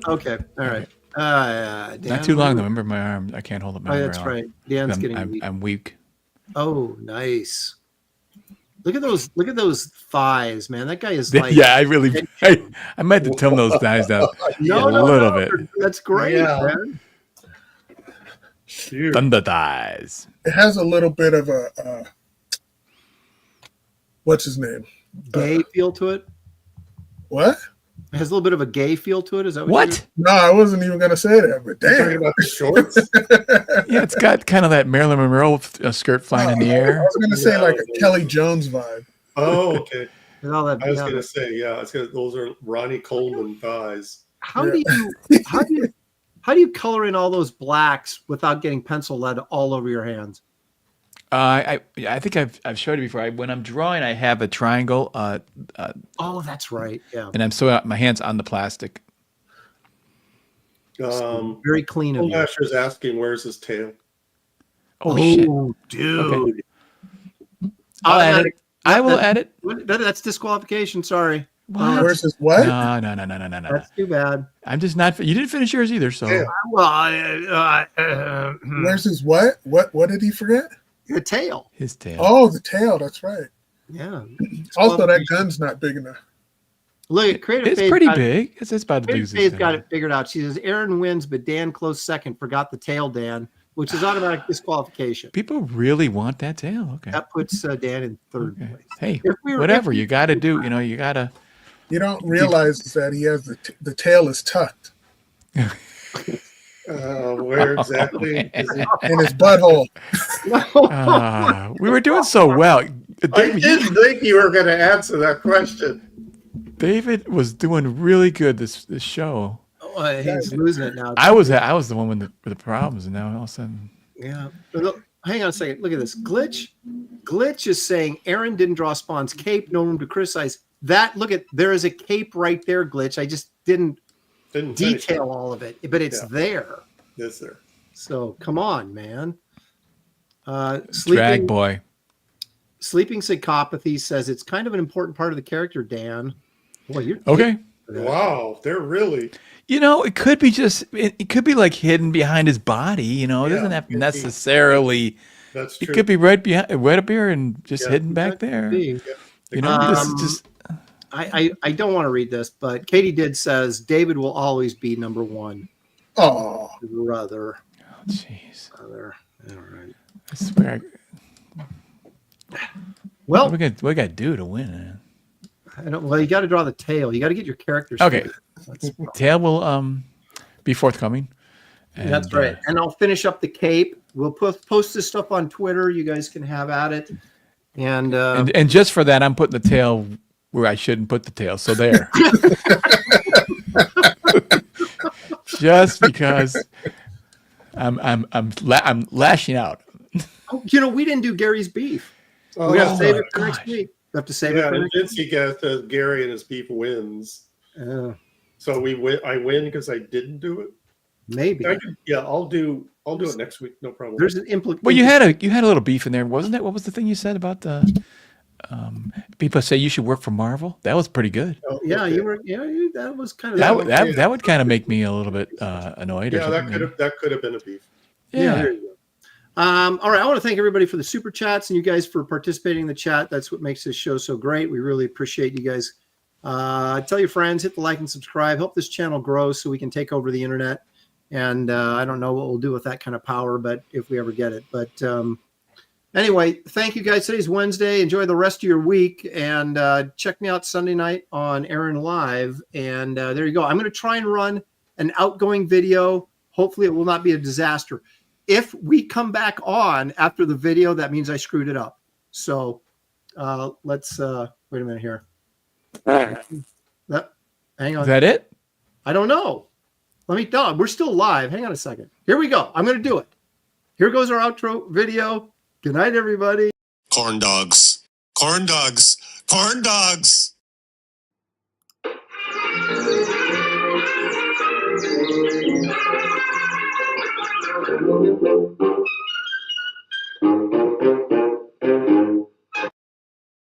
Okay. All right. Dan, Not too long though. Remember my arm. I can't hold up my arm. that's right. Dan's getting I'm, weak. I'm weak. Oh, nice. Look at those thighs, man. That guy is like Yeah, I meant to tone those guys down a little bit. That's great, man. Shoot. Thunder thighs. It has a little bit of a what's his name? Gay feel to it. What? It has a little bit of a gay feel to it. Is that What? No, I wasn't even gonna say that, but Talking damn. about the shorts. Yeah, it's got kind of that Marilyn Monroe skirt flying in the I air. was gonna say like a Kelly Jones vibe. Oh, okay. with all that? I was gonna say, yeah, those are Ronnie Coleman thighs. How do you color in all those blacks without getting pencil lead all over your hands? I think I've showed it before. When I'm drawing, I have a triangle. Oh, that's right. Yeah. And I'm so my hands on the plastic. Very clean of you. Asher's asking, where's his tail? Oh, shit! dude. Okay. I'll edit. I will edit. That's disqualification. Sorry. What? Where's his what? No. That's too bad. I'm just not. You didn't finish yours either, so. Yeah. Well, Where's his what? What did he forget? your tail. His tail. Oh, the tail. That's right. Yeah. Also, that gun's not big enough. Look at Creative It's Faith pretty got it- big. It's about the Creative Faith got it figured out. She says Aaron wins, but Dan close second. Forgot the tail, Dan, which is automatic disqualification. People really want that tail. Okay. That puts Dan in third Okay. place. Hey, If we were- whatever you got to do. You got to. You don't realize that he has the tail is tucked Where exactly is it? in his butthole. We were doing so well. I didn't think you were going to answer that question. David was doing really good this show. Oh, he's losing it now. I was the one with the problems, and now all of a sudden, Yeah. But look, hang on a second. Look at this. Glitch is saying Aaron didn't draw Spawn's cape. No room to criticize. that, look at, there is a cape right there, Glitch. I just didn't finish detail all of it, but it's there. Yes, sir. So come on, man. Drag boy. Sleeping Psychopathy says it's kind of an important part of the character, Dan. Boy, you're Okay. Wow, they're really. You know, it could be just, it could be like hidden behind his body. You know, it doesn't have to necessarily. That's true. It could be right behind, right up here and just hidden back there. Be. You know, this is just. I don't want to read this, but Katie did says David will always be number one. Oh, Brother. Oh, jeez. Brother. All right. I swear. Well, what we got to do to win, man? Well, you got to draw the tail. You got to get your characters. Okay. Tail will be forthcoming. And, that's right. And I'll finish up the cape. We'll post this stuff on Twitter. You guys can have at it. And just for that, I'm putting the tail where I shouldn't put the tail. So there. Just because I'm lashing out. Oh, you know, we didn't do Gary's beef. Oh, we got to save it for next week. We have to save it for and next week. Vinci says Gary and his beef wins. So we win. I win because I didn't do it. Maybe. I'll do it next week. No problem. There's an implication. Well, you had a little beef in there, wasn't it? What was the thing you said about the people say you should work for Marvel? That was pretty good. Oh, yeah, okay. you were. Yeah, that was kind of that would kind of make me a little bit annoyed. Yeah, that could have been a beef. Yeah. There you go. All right. I want to thank everybody for the super chats and you guys for participating in the chat. That's what makes this show so great. We really appreciate you guys. Tell your friends, hit the like and subscribe. Help this channel grow so we can take over the internet. And I don't know what we'll do with that kind of power, but if we ever get it. But anyway, thank you guys. Today's Wednesday. Enjoy the rest of your week. And check me out Sunday night on Aaron Live. And there you go. I'm going to try and run an outgoing video. Hopefully it will not be a disaster. If we come back on after the video, that means I screwed it up. So let's wait a minute here. Hang on. Is that it? I don't know. We're still live. Hang on a second. Here we go. I'm going to do it. Here goes our outro video. Good night, everybody. Corn dogs. Corn dogs. Corn dogs.